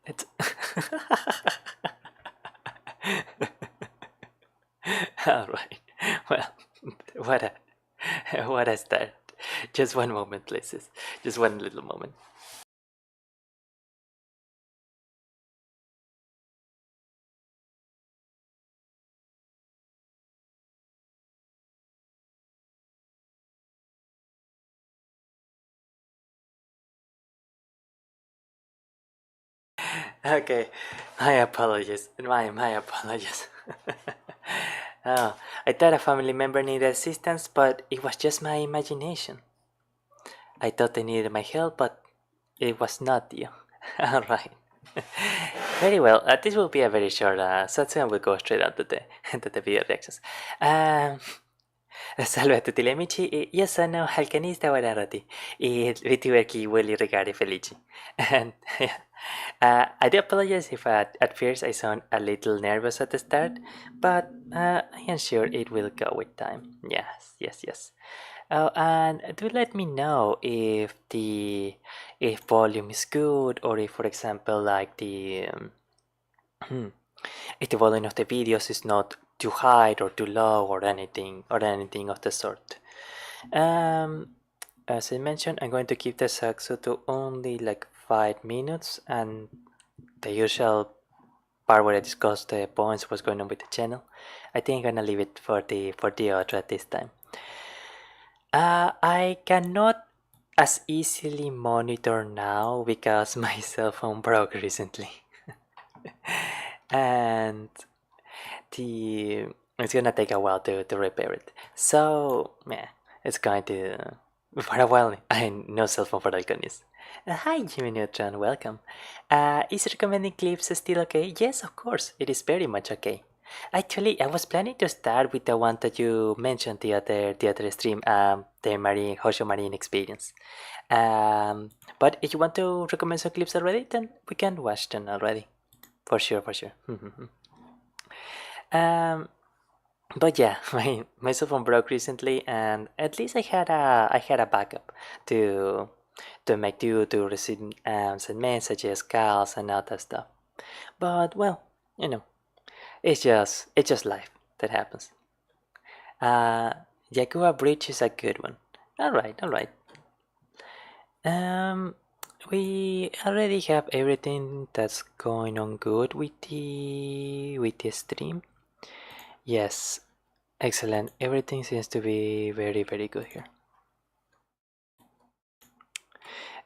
It's all right. Well, what what a start. Just one moment, please. Just one little moment. Okay, my apologies. My apologies. Oh, I thought a family member needed assistance, but it was just my imagination. I thought they needed my help, but it was not you. All right. Very well. This will be a very short section. We'll go straight on to the to the video reactions. Um, Salve a tutti gli amici, io sono Alcanista Guararati, il VTuber che vuole regare felici. And I do apologize if at first I sound a little nervous at the start, but I am sure it will go with time. Yes, yes, yes. Oh, and do let me know if the if volume is good, or if, for example, like the if the volume of the videos is not too high or too low or anything of the sort. Um, as I mentioned, I'm going to keep the saxo to only like 5 minutes, and the usual part where I discuss the points, what's going on with the channel. I think I'm gonna leave it for the outro at this time. I cannot as easily monitor now because my cell phone broke recently. And the it's gonna take a while to repair it. So yeah, it's going to for a while. I no cell phone for Alconis. Hi Jimmy Neutron, welcome. Is recommending clips still okay? Yes, of course, it is very much okay. Actually, I was planning to start with the one that you mentioned the other stream, the Houshou Marine experience. But if you want to recommend some clips already, then we can watch them already, for sure, for sure. um, but yeah, my cell phone broke recently, and at least I had a backup to make do to receive send messages, calls, and all that stuff. But well, you know, it's just life that happens. Uh, Yakuwa Bridge is a good one. All right, all right. Um, we already have everything that's going on good with the stream. Yes, excellent. Everything seems to be very, very good here.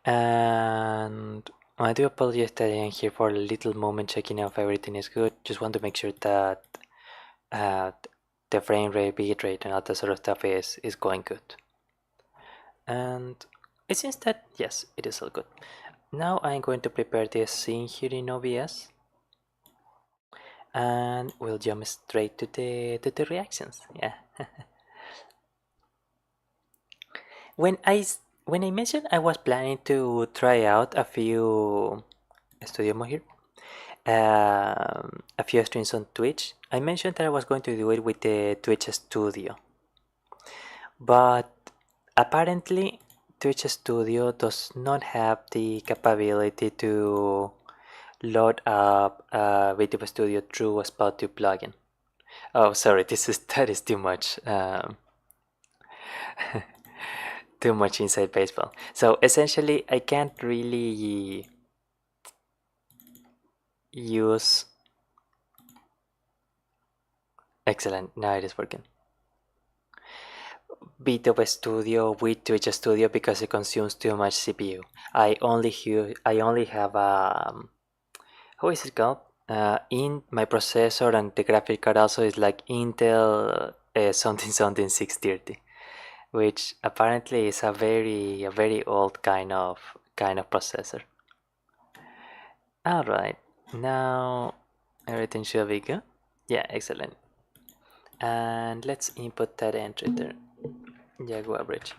And I do apologize that I am here for a little moment checking if everything is good. Just want to make sure that uh, the frame rate, bit rate, and all that sort of stuff is going good. And it seems that yes, it is all good. Now I'm going to prepare this scene here in OBS, and we'll jump straight to the reactions. Yeah. when I when I mentioned I was planning to try out a few studio mode here, a few streams on Twitch, I mentioned that I was going to do it with the Twitch Studio, but apparently Twitch Studio does not have the capability to load up Video Studio through a Spotify plugin. Oh, sorry, that is too much. Too much inside baseball. So essentially, I can't really use. Excellent. Now it is working. Video Studio with Twitch Studio because it consumes too much CPU. I only have how is it called? In my processor, and the graphic card also is like Intel something something 630, which apparently is a very old kind of processor. All right, now everything should be good. Yeah, excellent. And let's input that entry there. Jaguar bridge.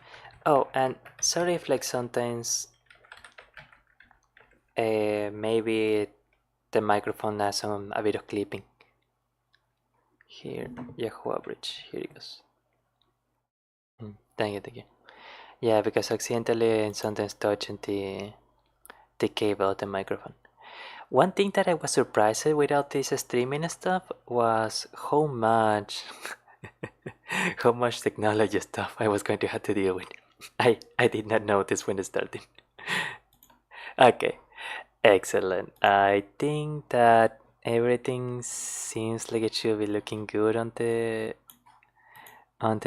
Oh, and sorry if like sometimes maybe the microphone has a bit of clipping. Here, Yahoo bridge. Here it goes. Thank you, thank you. Yeah, because accidentally sometimes touching the cable of the microphone. One thing that I was surprised with all this streaming stuff was how much how much technology stuff I was going to have to deal with. I did not notice when it started. Okay, excellent. I think that everything seems like it should be looking good on the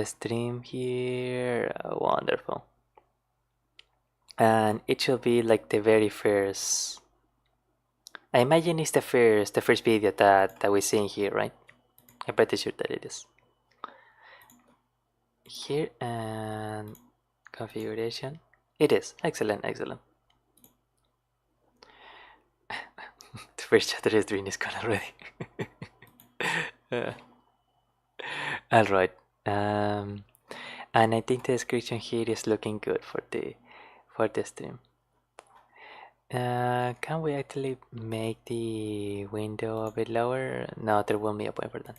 stream here. Wonderful. And it should be like the very first. I imagine it's the first video that we're seeing here, right? I'm pretty sure that it is. Here and configuration. It is. Excellent, excellent. The first chapter is doing is gone already. Alright. And I think the description here is looking good for the stream. Can we actually make the window a bit lower? No, there won't be a point for that.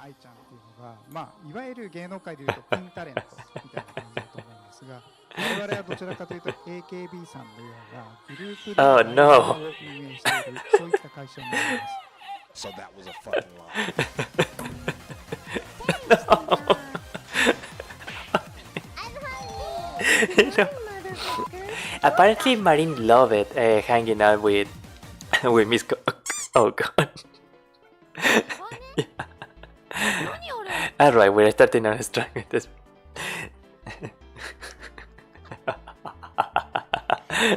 愛ちゃんっていうのが、まあ、いわゆる芸能界でいうとピンタレントみたいな感じだと思うんですが、我々はどちらかというと AKB さんのようなグループで運営しているそういった会社になります。So that was a fucking lie. No. Apparently, Marine loved it hanging out with Miss Oh god. Yeah. Alright, we're starting on strong with this.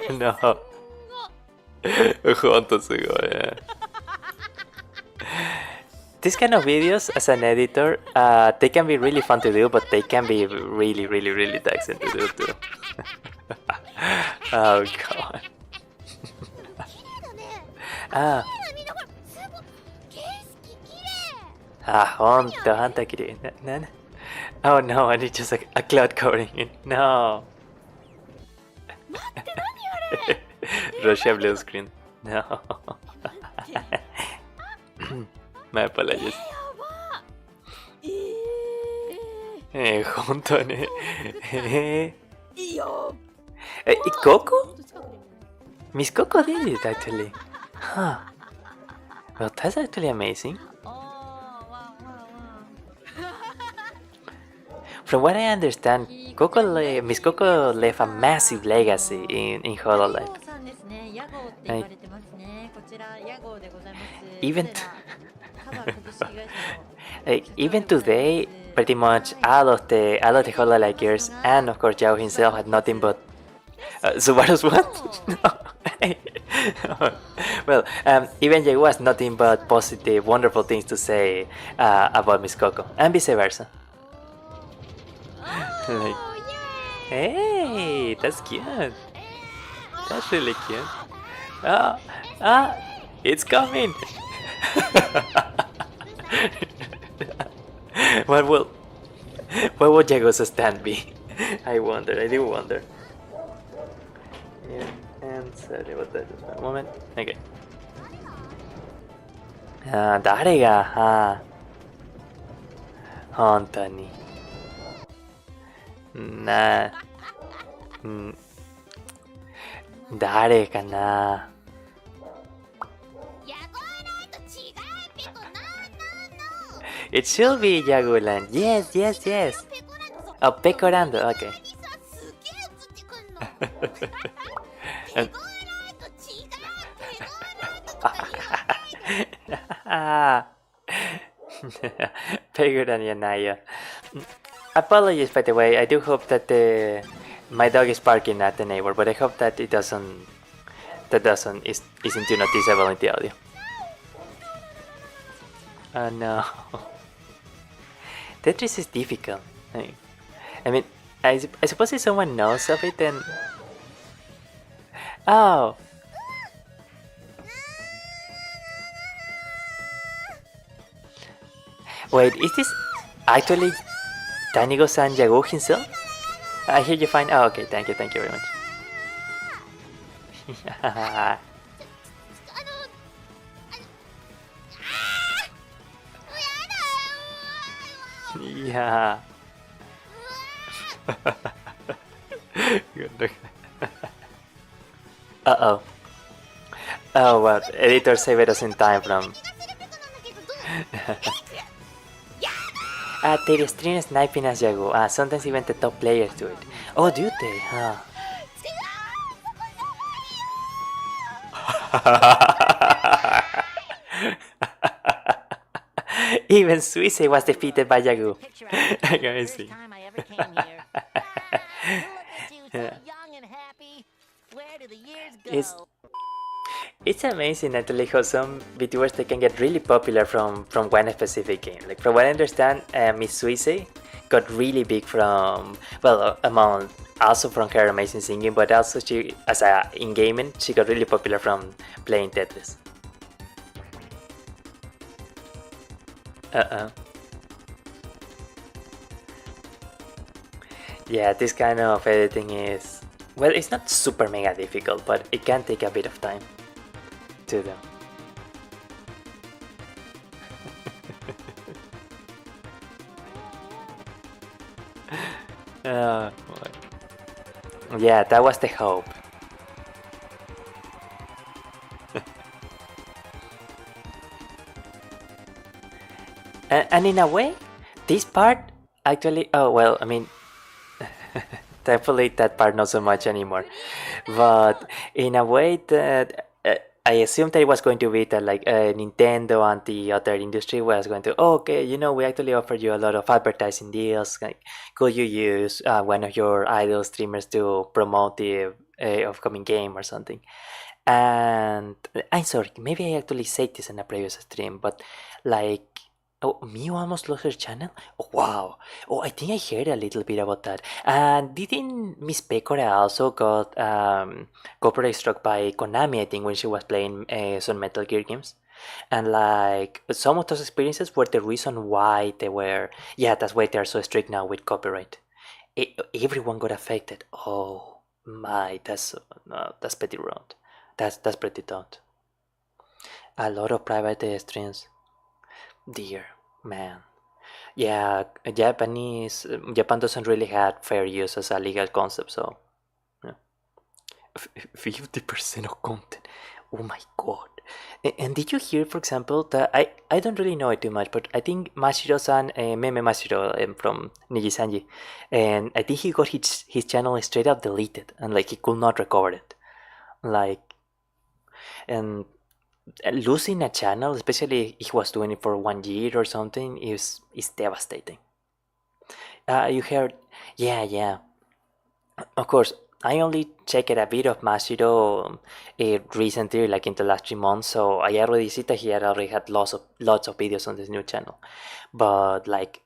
No. These kind of videos, as an editor, they can be really fun to do, but they can be really taxing to do too. Oh god. Honta kirei. Oh no, and it's just like a cloud covering it. No. Russia blue screen. No. My apologies. 本当ね。Coco? Miss Coco did it actually. Huh. Well, that's actually amazing. From what I understand, Miss Coco left a massive legacy in Hololive. Even today, pretty much all of the Hololivers and of course Yao himself had nothing but Subaru's what? No. Well, even Yao has nothing but positive, wonderful things to say about Miss Coco, and vice versa. Like, hey, that's cute. That's really cute. It's coming. What will Jago's stand be? I do wonder. Yeah, and sorry about that, just one moment. Okay. 誰が本当に誰かな。It should be Jaguland. Yes. Oh, Pecorando. Okay. Pecorando じゃないよ。Apologies, by the way. I do hope that my dog is barking at the neighbor, but I hope that it isn't too noticeable in the audio. Oh no. Tetris is difficult. I mean, I suppose if someone knows of it, then... Oh! Wait, is this actually Tanigo-san Yago himself? I hear you fine. Oh, okay, thank you very much. Yeah. Uh-oh. Oh, well, editor saved us in time from... their stream sniping as Yago. Sometimes even the top players do it. Oh, do they? Huh. Even Suisei was defeated by Yagu. Amazing. It's amazing actually how some VTubers they can get really popular from one specific game. Like from what I understand, Miss Suisei got really big from, well, among also from her amazing singing, but also she, as a in gaming, she got really popular from playing Tetris. Yeah, this kind of editing is, well, it's not super mega difficult, but it can take a bit of time to do. Oh boy. Yeah, that was the hope. And in a way, this part actually, oh well, I mean, thankfully that part not so much anymore, but in a way that I assumed that it was going to be that like Nintendo and the other industry was going to, oh, okay, you know, we actually offer you a lot of advertising deals. Like, could you use one of your idol streamers to promote the upcoming game or something? And I'm sorry, maybe I actually said this in a previous stream, but like, oh, Miu almost lost her channel? Oh, wow. Oh, I think I heard a little bit about that. And didn't Miss Pecora also got copyright struck by Konami, I think, when she was playing some Metal Gear games? And like, some of those experiences were the reason why they were, yeah, that's why they're so strict now with copyright. Everyone got affected. Oh my, that's pretty wrong. That's pretty dumb. A lot of private streams. Dear man. Yeah, Japan doesn't really have fair use as a legal concept, so yeah. 50% of content. Oh my god. And did you hear, for example, that I don't really know it too much, but I think Mashiro-san, Meme Mashiro from Nijisanji, and I think he got his channel straight up deleted, and like he could not recover it. Like, and losing a channel, especially if he was doing it for 1 year or something, is devastating. You heard? Yeah. Of course, I only checked a bit of Mashiro recently, like in the last 3 months. So I already see that he had already had lots of videos on this new channel. But like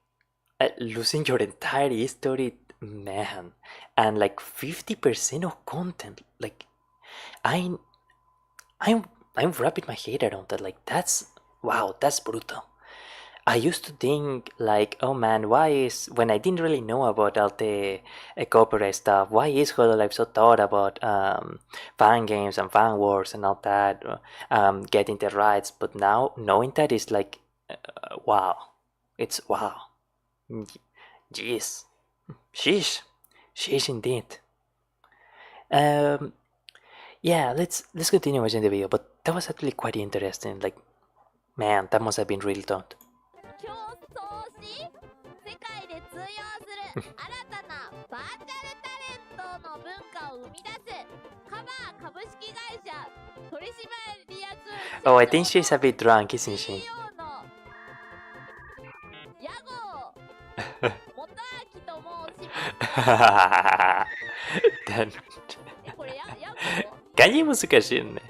losing your entire history, man, and like 50% of content, like I'm I'm wrapping my head around that. Like that's wow, that's brutal. I used to think like, oh man, why is when I didn't really know about all the copyright stuff, why is Hololive so thought about fan games and fan wars and all that, getting the rights? But now knowing that is like, wow, it's wow, jeez, sheesh indeed. Yeah, let's continue watching the video. But that was actually quite interesting. Like, man, that must have been really tough. 競争し世界で通用する新たなバーチャルタレントの文化を生み出すカバー株式会社取締役 Oh, I think she's a bit drunk, isn't she? の屋号元明と申します。これ屋号？漢字難しいね。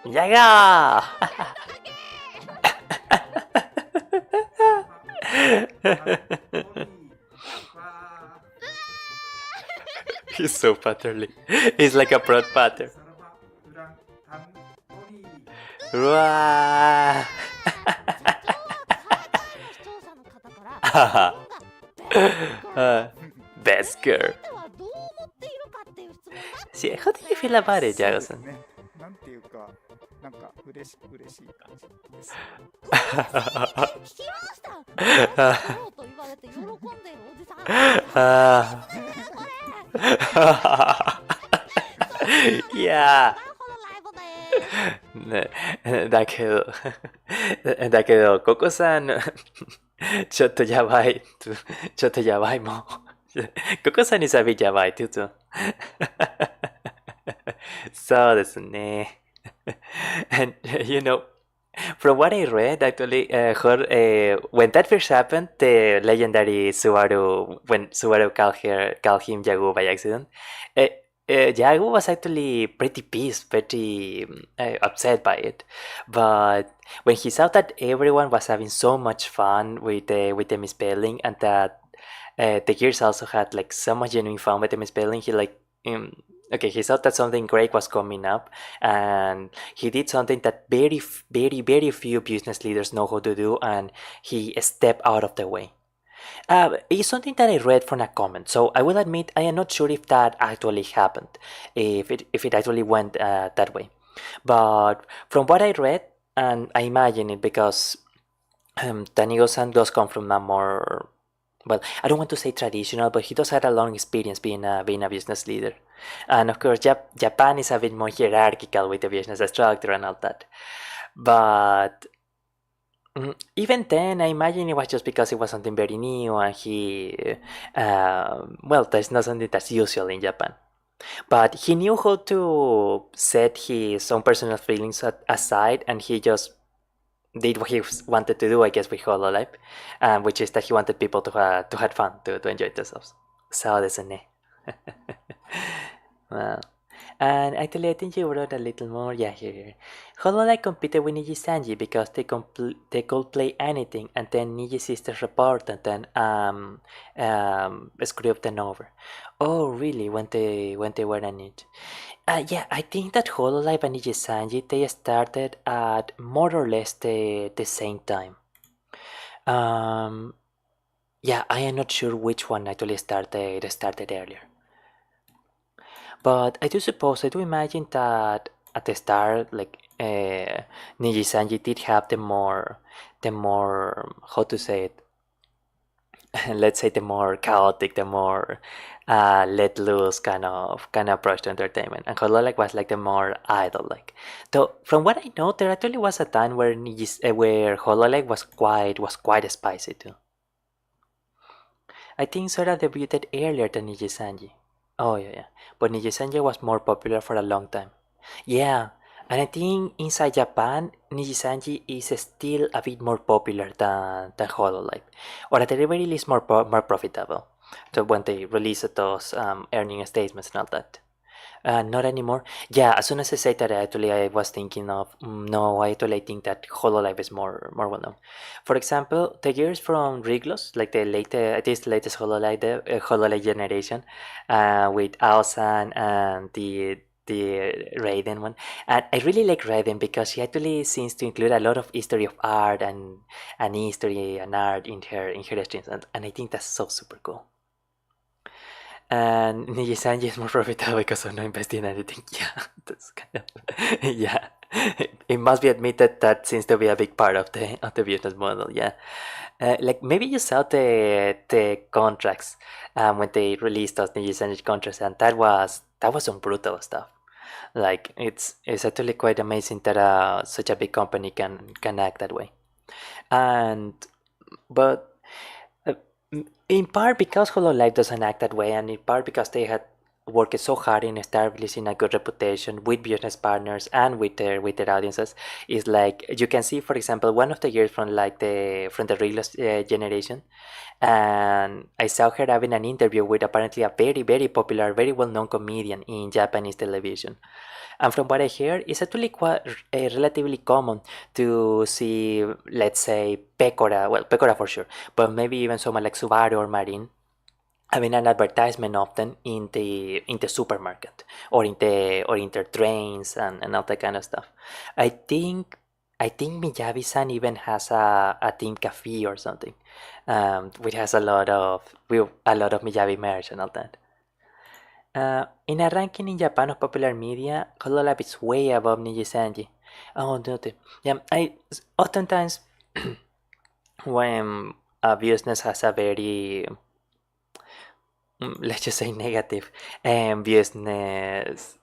やがーHe's so patterly. He's like a prod pattern. うわーBest girl. See, how do you feel about it, Jago-san? なんていうか、なんか嬉しい感じです。Yeah. ねだけど、ココさん、ちょっとやばい。ちょっとやばいもん。ココさんにさびやばいって言うと。そうですね。And you know, from what I read, actually, when that first happened, the legendary Subaru, when Subaru called him Yagu by accident, uh, Yagu was actually pretty pissed, pretty upset by it. But when he saw that everyone was having so much fun with the misspelling, and that the gears also had like so much genuine fun with the misspelling, he like okay, he thought that something great was coming up, and he did something that very few business leaders know how to do, and he stepped out of the way. It's something that I read from a comment, so I will admit I am not sure if that actually happened, if it actually went that way. But from what I read, and I imagine it because Tanigo-san does come from a more, well, I don't want to say traditional, but he does have a long experience being a business leader. And of course, Japan is a bit more hierarchical with the business structure and all that. But even then, I imagine it was just because it was something very new, and well, that's not something that's usual in Japan. But he knew how to set his own personal feelings aside, and he just did what he wanted to do, I guess, with Hololive, which is that he wanted people to have fun, to enjoy themselves. そうですね。Well, and actually, I think you wrote a little more. Yeah, here. Hololive competed with Niji Sanji because they could play anything, and then Niji's sisters report and then screwed them over. Oh, really? When they were in it? Yeah, I think that Hololive and Niji Sanji they started at more or less the same time. Yeah, I am not sure which one actually started earlier. But I do imagine that at the start, like Niji Sanji did have the more, how to say it, let's say the more chaotic, the more let loose kind of approach to entertainment, and Hololive was like the more idol like. Though from what I know, there actually was a time where where Hololive was quite spicy too. I think Sora debuted earlier than Niji Sanji. Oh yeah, but Niji Sanji was more popular for a long time. Yeah, and I think inside Japan, Niji Sanji is still a bit more popular than Hololive, or at the very least more profitable. So when they released those earning statements and all that. Not anymore. Yeah, as soon as I said that, actually, I was thinking of no. I think that Hololive is more well known. For example, the gears from Riglos, like the latest Hololive generation, with Aosan and the Raiden one, and I really like Raiden because she actually seems to include a lot of history of art and history and art in her streams, and I think that's so super cool. And Nijisanji is more profitable because of not investing in anything. Yeah, that's kind of yeah. It must be admitted that seems to be a big part of the business model. Yeah, like maybe you saw the contracts when they released those Nijisanji contracts, and that was some brutal stuff. Like it's actually quite amazing that such a big company can act that way. And but uh, in part because Hololive doesn't act that way, and in part because they had worked so hard in establishing a good reputation with business partners and with their audiences, is like you can see, for example, one of the years from the real generation, and I saw her having an interview with apparently a very popular, very well known comedian in Japanese television. And from what I hear, it's actually quite relatively common to see, let's say, Pecora, well, Pecora for sure, but maybe even someone like Subaru or Marine having an advertisement often in the supermarket or in their trains and all that kind of stuff. I think I think Miyabi-san even has a team cafe or something, which has a lot of Miyabi merch and all that. In a ranking in Japan of popular media, Hololab is way above Niji Sanji. Oh, dude. Yeah, I oftentimes when a business has a very let's just say negative business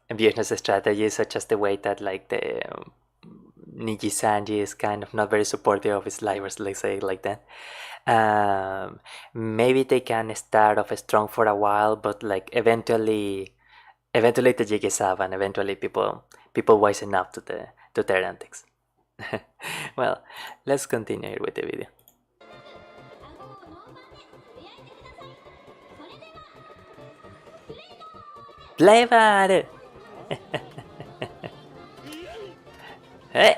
strategies, such as the way that like the Niji Sanji is kind of not very supportive of his livers, let's say it like that. Maybe they can start off strong for a while, but like eventually the jig is up, and eventually people wisen up to their antics. Well, let's continue with the video. Flavor! Hey!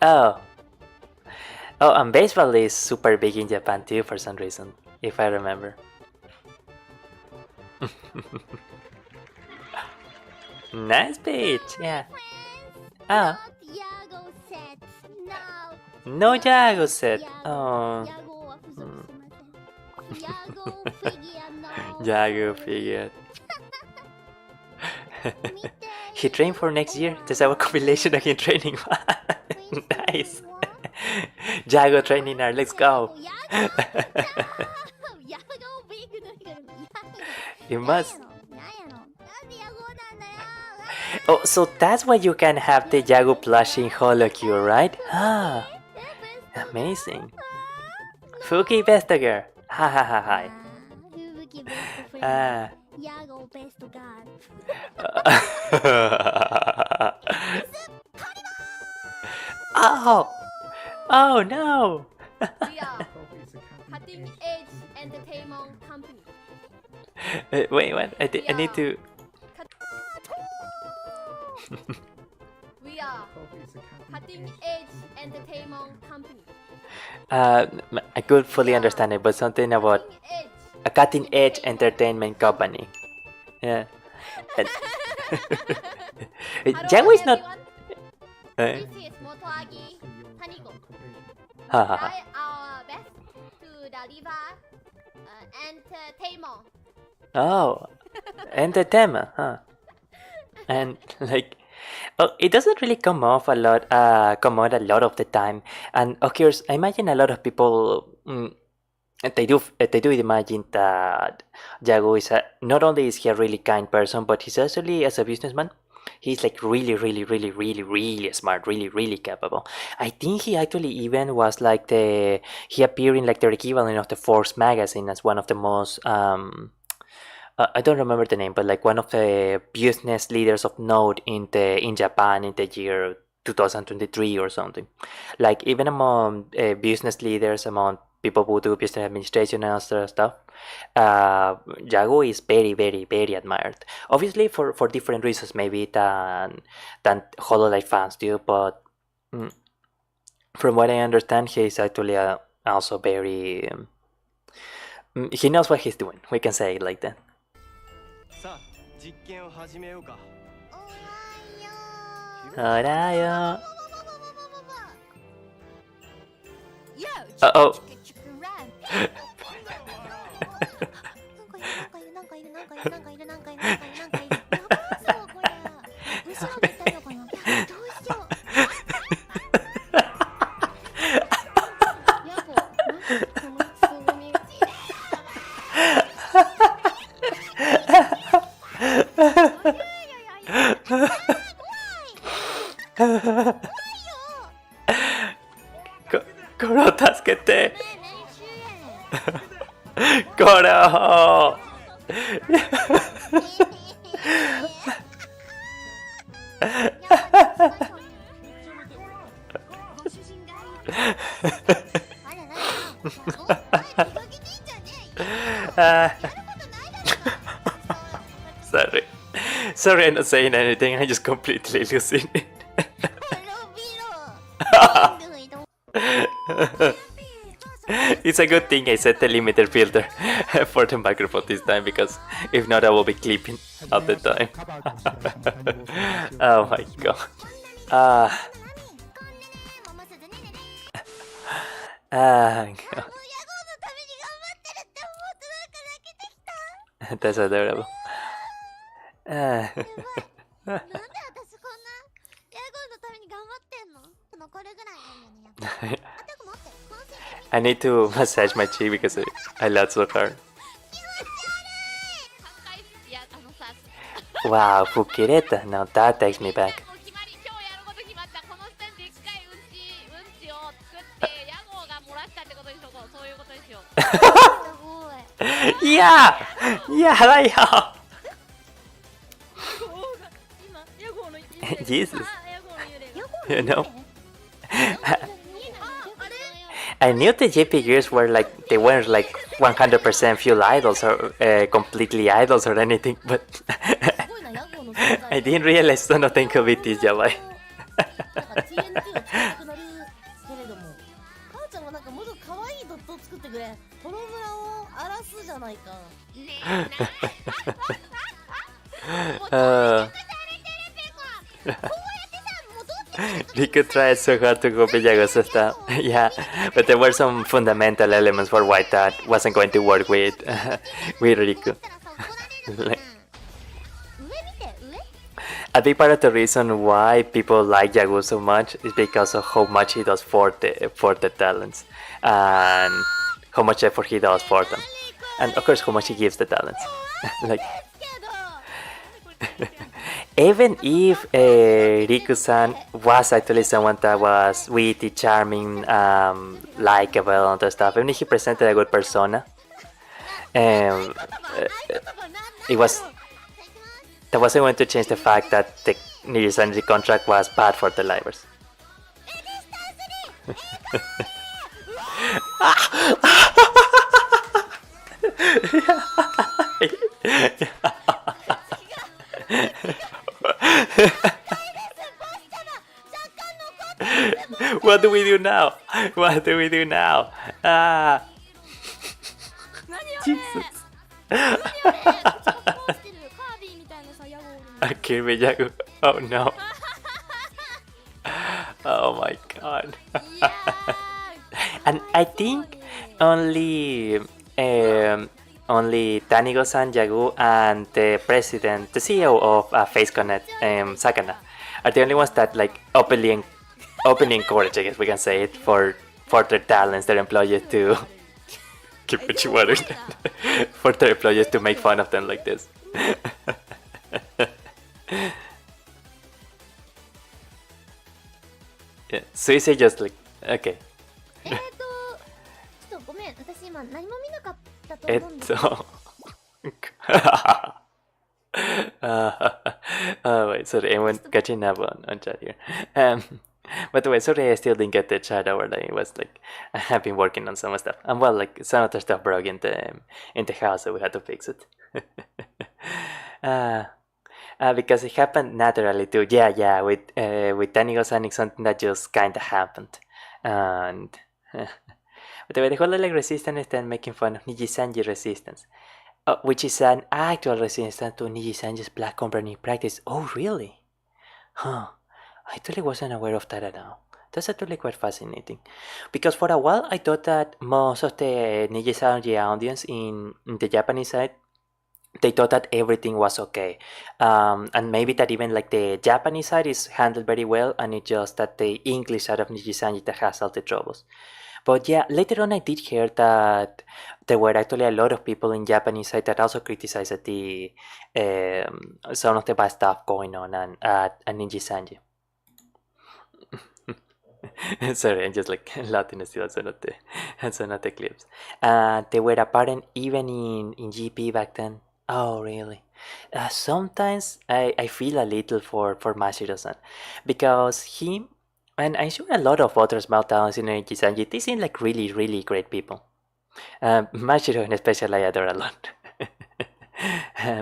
Oh! Oh, and baseball is super big in Japan too for some reason, if I remember. Nice pitch! Yeah. Ah. No Yago set! Oh. Yago figure. He trained for next year. There's our compilation of him training. Nice. Jago training now. Let's go. You must. Oh, so that's why you can have the Jago plush in Hololive, right? Ah, amazing. Fuki best girl. Ha ha ha ha. Ah. Oh! Oh no! We are cutting edge entertainment company. Wait, what? I need to. We are cutting edge entertainment company. I could fully understand it, but something about a cutting edge entertainment company. Yeah. Jago is not. This is Motoagi Tanigo. Ha ha ha. Try our best to deliver entertainment. Oh, entertainment, huh? And like, oh, it doesn't really come out a lot of the time. And of course, I imagine a lot of people, they do imagine that Jago is not only is he a really kind person, but he's actually, as a businessman, he's like really smart, really capable. I think he actually even was like he appeared in like the equivalent of the Forbes magazine as one of the most I don't remember the name, but like one of the business leaders of note in Japan in the year 2023 or something. Like even among business leaders, among people who do business administration and other stuff, Jago is very admired. Obviously for different reasons maybe than Hololive fans do, but from what I understand, he is actually also very he knows what he's doing. We can say it like that. Horayo. Uh-oh. Koro, 助けて。Koro! Sorry, I'm not saying anything. I'm just completely losing it. It's a good thing I set the limiter filter for the microphone this time, because if not I will be clipping all the time. Oh my god. God. That's adorable. I need to massage my cheek because I laughed so hard. Wow, Fukireta. Now that takes me back. もう決まり、今日やること決まった。この時点ででっかいうんちを作って屋号が漏らしたってことにしよう。そういうことにしよう。Yeah! Yeah, 早いよ。今屋号の幽霊 Jesus. 屋号の幽霊 You know? あれ I knew the JP gears were like, they weren't like 100% fuel idols or completely idols or anything, but すごいな屋号の存在 I didn't realize その点could be this やばい。なんか TNT を使いたくなるけれども母ちゃんはなんかもっと可愛いドットを作ってくれトロ村を荒らすじゃないかねRiku tried so hard to copy Yago's stuff. Yeah, but there were some fundamental elements for why that wasn't going to work with Riku. Like, a big part of the reason why people like Yagu so much is because of how much he does for the talents and how much effort he does for them, and of course how much he gives the talents. Like, even if Riku-san was actually someone that was witty, charming, likable, and that stuff, even if he presented a good persona, it was that wasn't going to change the fact that the Nijisanji contract was bad for the livers. What do we do now? What do we do now? Ah, Jesus. Kirby Yagu. Oh no. Oh my god. And I think only Tanigo-san, Yagu, and the president, the CEO of FaceConnect, Sakana, are the only ones that like openly encourage, I guess we can say it, for their talents, their employees to keep what you want, for their employees to make fun of them like this. Yeah, Suisei just like, okay. ちょっとごめん私今何も見なかったと思うんです Oh wait, sorry, I went catching up on chat here. By the way, sorry I still didn't get the chat over there. It was like I have been working on some stuff, and well, like some other stuff broke in the house, so we had to fix it. Because it happened naturally too. Yeah, with Tanigo-san, it's something that just kinda happened, and. But the way the Hololive resistance is then making fun of Nijisanji resistance, which is an actual resistance to Nijisanji's black company practice. Oh, really? Huh. I totally wasn't aware of that at all. That's actually quite fascinating. Because for a while, I thought that most of the Nijisanji audience in the Japanese side, they thought that everything was okay. And maybe that even like the Japanese side is handled very well, and it's just that the English side of Nijisanji that has all the troubles. But yeah, later on I did hear that there were actually a lot of people in Japanese side that also criticized the some of the bad stuff going on at Nijisanji. Sorry, I'm just like laughing still at some of the clips. They were apparent even in GP back then. Oh really? Sometimes I feel a little for Mashiro-san, because he and I'm sure a lot of other small towns in Nijisanji, they seem like really great people. Mashiro especially I adore a lot.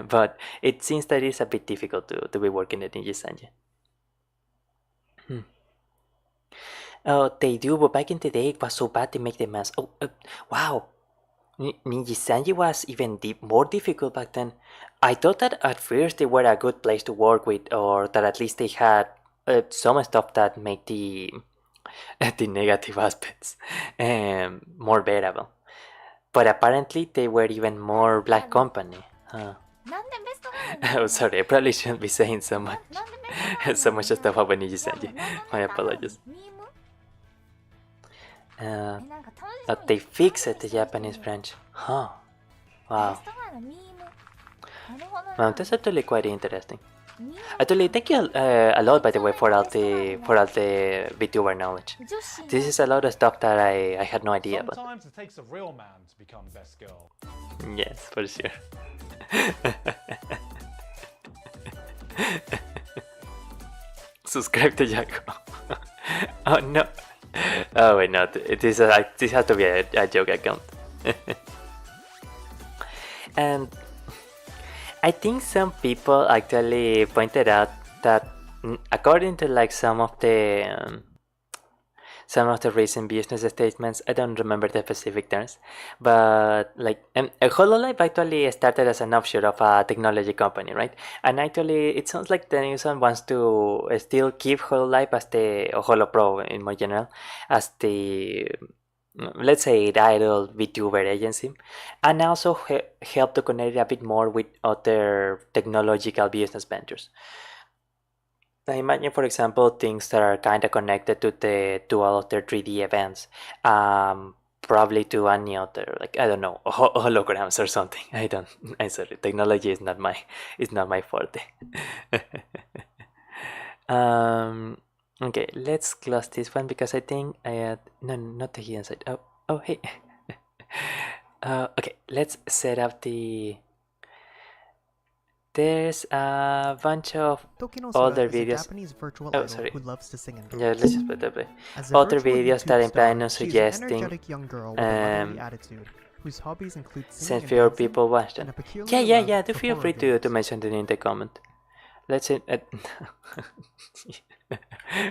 But it seems that it's a bit difficult to be working at Nijisanji. Oh, they do, but back in the day it was so bad to make the mask. Oh, wow. Nijisanji was even more difficult back then. I thought that at first they were a good place to work with, or that at least they had some stuff that made the negative aspects more bearable. But apparently they were even more black company. Huh. Oh, sorry, I probably shouldn't be saying so much stuff about Nijisanji. My apologies. But they fixed the Japanese branch. Huh. Wow. That's actually quite interesting. Actually, thank you a lot, by the way, for all the VTuber knowledge. This is a lot of stuff that I had no idea about. Sometimes it takes a real man to become best girl. Yes, for sure. Subscribe to Jaco. Oh no. Oh wait, no. This has to be a joke account. And I think some people actually pointed out that according to like some of the recent business statements, I don't remember the specific terms, but like Hololive actually started as an offshoot of a technology company, right? And actually, it sounds like the news one wants to still keep Hololive as the or HoloPro in more general as the, let's say, the idol VTuber agency, and also help to connect it a bit more with other technological business ventures. I imagine, for example, things that are kind of connected to all of their 3D events, probably to any other, like, I don't know, holograms or something. I'm sorry, technology is not my forte. Okay, let's close this one because I think I had no, not the hidden side. Oh hey. Okay, let's set up the. There's a bunch of older videos. Oh, sorry. Yeah, let's just put that play. Older videos that I'm planning on suggesting. Since fewer people watch them. Yeah. Do feel free to mention them in the comment. Let's say.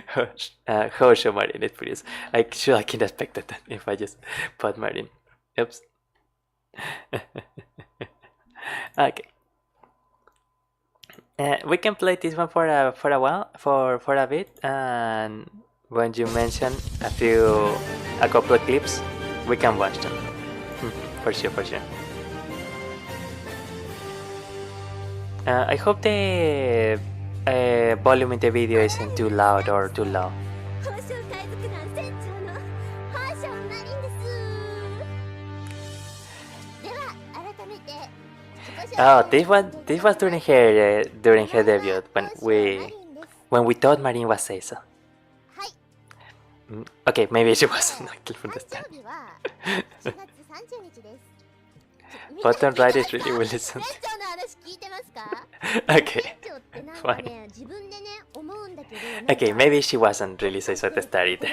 Houshou Marine is pretty. I can expect that if I just put Marine. Oops. Okay. We can play this one for a while, for a bit, and when you mention a couple of clips, we can watch them. For sure. I hope the volume in the video isn't too loud or too low. Oh, this was during her debut when we thought Marine was Seiso. Okay, maybe she wasn't actually from the start. Bottom right is really well listened. Okay, fine. Okay, maybe she wasn't really Seiso at the start either.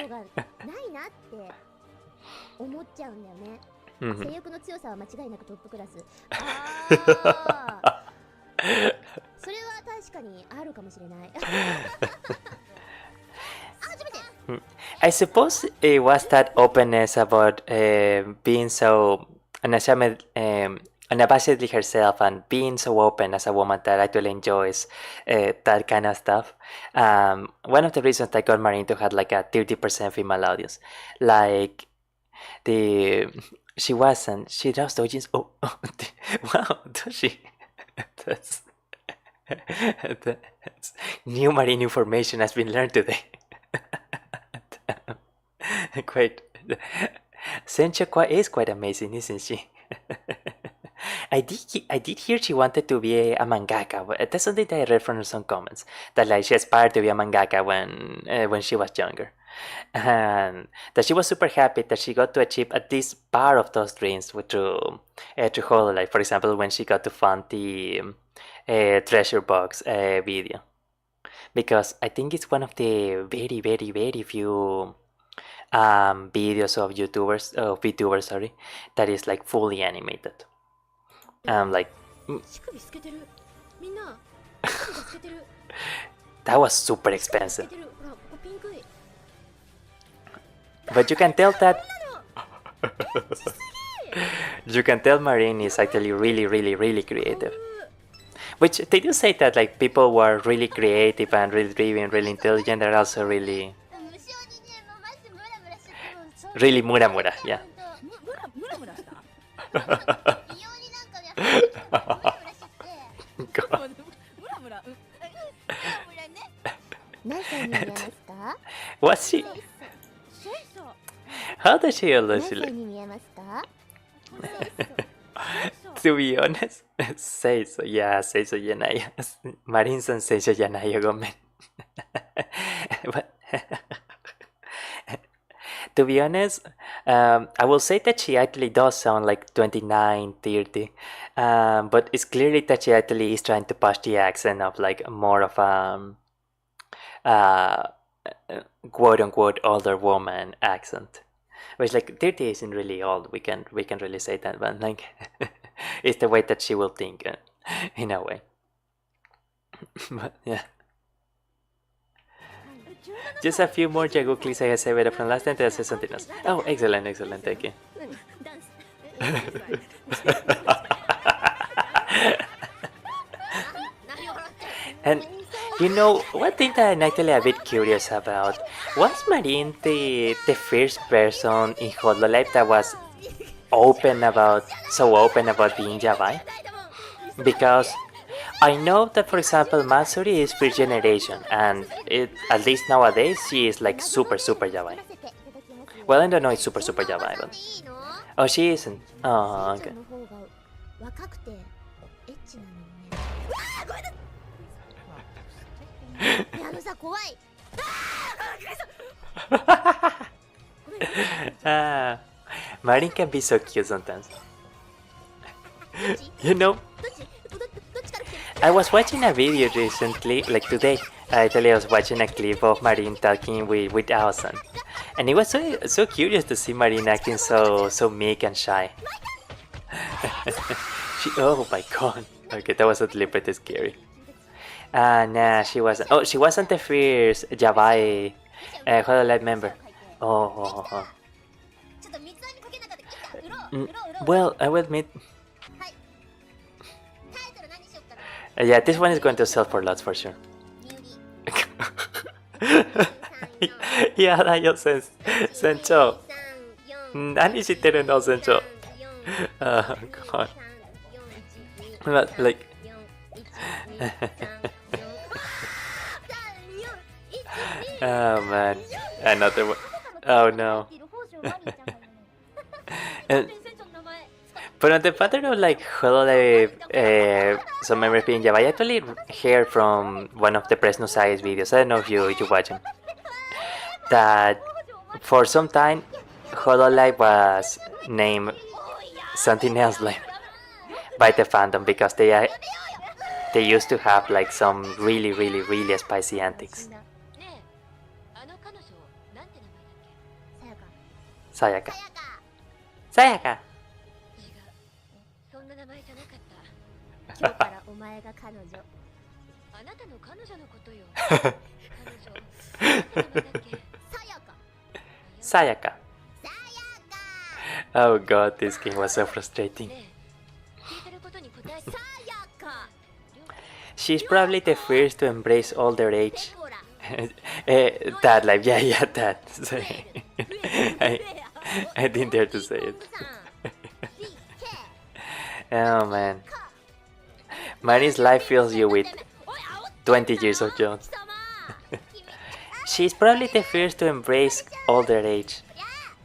I suppose it was that openness about being so unabashedly herself and being so open as a woman that actually enjoys that kind of stuff. One of the reasons that got Marine to have like a 30% female audience, like she does doujins. Oh, wow, does she? That's new Marine information has been learned today. Quite. Sencho is quite amazing, isn't she? I did hear she wanted to be a mangaka. That's something that I read from some comments, that like she aspired to be a mangaka when she was younger, and that she was super happy that she got to achieve at least part of those dreams through Hololive. For example, when she got to fund the treasure box video, because I think it's one of the very few videos of VTubers, sorry, that is like fully animated. Like that was super expensive, but you can tell Marine is actually really creative. Which they do say that like people who are really creative and really driven, really intelligent are also really muramura, yeah. God. What's she? How does she look? To be honest, Seiso, yeah, Seiso Yanaya. Marin-san Seiso Yanaya,ごめん。But to be honest, I will say that she actually does sound like 29, 30. But it's clearly that she actually is trying to push the accent of like more of quote unquote older woman accent. Which like 30 isn't really old. We can really say that, but like it's the way that she will think in a way. But yeah. Just a few more Jagu clicks I saved from last time to say something else. Oh, excellent, excellent, thank you. And you know, one thing that I'm actually a bit curious about, was Marine the first person in Hololive that was so open about being yabai? Because I know that, for example, Matsuri is first generation, and at least nowadays she is like super yabai. Well, I don't know if super yabai, but oh, she isn't. Oh, okay. Marine can be so cute sometimes. You know, I was watching a video recently, like today. Actually, I was watching a clip of Marine talking with Aosan, and it was so curious to see Marine acting so meek and shy. Oh my god! Okay, that was a little bit scary. Nah, she wasn't. Oh, she wasn't the first Yabai Hololive member. Oh. Well, I will admit. Yeah, this one is going to sell for lots for sure. Yeah, だよ、船長。何知ってるの、船長。Oh, God. But, like... Oh, man. Another one. Oh, no. But on the pattern of like Hololive, some members being Java, I actually heard from one of the Press Nusai's videos, I don't know if you watch him, that for some time Hololive was named something else like by the fandom because they used to have like some really spicy antics. Sayaka. Sayaka! Sayaka. Oh god, this game was so frustrating. She's probably the first to embrace older age. That, like, yeah, that. I didn't dare to say it. Oh man. Marine's life fills you with 20 years of young. She's probably the first to embrace older age.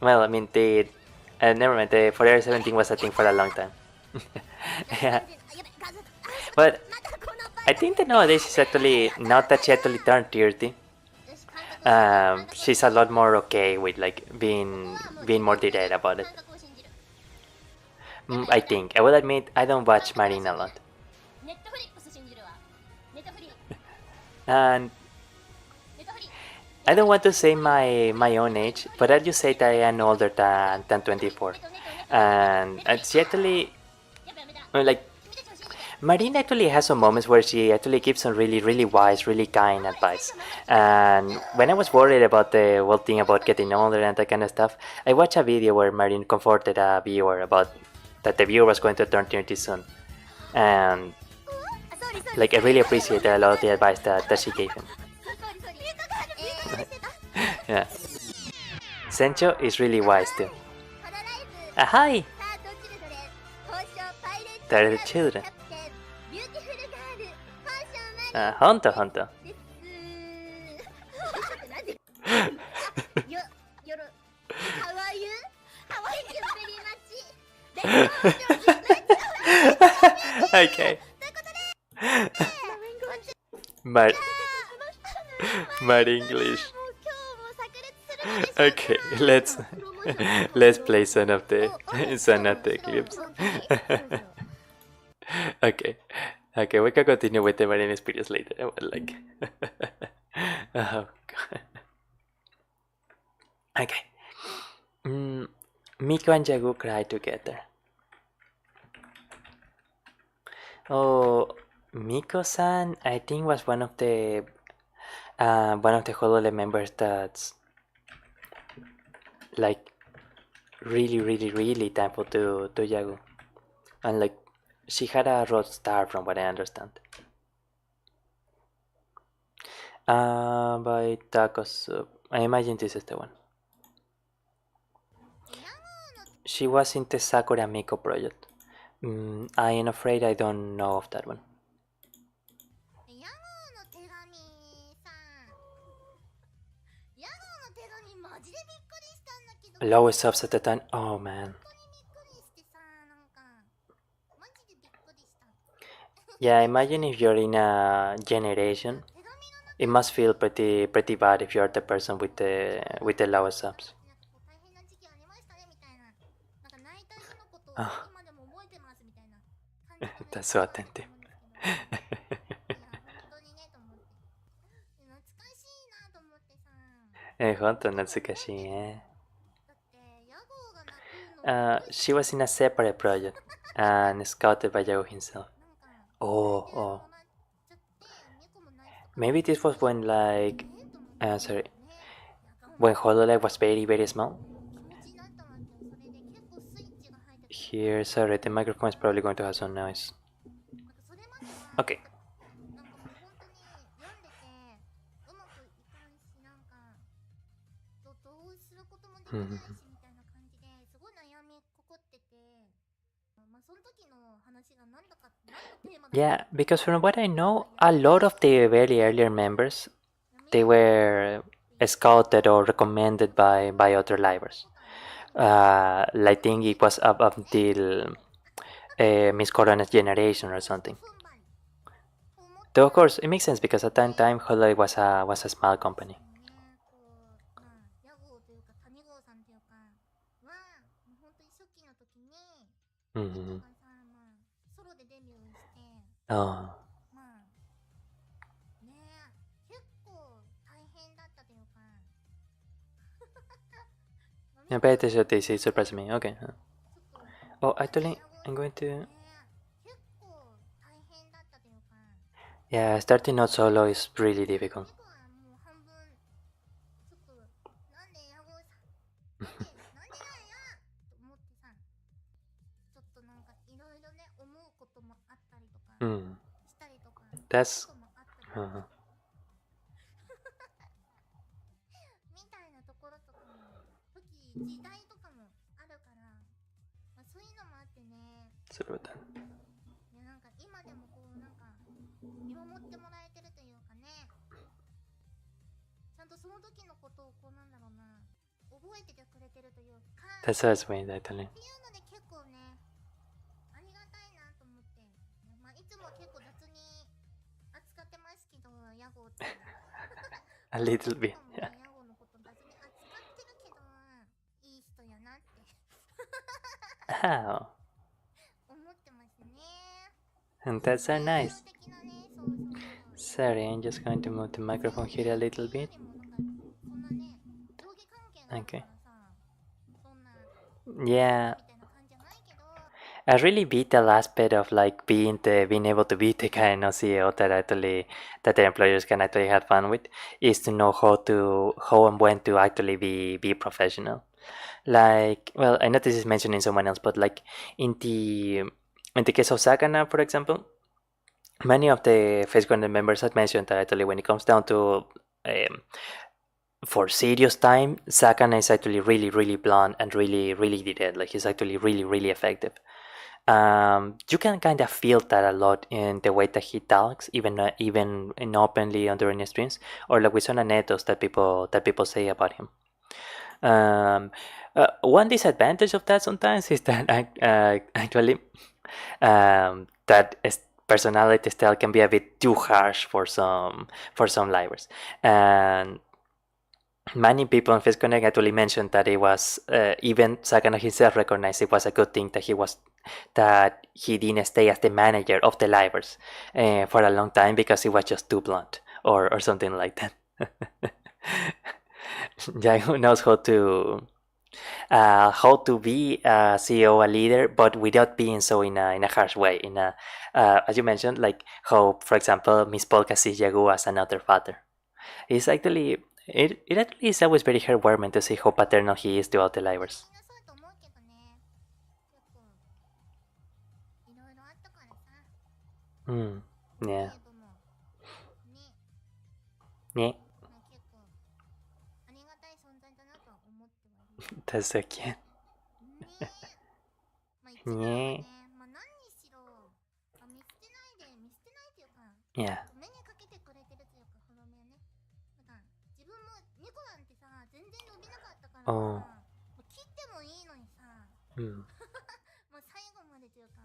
Well, I mean, never mind, the Forever 17 was a thing for a long time. Yeah. But I think that nowadays she's actually, not that she actually turned 30. She's a lot more okay with like being more direct about it. I think. I will admit I don't watch Marine a lot. And I don't want to say my own age, but I'll just say that I am older than 24. And she actually, like, Marine actually has some moments where she actually gives some really wise, really kind advice. And when I was worried about the whole thing about getting older and that kind of stuff, I watched a video where Marine comforted a viewer about that the viewer was going to turn 30 soon. And like, I really appreciated a lot of the advice that she gave him. Yeah. Sencho is really wise too. Ahoy! They're the children. Honto. Okay. Mar English. Okay, let's play some of the clips. Okay. Okay, we can continue with the marine experience later. I would like. Oh, God. Okay. Miko and Jagu cry together. Oh, Miko-san, I think was one of the Hololive members that's like really thankful to Jagu, and like she had a road star from what I understand. By taco soup. I imagine this is the one. She was in the Sakura Miko project. I am afraid I don't know of that one. Lowest subs at the time. Oh man. Yeah, imagine if you're in a generation. It must feel pretty bad if you're the person with the lowest subs. Oh. That's so attentive. 本当懐かしいね。She was in a separate project and scouted by Yao himself. Oh. Maybe this was when like, when Hololive was very small. Here, sorry, the microphone is probably going to have some noise. Okay. Yeah, because from what I know, a lot of the very earlier members, they were scouted or recommended by other livers. I think it was up until Miss Corona's generation or something. Though of course it makes sense because at that time Hololive was a small company. Oh. Yeah, pay attention to this, it surprised me. Okay. Oh, actually, I'm going to... Yeah, starting out solo is really difficult. That's... That's so sweet, actually. A little bit, yeah. How? And that's so nice. Sorry, I'm just going to move the microphone here a little bit. Okay. Yeah. A really vital aspect of like being able to be the kind of CEO that the employers can actually have fun with is to know how and when to actually be professional. Like, well, I know this is mentioning someone else, but like in the case of Sakana, for example, many of the face grounded members had mentioned that actually when it comes down to for serious time, Sakana is actually really blunt and really direct. Like he's actually really effective. You can kind of feel that a lot in the way that he talks, even in openly on during streams, or like with some anecdotes that people say about him. One disadvantage of that sometimes is that actually that personality style can be a bit too harsh for some livers, and many people in Face Connect actually mentioned that it was even Sakano himself recognized it was a good thing that he didn't stay as the manager of the livers for a long time because he was just too blunt or something like that. Yeah, who knows how to be a CEO, a leader, but without being so in a harsh way. As you mentioned, like how, for example, Miss Polka sees Yagu as another father. It's actually it actually is always very heartwarming to see how paternal he is to all the livers. みんなそうと思うけどね。結構いろいろあったからさ。Yeah. ケイブもね、Yeah. 結構ありがたい存在だなとは思ってはいる。 That's so cute. ね。まあ一番はね、まあ何にしろ、見捨てないというか、Yeah. 目にかけてくれてるというか、ほのめね。なんか自分も猫なんてさ、全然伸びなかったからさ、Oh. もう切ってもいいのにさ、 Mm. もう最後までというか、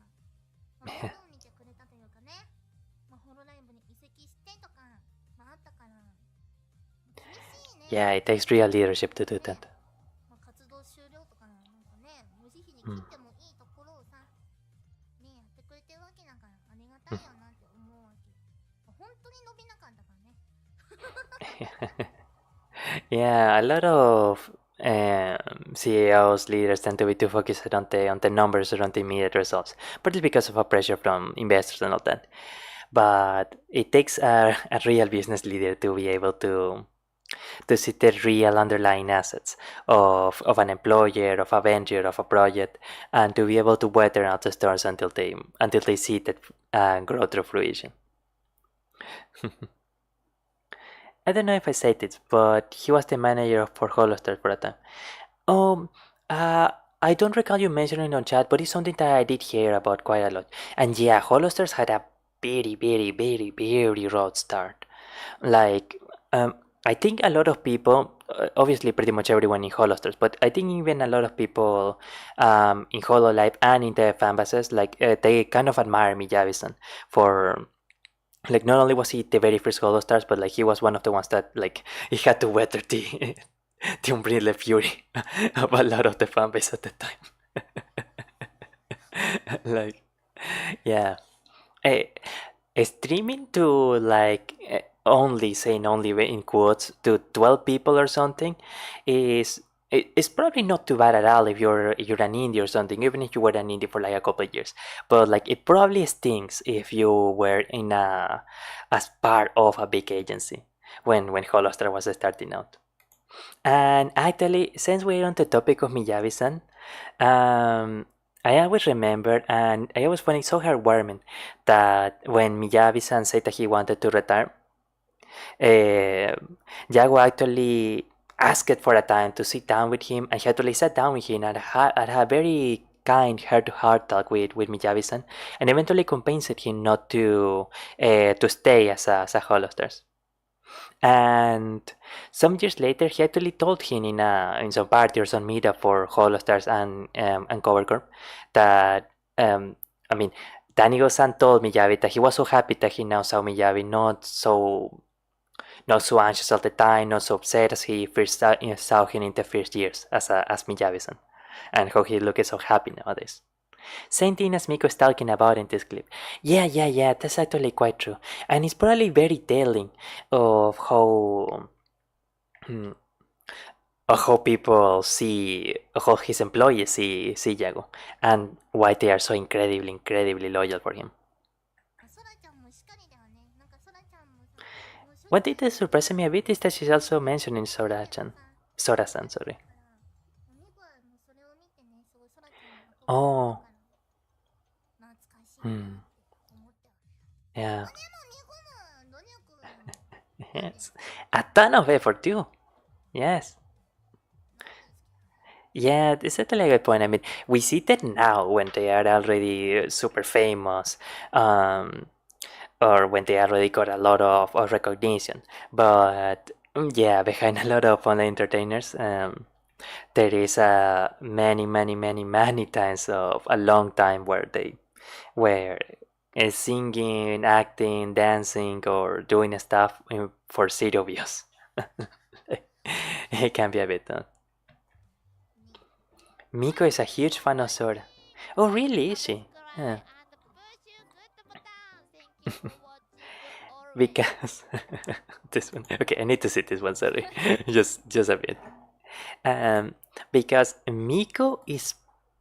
まあ、面倒を見てくれたというかね、まあ、ホロライブに移籍してとか、まあ、あったから、厳しいね。 Yeah, it takes real leadership to do that. まあ、活動終了とかなんかね、無慈悲に切ってもいいところをさ、ね、やってくれてるわけだからありがたいよなって思うわけ。本当に伸びなかったからね。Yeah, a lot of CEOs, leaders tend to be too focused on the numbers or on the immediate results, partly because of a pressure from investors and all that. But it takes a real business leader to be able to see the real underlying assets of an employer, of a venture, of a project, and to be able to weather out the storms until they see that grow to fruition. I don't know if I said it, but he was the manager for Hololive for a time. I don't recall you mentioning on chat, but it's something that I did hear about quite a lot. And yeah, Hololive had a very, very, very, very rough start. Like, I think a lot of people, obviously pretty much everyone in Hololive, but I think even a lot of people in Hololive and in the fan bases, like they kind of admire Miyavi-san for. Like, not only was he the very first Holostars, but like he was one of the ones that like he had to weather the unbridled fury of a lot of the fan base at the time. Like, yeah, streaming to like only in quotes to 12 people or something is it's probably not too bad at all if you're an indie or something, even if you were an indie for like a couple of years. But like it probably stings if you were as part of a big agency when Holostar was starting out. And actually, since we're on the topic of Miyavi-san, I always remember, and I always find it so heartwarming that when Miyavi-san said that he wanted to retire, Yago actually asked for a time to sit down with him, and he actually sat down with him and had a very kind heart-to-heart talk with Miyavi-san, and eventually convinced him not to stay as a Holostars. And some years later, he actually told him in some party or some meetup for Holostars and Covercorp that I mean, Danigo-san told Miyavi that he was so happy that he now saw Miyavi not so anxious all the time, not so upset as he first saw him in the first years as Miyavi-san, and how he looked so happy nowadays. Same thing as Miko is talking about in this clip. Yeah, that's actually quite true. And it's probably very telling of how people see, how his employees see Yago, and why they are so incredibly loyal for him. What did surprise me a bit is that she's also mentioning Sora-san, sorry. Oh. Yeah. Yes. A ton of effort too. Yes. Yeah, it's certainly a good point. I mean, we see that now when they are already super famous, or when they already got a lot of recognition. But yeah, behind a lot of online entertainers, there is many times of a long time where singing, acting, dancing, or doing stuff for 0 views. It can be a bit done. Miko is a huge fan of Sora. Oh, really? Is she? Yeah. Because this one. Okay, I need to see this one. Sorry, just a bit. Because Miko is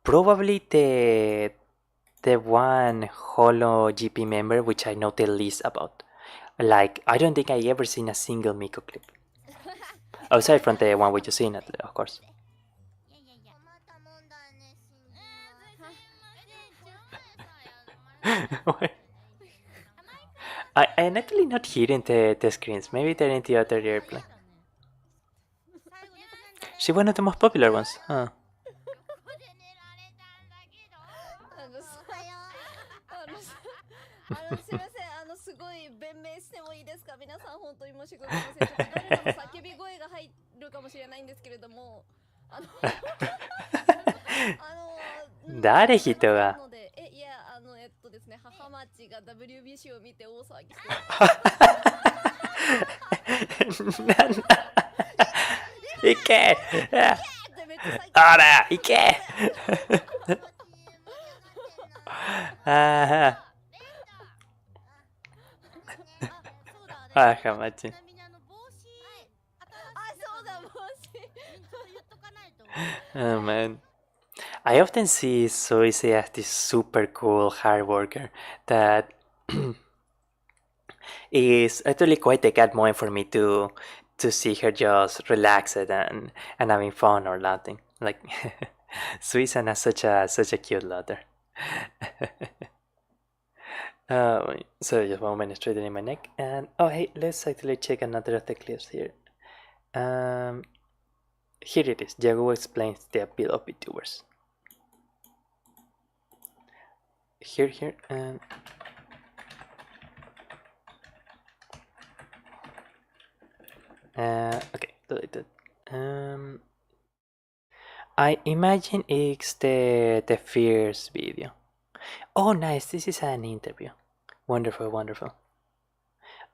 probably the one Holo GP member which I know the least about. Like, I don't think I ever seen a single Miko clip. Aside from the one we just seen, of course. I'm actually not hearing the screens. Maybe they're in the other airplane. She's one of the most popular ones. Huh. すみません、すごい弁明してもいいですか。皆さん本当に申し訳ございません。ちょっと誰かの叫び声が入るかもしれないんですけれども、誰人が。いや、ですね、母町が WBC を見て大騒ぎして。なんだ。行け。あら、行け。ああ、ハマチ。Oh man. I often see Suisei as this super cool hard worker that is actually quite a good moment for me to see her just relaxed and having fun or laughing. Like Suisei has such a cute laughter. So just one minute straightening my neck, and oh hey, let's actually check another of the clips here. Here it is. Jagu explains the appeal of VTubers. Here, and okay, deleted. I imagine it's the Fears video. Oh, nice! This is an interview. Wonderful, wonderful.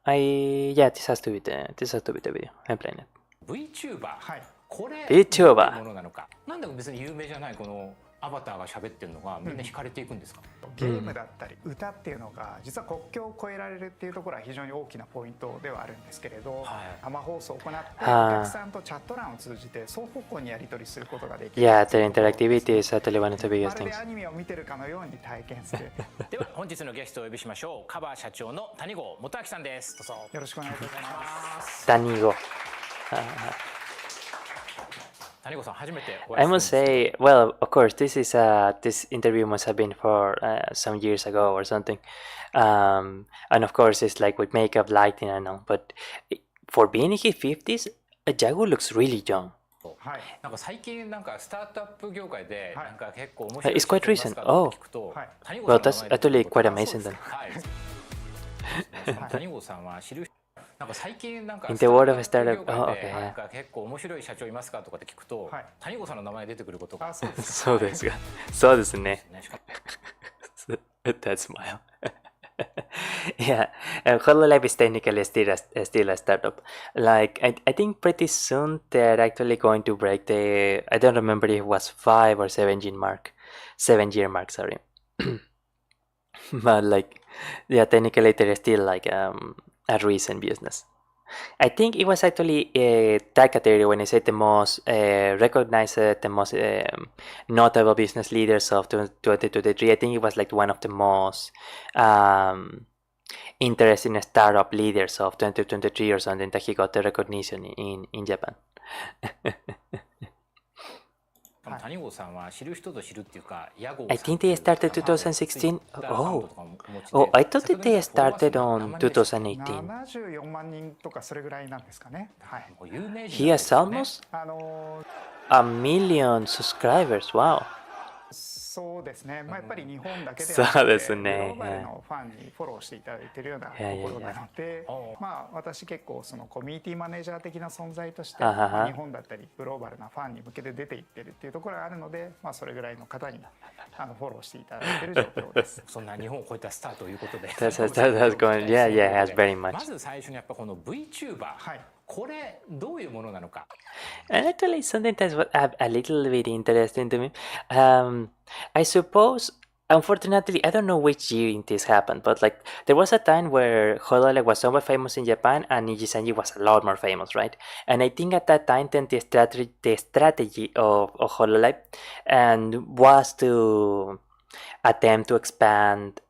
Yeah, this has to be the video. I'm playing it. VTuber、はい、これ VTuber どういうものなのか。なんで別に有名じゃないこのアバターが喋ってるのがみんな惹かれていくんですか。ゲームだったり歌っていうのが実は国境を越えられるっていうところは非常に大きなポイントではあるんですけれど、生放送を行ってお客さんとチャット欄を通じて双方向にやり取りすることができる。Yeah, the interactivity is actually one of the biggest まる things. でアニメを見てるかのように体験する。では本日のゲストをお呼びしましょう。カバー社長の谷郷元明さんです。どうぞよろしくお願いいたします。Tanigo. I must say, well, of course, this interview must have been for some years ago or something, and of course it's like with makeup, lighting, and all. But for being in his 50s, Jagu looks really young. はい、なんか最近なんかスタートアップ業界でなんか結構面白い It's quite recent. Oh, well, that's actually quite amazing then. 谷郷さんは知る。なんか最近なんか In the world of startup, oh, okay. なんか結構面白い社長いますかとかって聞くと、谷郷さんの名前出てくることが。そうですが、そうですね。That smile. Yeah, Hololive is technically still a startup. Like, I think pretty soon they're actually going to break the, I don't remember if it was 5 or 7 year mark. 7 year mark, sorry. But like, yeah, technically they're still like a recent business. I think it was actually that category when I said the most recognized, the most notable business leaders of 2023. I think it was like one of the most interesting startup leaders of 2023 or something that he got the recognition in Japan. 谷郷さんは知る人ぞ知るっていうか、屋号 I think they started 2016. Oh, I thought that they started on 2018. 74万人とかそれぐらいなんですかね。はい。 He has almost a million subscribers. Wow. そうそうですね、まあ、やっぱり日本だけでそうはなくてですねグローバルのファンにフォローしていただいているようなところなので、まあ、私結構そのコミュニティマネージャー的な存在として、まあ、日本だったりグローバルなファンに向けて出ていってるっていうところがあるので、まあ、それぐらいの方にフォローしていただいている状況です。そんな日本を超えたスターということで。That's going. Yeah, yeah, it has very ま much. ず最初にやっぱこの VTuber、はい、これどういうものなのか。And actually, something that's a little bit interesting to me. I suppose, unfortunately, I don't know which year this happened, but like there was a time where Hololive was somewhat famous in Japan and Nijisanji was a lot more famous, right? And I think at that time, then the strategy of Hololive and was to attempt to expand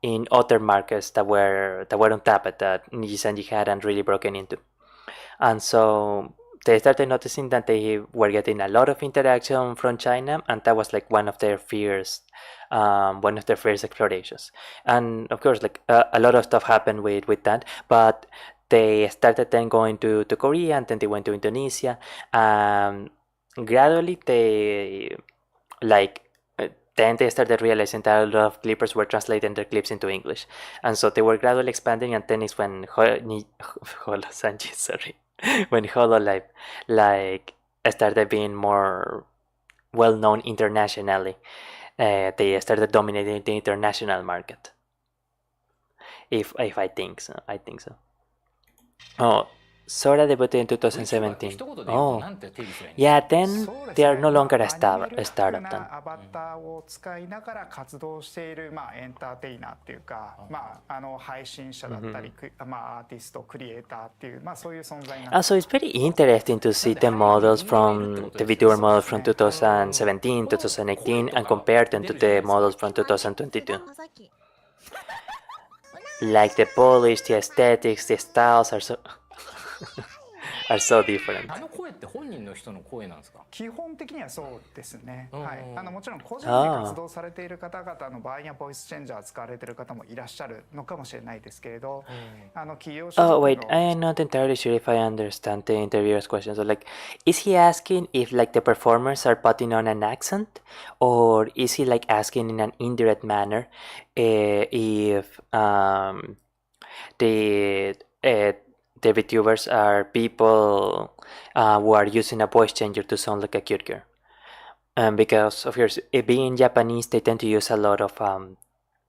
in other markets that were untapped that Nijisanji hadn't really broken into. And so they started noticing that they were getting a lot of interaction from China, and that was like one of their first explorations. And of course, like a lot of stuff happened with that, but they started then going to Korea, and then they went to Indonesia. Gradually, they like then they started realizing that a lot of clippers were translating their clips into English, and so they were gradually expanding. And then is when Holosanji, sorry, when Hololive like started being more well known internationally. They started dominating the international market. If I think so, I think so. Oh, Sora debuted in 2017. Oh, yeah. Then they are no longer a startup. アバターを使いながら活動している、まあ、エンターテイナーっていうか、まあ、配信者だったり、まあ、アーティストクリエイターっていう、まあ、そういう存在になって。So it's very interesting to see the models from the VTuber models from 2017, 2018, and compare them to the models from 2022. Like the polish, the aesthetics, the styles are so are so different. あの声って本人の人の声なんですか？基本的にはそうですね。はい。もちろん個人で活動されている方々の場合にはボイスチェンジャー使われている方もいらっしゃるのかもしれないですけれど、企業所属の Oh wait, I am not entirely sure if I understand the interviewer's question. So like, is he asking if like the performers are putting on an accent, or is he like asking in an indirect manner if the VTubers are people who are using a voice changer to sound like a cute girl? Because of course, being Japanese, they tend to use a lot of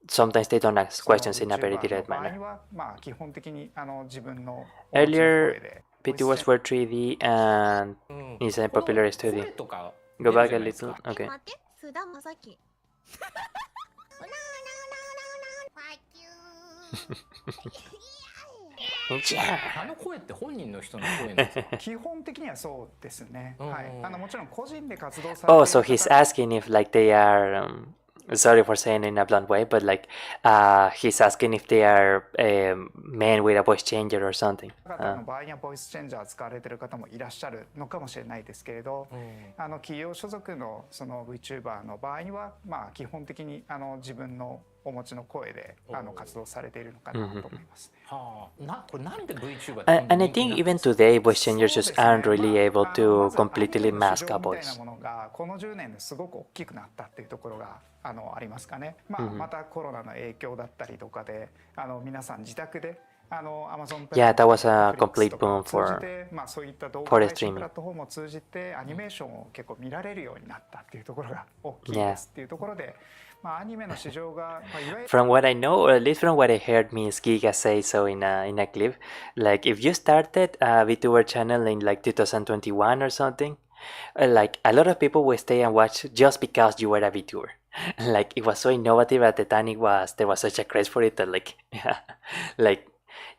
sometimes they don't ask questions in a very direct manner. Earlier, VTubers were 3D and is a popular is 2D. Go back a little. Okay. あの声って本人の人の声なんですか？基本的にはそうですね。はい。もちろん個人で活動されている方。Oh, so he's asking if like they are. Sorry for saying it in a blunt way, but like he's asking if they are men with a voice changer or something. 方の場合にはボイスチェンジャー使われている方もいらっしゃるのかもしれないですけれど、企業所属のその VTuber の場合には、まあ基本的に自分のお持ちの声で活動されているのかなと思いますね。これなんで VTuber And I think even today, voice changers just aren't really able to completely mask a voice. この10年ですごく大きくなったっていうところがありますかね。またコロナの影響だったりとかで皆さん自宅でYeah, that was a complete boom for そういった動画 for 配信 streaming. プラットフォームを通じてアニメーションを結構見られるようになったっていうところが大きいですっていうところで、アニメの市場がいわゆる From what I know, or at least from what I heard Miss Giga say so in a clip, like if you started a VTuber channel in like 2021 or something, like a lot of people will stay and watch just because you were a VTuber. Like it was so innovative at the time. There was such a craze for it that like yeah, like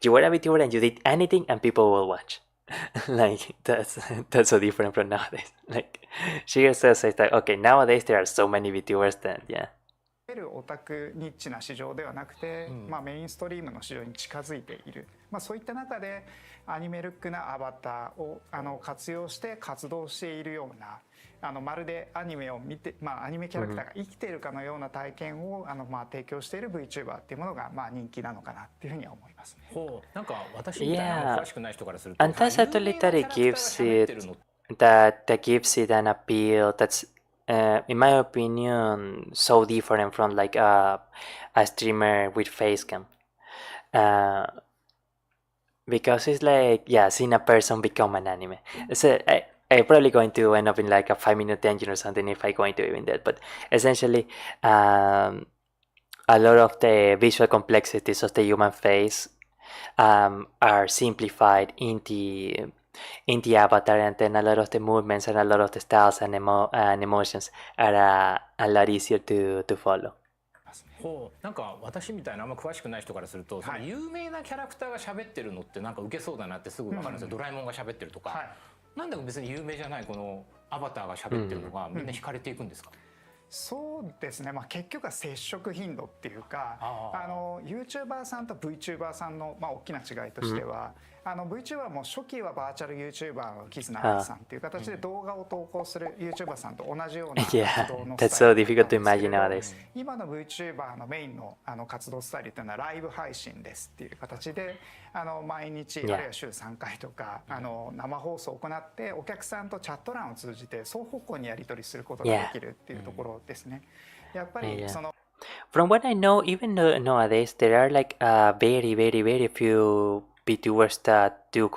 you were a VTuber and you did anything and people will watch. Like that's so different from nowadays. Like she herself says that okay, nowadays there are so many VTubers that yeah. オタクニッチな市場ではなくて、メインストリームの市場に近づいている、そういった中でアニメルックなアバターを活用して活動しているようなまるでアニメを見て、アニメキャラクターが生きているかのような体験を提供している VTuber っていうものが人気なのかなっていうふうには思いますね。なんか私みたいな詳しくない人からすると、And that's actually that gives it an appeal that's in my opinion, so different from like a streamer with face cam. Uh, because it's like, yeah, seeing a person become an anime. So I'm probably going to end up in like a 5 minute engine or something if I go into even that. But essentially, a lot of the visual complexities of the human face are simplified in the avatar, and then a lot of the movements and a lot of the styles and, and emotions are a lot easier to follow. ほうなんか私みたいなあんま詳しくない人からすると、その有名なキャラクターが喋ってるのってなんか受けそうだなってすぐ分かるんですよ、ドラえもんが喋ってるとか、なんで別に有名じゃないこのアバターが喋ってるのがみんな惹かれていくんですか？そうですね、結局は接触頻度っていうか、YouTuber さんと VTuber さんの、大きな違いとしては、VTuber も初期はバーチャル YouTuber のキズナアリさんっていう形で動画を投稿する YouTuber さんと同じような活動のスタイルだったんですけど、 that's so difficult to imagine nowadays. 今の VTuber のメインの活動スタイルっていうのはライブ配信ですっていう形で、毎日あるいは週3回とか生放送を行ってお客さんとチャット欄を通じて双方向にやり取りすることができるっていうところですね。やっぱりその From what I know, even nowadays there are like very few VTubers that do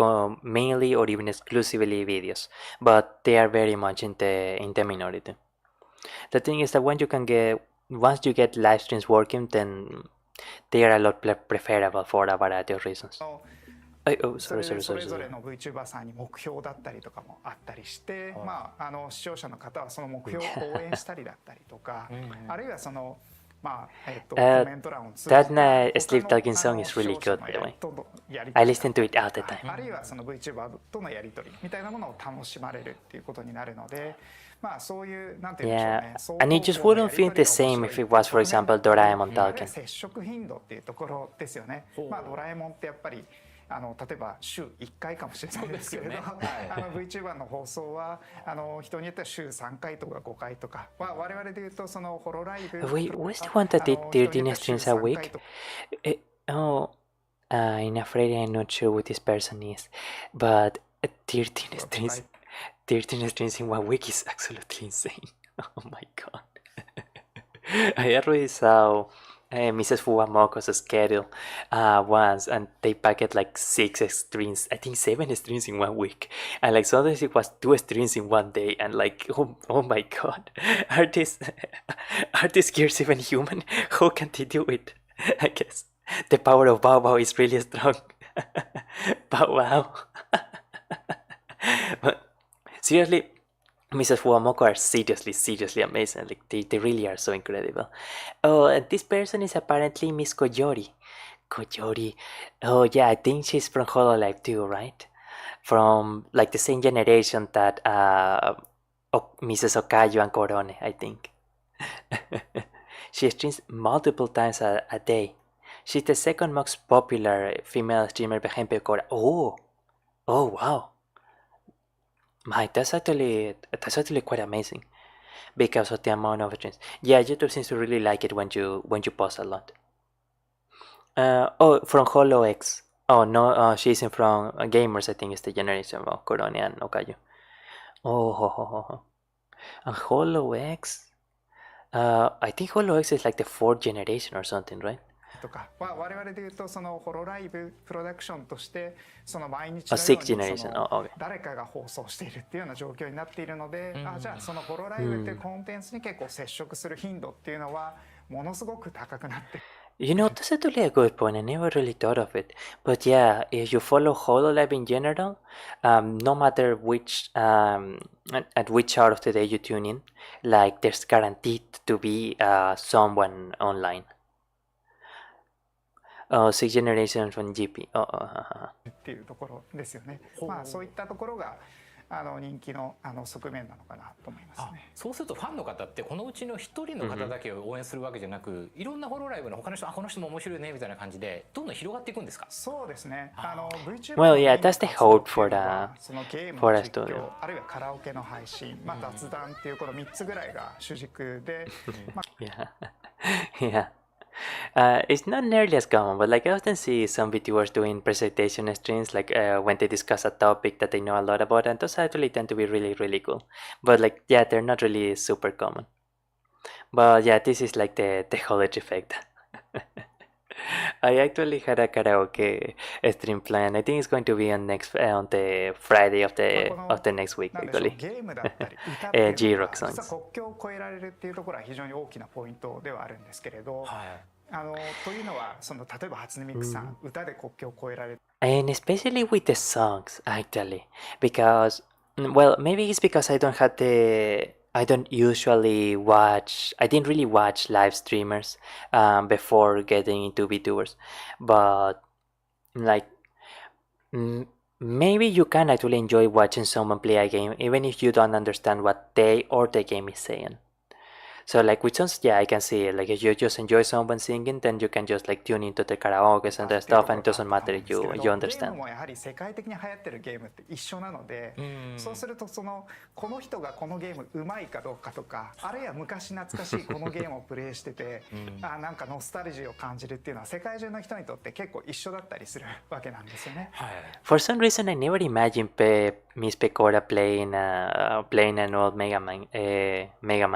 mainly or even exclusively videos, but they are very much in the minority. The thing is that once you get live streams working, then they are a lot preferable for a variety of reasons.それぞれの VTuber さんに目標だったりとかもあったりして、視聴者の方はその目標を応援したりだったりとか、あるいはそのthat sleep talking song is really good, by the way. I listen to it all the time. あるいはその VTuber とのやり取りみたいなものを楽しまれるっていうことになるので、そういうなんていうんでしょうね。And it just wouldn't feel the same if it was, for example, Doraemon talking. 接触頻度っていうところですよね。ドラえもんってやっぱり例えば週1回かもしれないですけれど、VTuber の放送は人によっては週3回とか5回とか、我々でいうとそのホロライブ Wait, what's the one that did 13 streams a week? I'm afraid I'm not sure what this person is, but 13 streams in 1 week is absolutely insane. Oh my god. I already saw Mrs. Fuwamoko's schedule once, and they packed like 6 streams, I think 7 streams in 1 week, and like sometimes it was 2 streams in 1 day, and like oh my god, are these gears even human? How can they do it? I guess the power of Bao Bao is really strong. Bao Bao. But seriously, Mrs. Fuwamoko are seriously amazing. Like they really are so incredible. Oh, and this person is apparently Miss Koyori. Oh yeah, I think she's from Hololive too, right? From like the same generation that Mrs. Okayo and Korone, I think. She streams multiple times a day. She's the second most popular female streamer behind Pekora. Oh wow. That's actually quite amazing because of the amount of streams. Yeah, YouTube seems to really like it when you post a lot. From HoloX. Oh no, she isn't from Gamers. I think it's the generation of Korone and Okayo. And HoloX. I think HoloX is like the 4th generation or something, right? とか我々でいうとそのホロライブプロダクションとしてその毎日のようにその誰かが放送しているっていうような状況になっているので、じゃあそのホロライブっていうコンテンツに結構接触する頻度っていうのはものすごく高くなって。You know, that's actually a good point. I never really thought of it. But yeah, if you follow Hololive in general, no matter which at which hour of the day you tune in, like there's guaranteed to be someone online. 6 generations from GP. っていうところですよね。そういったところが人気の側面なのかなと思いますね。そうするとファンの方ってこのうちの一人の方だけを応援するわけじゃなく、いろんなホロライブの他の人この人も面白いねみたいな感じでどんどん広がっていくんですか？そうですね。Well, yeah, that's the hope for the studio. あるいはカラオケの配信、雑談っていうこの3つぐらいが主軸で。Yeah. It's not nearly as common, but like I often see some VTubers doing presentation streams, like when they discuss a topic that they know a lot about, and those actually tend to be really, really cool. But like, yeah, they're not really super common. But yeah, this is like the college effect. I actually had a karaoke stream plan. I think it's going to be on the Friday of the next week なんでしょう actually. ゲームだったり歌っていうのが G-Rock 実は songs. 国境を越えられるっていうところは非常に大きなポイントではあるんですけれど、というのはその例えば初音ミクさん、歌で国境を越えられる And especially with the songs, actually, because well, maybe it's because I don't usually watch. I didn't really watch live streamers before getting into VTubers, but like maybe you can actually enjoy watching someone play a game even if you don't understand what they or the game is saying. So like with songs, yeah, I can see it. Like if you just enjoy someone singing, then you can just like tune into the karaoke and the stuff, and it doesn't matter if you ゲーム understand. もやはり世界的に流行ってるゲームって一緒なので、そうするとこの人がこのゲームうまいかどうかとか、あるいは昔懐かしいこのゲームをプレイしてて、なんかノスタルジーを感じるっていうのは世界中の人にとって結構一緒だったりするわけなんですよね。For some reason, I never imagined Miss Pecora playing an old Mega Man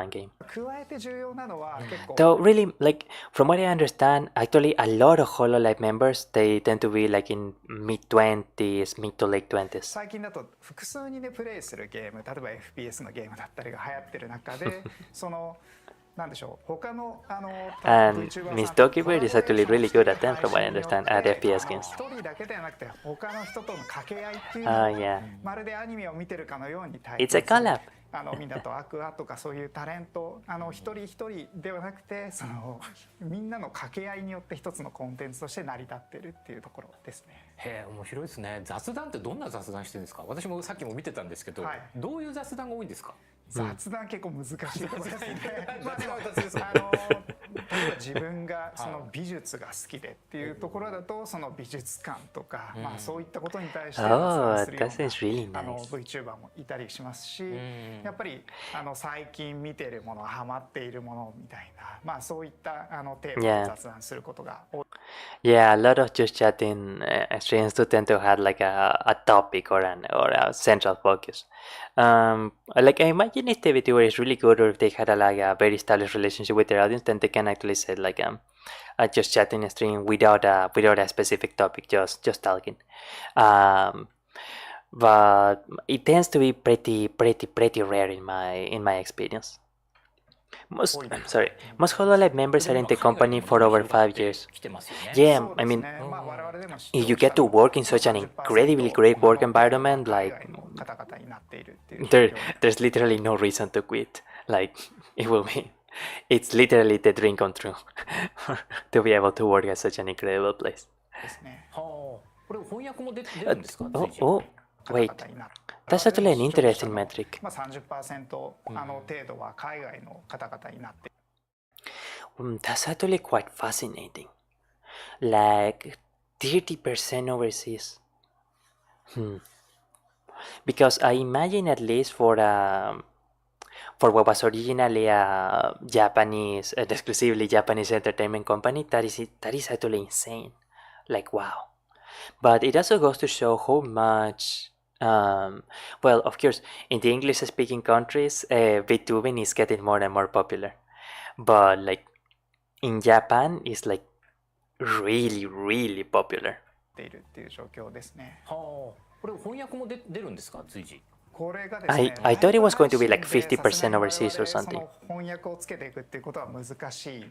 game. 加えて重要なのは結構 Though really, like from what I understand, actually a lot of Hololive members they tend to be like in mid-20s, mid to late 20s. 最近だと複数人でプレイするゲーム、例えば FPS のゲームだったりが流行ってる中で、なんでしょう、他のAnd VTuber Miss さんと Tokiber is actually really good at them, from what I understand, at FPS games. 一人だけではなくて他の人との掛け合いっていうのを Yeah. まるでアニメを見てるかのように体 It's a collab. みんなとアクアとかそういうタレント一人一人ではなくてみんなの掛け合いによって一つのコンテンツとして成り立ってるっていうところですね。へえ、面白いですね。雑談ってどんな雑談してるんですか？私もさっきも見てたんですけど、どういう雑談が多いんですか？雑談結構難しいところですね。まあでも例えば自分がその美術が好きでっていうところだとその美術館とか、まあそういったことに対して雑談するよ that sounds really うな nice. VTuber もいたりしますし、やっぱり最近見てるものハマっているものみたいな、まあそういったテーマで雑談することが多い。Yeah, a lot of just chatting streams do tend to have like a topic or a central focus. Like I imagine if the VTuber is really good or if they had like a very established relationship with their audience, then they can actually set like just chatting a stream without a specific topic, just talking. But it tends to be pretty rare in my experience. Most Hololive members are in the company for over 5 years. Yeah, I mean, if you get to work in such an incredibly great work environment, like there's literally no reason to quit. Like it's literally the dream come true to be able to work at such an incredible place. Wait, that's actually an interesting metric. 30% 程度は海外の方々になって。That's actually quite fascinating. Like 30% overseas. Because I imagine at least for what was originally a Japanese, exclusively Japanese entertainment company, that is actually insane. Like wow. But it also goes to show how much. Well, of course, in the English-speaking countries, VTubing is getting more and more popular. But like in Japan, it's like really, really popular. ているっていう状況ですね。これ翻訳も出るんですか？随時。これがですね。I thought it was going to be like 50% overseas or something. 翻訳をつけていくっていうことは難しい。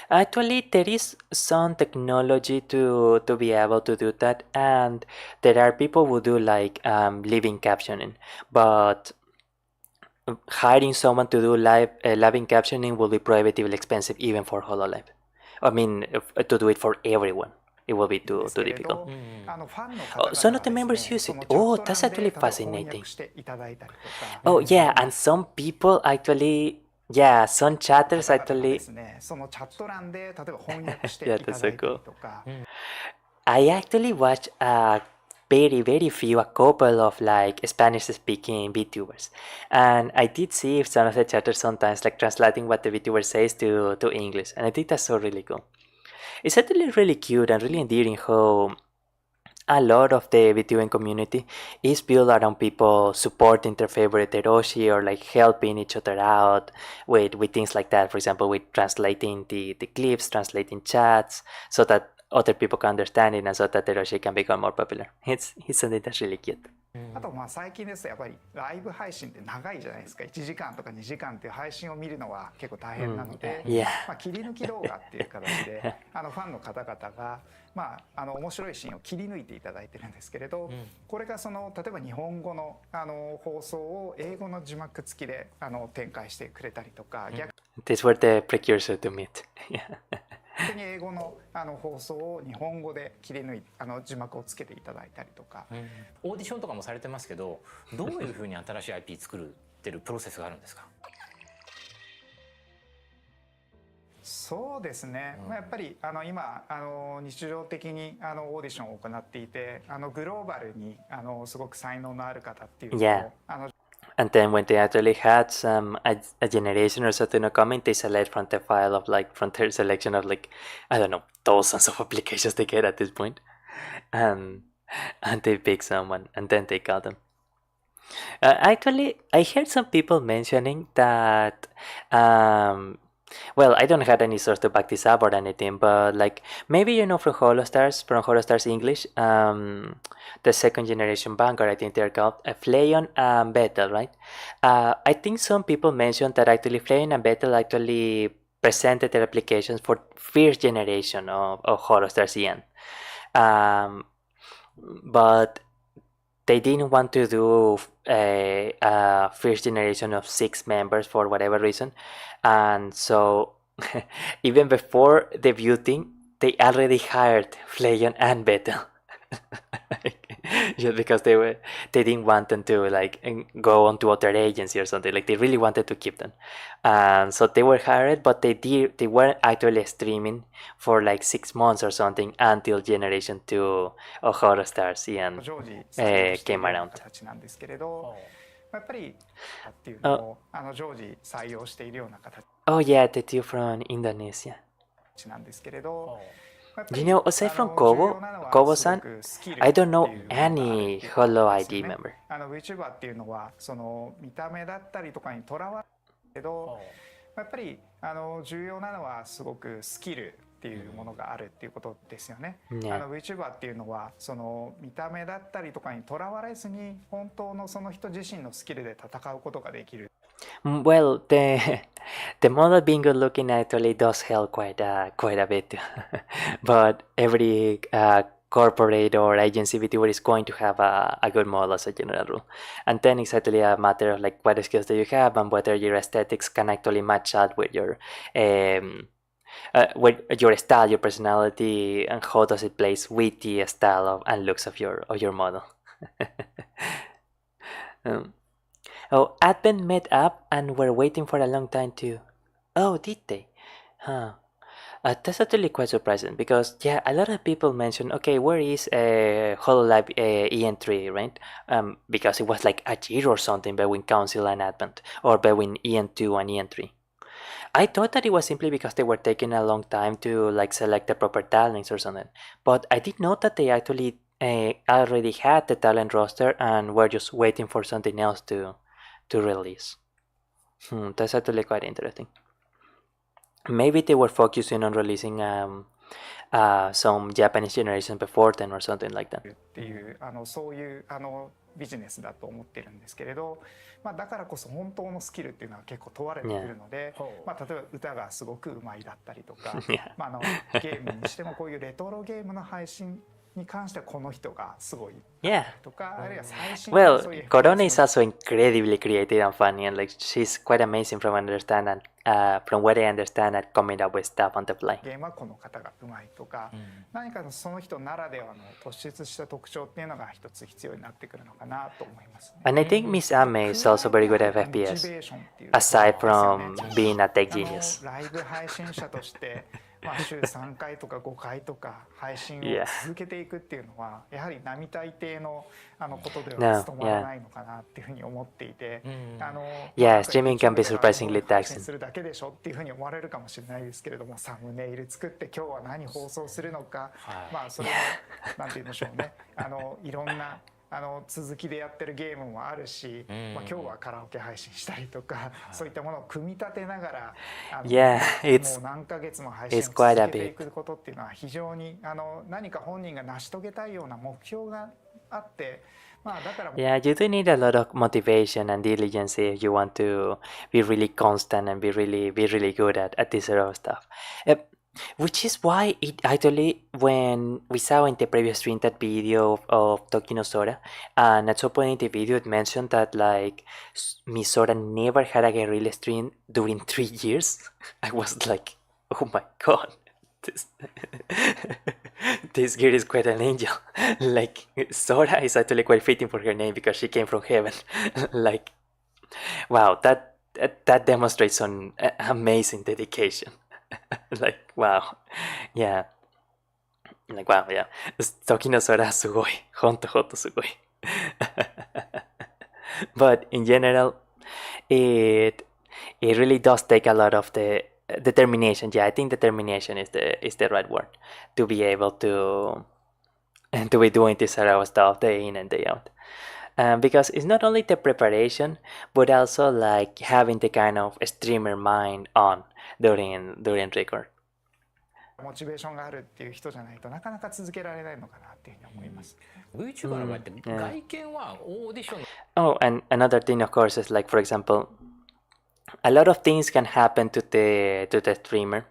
Actually, there is some technology to be able to do that, and there are people who do like living captioning, but hiring someone to do living captioning will be prohibitively expensive even for Hololive. I mean, to do it for everyone, it will be too difficult. Some of the members use it. Oh, that's actually fascinating. Oh yeah, and some people actually. Yeah, some chatters actually. Yeah, that's so cool. I actually watched very few, a couple of like Spanish-speaking VTubers, and I did see if some of the chatters sometimes like translating what the VTuber says to English, and I think that's so really cool. It's actually really cute and really endearing how a lot of the VTubing community is built around people supporting their favorite Eroshi or like helping each other out with things like that. For example, with translating the clips, translating chats, so that other people can understand it and so that Eroshi can become more popular. It's something that's really cute. あとまあ最近ですとやっぱりライブ配信って長いじゃないですか。1時間とか2時間っていう配信を見るのは結構大変なので、Yeah. まあ切り抜き動画っていう形でファンの方々がまあ面白いシーンを切り抜いていただいてるんですけれど、これがその例えば日本語の放送を英語の字幕付きで展開してくれたりとか、逆 These were the precursor to Meet. Yeah. に英語の放送を日本語で切り抜いて字幕をつけていただいたりとか、オーディションとかもされてますけど、どういうふうに新しい IP 作ってるプロセスがあるんですか？そうですね、やっぱり今日常的にオーディションを行っていてグローバルにすごく才能のある方っていうのを Yeah. And then when they actually had a generation or something coming, they select from the file of like from their selection of like I don't know thousands of applications they get at this point, and they pick someone and then they call them. Actually, I heard some people mentioning that well, I don't have any source to back this up or anything, but like maybe you know from Holostars English, the second generation Vanguard, I think they're called Flayon and Betel, right? I think some people mentioned that actually Flayon and Betel actually presented their applications for first generation of Holostars EN, but they didn't want to do a first generation of 6 members for whatever reason, and so even before debuting, they already hired Flayon and Betel. Just because they didn't want them to like go on to other agency or something. Like they really wanted to keep them, and so they were hired, but they weren't actually streaming for like 6 months or something until Generation 2 of Holostars and 常時採用してい came るような around. 形なんですけれど、やっぱりっていうのを常時採用しているような形 Oh yeah, the two from Indonesia. なんですけれど。You know, aside from Kobo-san, I don't know any Holo ID member. VTuber っていうのはその見た目だったりとかにとらわれるけど、やっぱり重要なのはすごくスキルっていうものがあるっていうことですよね。VTuber っていうのはその見た目だったりとかにとらわれずに本当のその人自身のスキルで戦うことができる。Well, the model being good looking actually does help quite a bit, but every corporate or agency VTuber is going to have a good model as a general rule, and then it's actually a matter of like what skills do you have and whether your aesthetics can actually match up with your style, your personality, and how does it place with the style and looks of your model. Oh, Advent met up and were waiting for a long time too. Oh, did they? Huh. That's actually quite surprising because yeah, a lot of people mentioned, okay, where is Hololive EN3, right? Because it was like a year or something between Council and Advent, or between EN2 and EN3. I thought that it was simply because they were taking a long time to like select the proper talents or something, but I did know that they actually already had the talent roster and were just waiting for something else to release. That's actually quite interesting. Maybe they were focusing on releasing some Japanese generation before then or something like that. っていうそういうビジネスだと思ってるんですけれど、だからこそ本当のスキルっていうのは結構問われてくるので、例えば歌がすごくうまいだったりとか、ゲームにしてもこういうレトロゲームの配信に関してはこの人がすごい Yeah. とか、あるいは最新 Well, そういう Corona is also incredibly creative and funny, and like she's quite amazing from what I understand at coming up with stuff on the fly. ゲームはこの方がうまいとか、何かその人ならではの突出した特徴っていうのが一つ必要になってくるのかなと思いますね。And I think Miss Ame is also very good at FPS, aside from being a tech genius. ライブ配信者としてまあ、週3回とか5回とか配信を Yeah. 続けていくっていうのはやはり並大抵のことでは No, 務まら yeah. ないのかなっていうふうに思っていて、Yeah, なんか streaming can be YouTube では surprisingly 配信 taxing. するだけでしょっていうふうに思われるかもしれないですけれども、サムネイル作って今日は何放送するのか、まあそれもなんて言うんでしょうね、いろんな続きでやってるゲームもあるし、まあ、今日はカラオケ配信したりとか、そういったものを組み立てながらYeah, も it's う何ヶ月も配信を it's quite 続 a けてい bit. くことっていうのは非常に何か本人が成し遂げたいような目標があって、まあだから Yeah, you do need a lot of motivation and diligence if you want to be really constant and be really good at this sort of stuff. Which is why it actually, when we saw in the previous stream that video of Tokyo Sora, and at some point in the video it mentioned that like Misora never had a guerrilla stream during 3 years. I was like, oh my god, this this girl is quite an angel. Like Sora is actually quite fitting for her name because she came from heaven. Like, wow, that demonstrates some amazing dedication. Like, wow, yeah. Like, wow, yeah. 時の空すごい。ほんとすごい。But in general, it really does take a lot of the determination. Yeah, I think determination is the right word to be able to be doing this sort of stuff day in and day out. Because it's not only the preparation, but also like having the kind of streamer mind on during record. モチベーションがあるっていう人じゃないとなかなか続けられないのかなっていうふうに思います。VTuber の場合って外見はオーディションの Oh, and another thing, of course, is like, for example, a lot of things can happen to the streamer.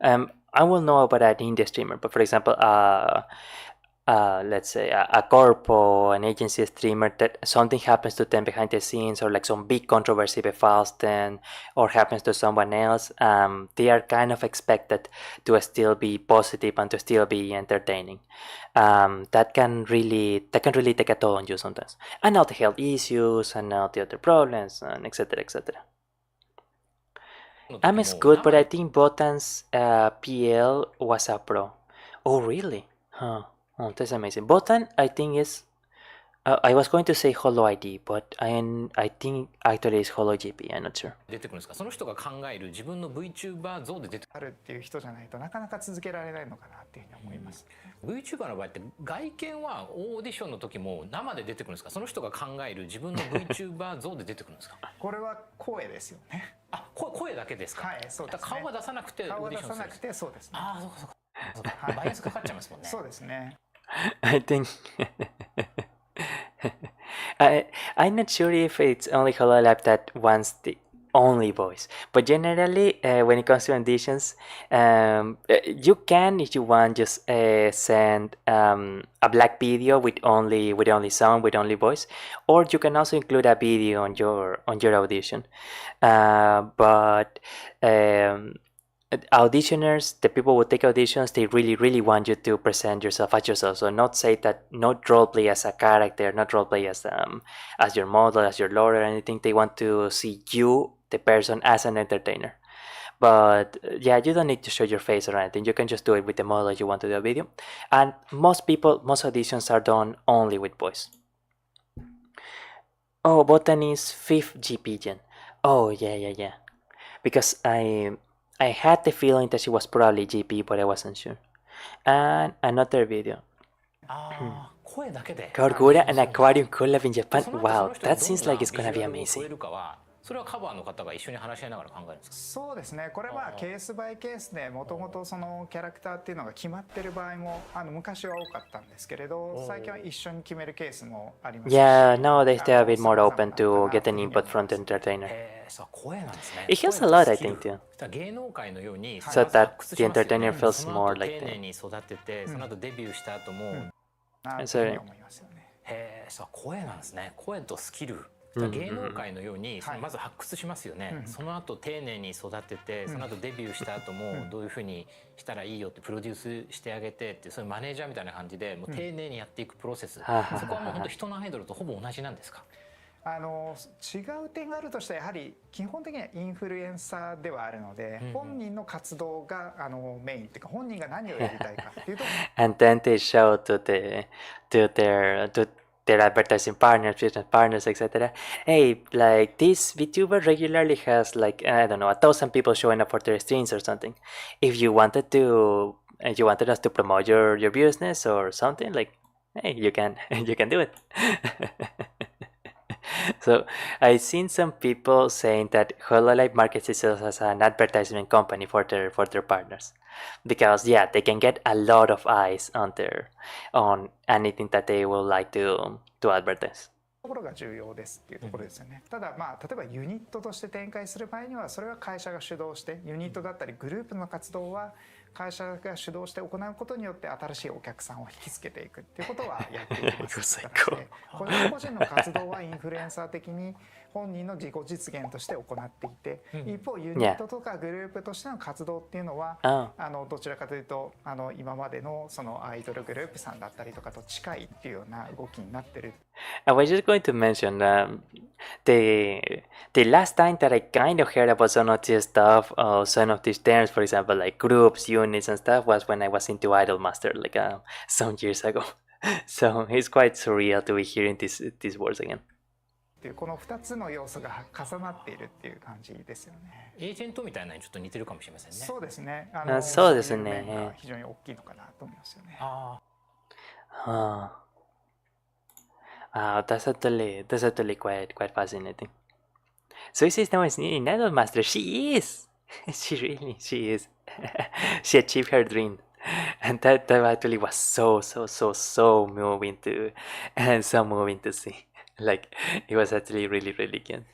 I will know about an indie streamer, but for example, let's say a corp or an agency streamer that something happens to them behind the scenes, or like some big controversy befalls them or happens to someone else, they are kind of expected to still be positive and to still be entertaining. That can really take a toll on you sometimes, and all the health issues and all the other problems and etc. I'm good, but I think Botan's PL was a pro. Oh really? Huh. Oh, that's amazing. Botan, I think is. I was going to say Holo ID, but I think actually it's Holo GP. I'm not sure. 出てくるんですか。その人が考える自分の VTuber 像で出てあるっていう人じゃないとなかなか続けられないのかなっていうふうに思います。VTuber の場合って外見はオーディションの時も生で出てくるんですか。その人が考える自分の VTuber 像で出てくるんですか。これは声ですよね。あ、声だけですか。はい、そうですね。顔は出さなくてオ顔はーディションする。出さなくてそうですね。ああ、そうか。バイアスかかっちゃいますもんね。そうですね。I think I'm not sure if it's only Hololive that wants the only voice, but generally when it comes to auditions, you can, if you want, just send a black video with only sound, with only voice, or you can also include a video on your audition. But auditioners, the people who take auditions, they really want you to present yourself as yourself. So not roleplay as a character, not roleplay as your model, as your lord or anything. They want to see you, the person, as an entertainer. But yeah, you don't need to show your face or anything. You can just do it with the model you want to do a video. And most auditions are done only with voice. Oh, Botan is 5th GP gen. Oh yeah. Because I had the feeling that she was probably GP, but I wasn't sure. And another video. ああ、声だけで。Gorgura and Aquarium collab in Japan. Wow, that seems like it's gonna be 超え amazing. るかは、それはカバーの方が一緒に話し合いながら考えるんですか。そうですね。これはケースバイケースでもともとそのキャラクターっていうのが決まってる場合も昔は多かったんですけれど、最近は一緒に決めるケースもありますし。Yeah, nowadays they're a bit more open to getting input from the entertainer. そう、声なんですね。 It helps a lot, I think, too. 芸能界のように、 So that the entertainer feels more like 丁寧 them. に育てて、その後デビューした後も、なというふうに思いますよね。へえ、そう、声なんですね。声とスキル。芸能界のようにまず発掘しますよね。その後丁寧に育てて、その後デビューした後もどういうふうにしたらいいよってプロデュースしてあげてって、そういうマネージャーみたいな感じでもう丁寧にやっていくプロセス。そこはもう本当人のアイドルとほぼ同じなんですか。違う点があるとしたらやはり基本的にはインフルエンサーではあるので、本人の活動がメインっていうか本人が何をやりたいかっていうとAnd then they show to their advertising partners, business partners, etc. Hey, like this VTuber regularly has like I don't know 1,000 people showing up for their streams or something. If you wanted us to promote your business or something, like hey, you can you can do it. So I've seen some people saying that Hololive markets itself as an advertisement company for their partners, because yeah, they can get a lot of eyes on anything that they would like to advertise. ところが重要ですっていうところですよね。ただまあ例えばユニットとして展開する場合にはそれは会社が主導してユニットだったりグループの活動は会社が主導して行うことによって新しいお客さんを引きつけていくっていうことはやっていきます個人の活動はインフルエンサー的に本人の自己実現として行っていて、一方ユニットとかグループとしての活動っていうのはどちらかというと今までのそのアイドルグループさんだったりとかと近いっていうような動きになってる。I was just going to mention the last time that I kind of heard about some of this stuff, some of these terms, for example, like groups, units, and stuff, was when I was into Idol Master, like some years ago. So it's quite surreal to be hearing these words again. この2つの要素が重なっているっていう感じですよね。エージェントみたいなのにちょっと似てるかもしれませんね。そうですね。そうですね。そういう面が非常に大きいのかなと思いますよね。That's actually quite fascinating. Suisei is now in Idol Master. She is. She is. She achieved her dream, and that actually was so moving to, and so moving to see. Like it was actually really good.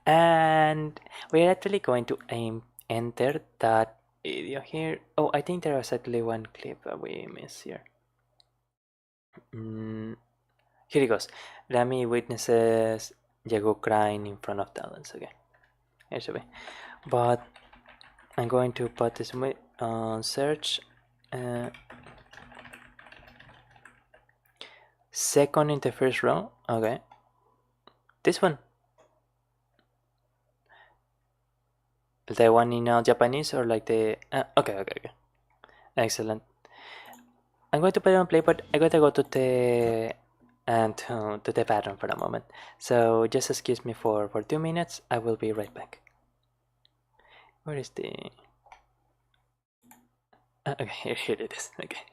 And we're actually going to enter that video here. Oh, I think there was actually one clip that we missed here. Here it goes. Rami witnesses Jago crying in front of talents again. Here's a way. But I'm going to put this search. Second in the first row. Okay. This one. The one in Japanese or like the... okay. Excellent. I'm going to put it on play, but I gotta go to the... and to the bathroom for a moment. So just excuse me for 2 minutes. I will be right back. Where is the... okay, here it is. Okay.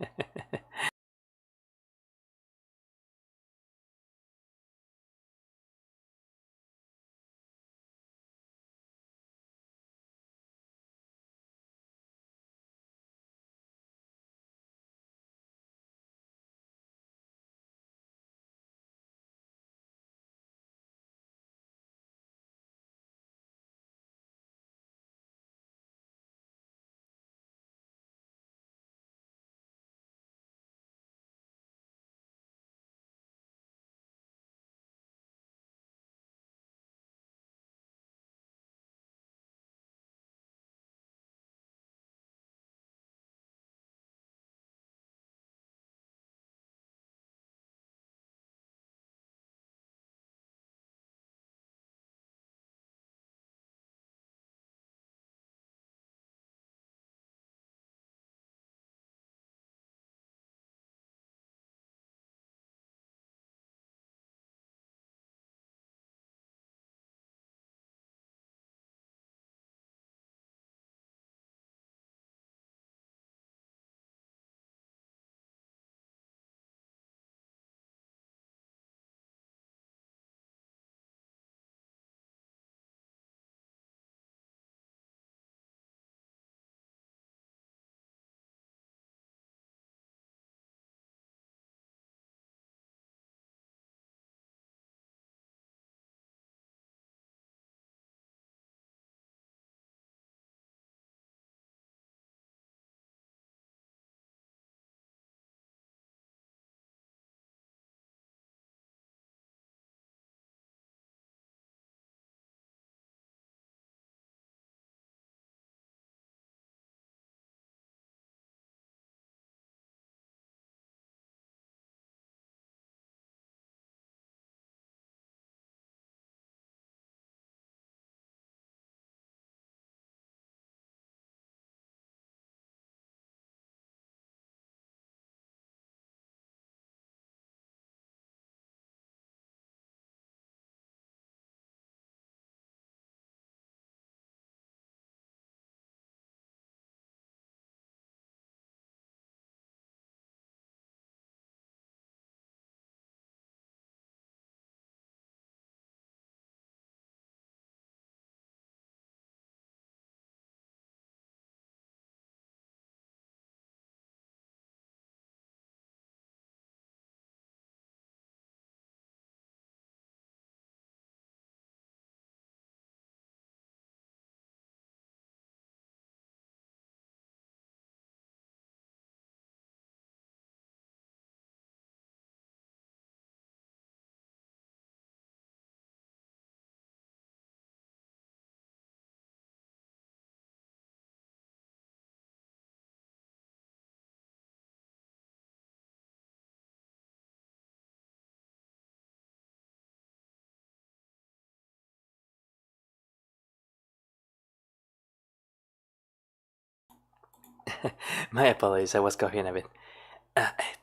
My apologies, I was coughing a bit.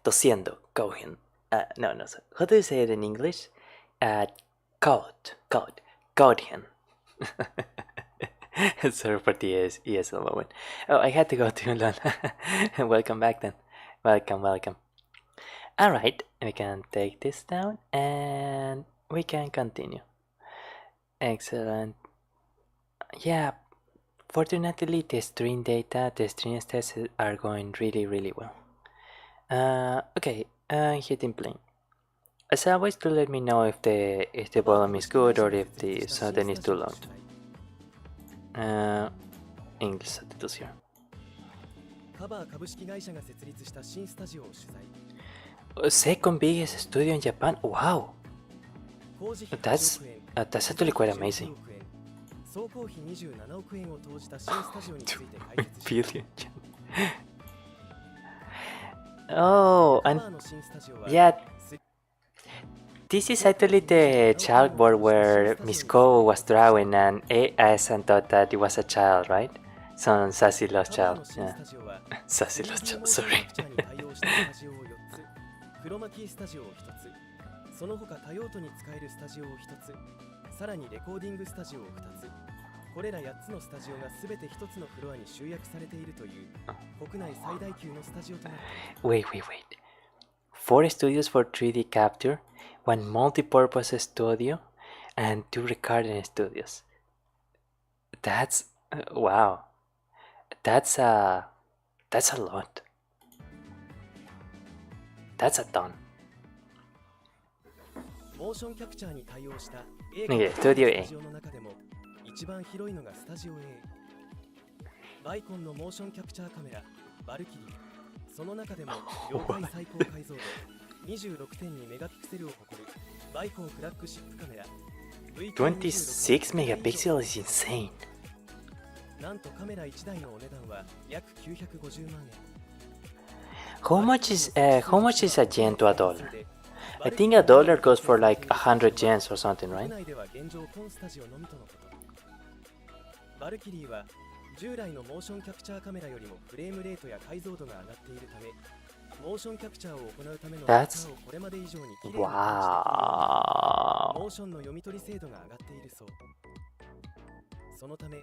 Tosiendo, coughing. No, so how do you say it in English? Coughing. Sorry for the ESL moment. Oh, I had to go too long. Welcome back then. Welcome. Alright, we can take this down and we can continue. Excellent. Yeah, fortunately the stream data, the stream tests are going really well. Okay, hitting play. As always, to let me know if the volume is good or if the something is too loud. English subtitles here. Second biggest studio in Japan. Wow, that's actually quite amazing. 2 billion. Oh, and yeah, this is actually the chalkboard where Miss Ko was drawing, and ASN thought that it was a child, right? Some sassy lost child. Yeah. Sassy lost child, sorry. 黒巻きスタジオを1つ、その他多用途に使えるスタジオを1つ、さらにレコーディングスタジオを2つ、これら8つのスタジオがすべて1つのフロアに集約されているという国内最大級のスタジオとなっている。Wait. 4 studios for 3D capture, 1 multi-purpose studio, and 2 recording studios. That's wow. That's a lot. That's a ton. モーションキャプチャーに対応したスタジオ A スタジオの中でも一番広いのがスタジオ A。バイコンのモーションキャプチャーカメラバルキリー、その中でも業界最高解像度 26.2 メガピクセルを誇るバイコンフラッグシップカメラ 26 megapixels is insane. なんとカメラ1台のお値段は約950万円。How much is a yen to a dollar? I think a dollar goes for like 100 yens or something, right? 内では現状本スタジオのみとのこと。バルキリーは従来のモーションキャプチャーカメラよりもフレームレートや解像度が上がっているため、モーションキャプチャーを行うためのデータをこれまで以上にきれいに感知できるように、モーションの読み取り精度が上がっているそう。そのため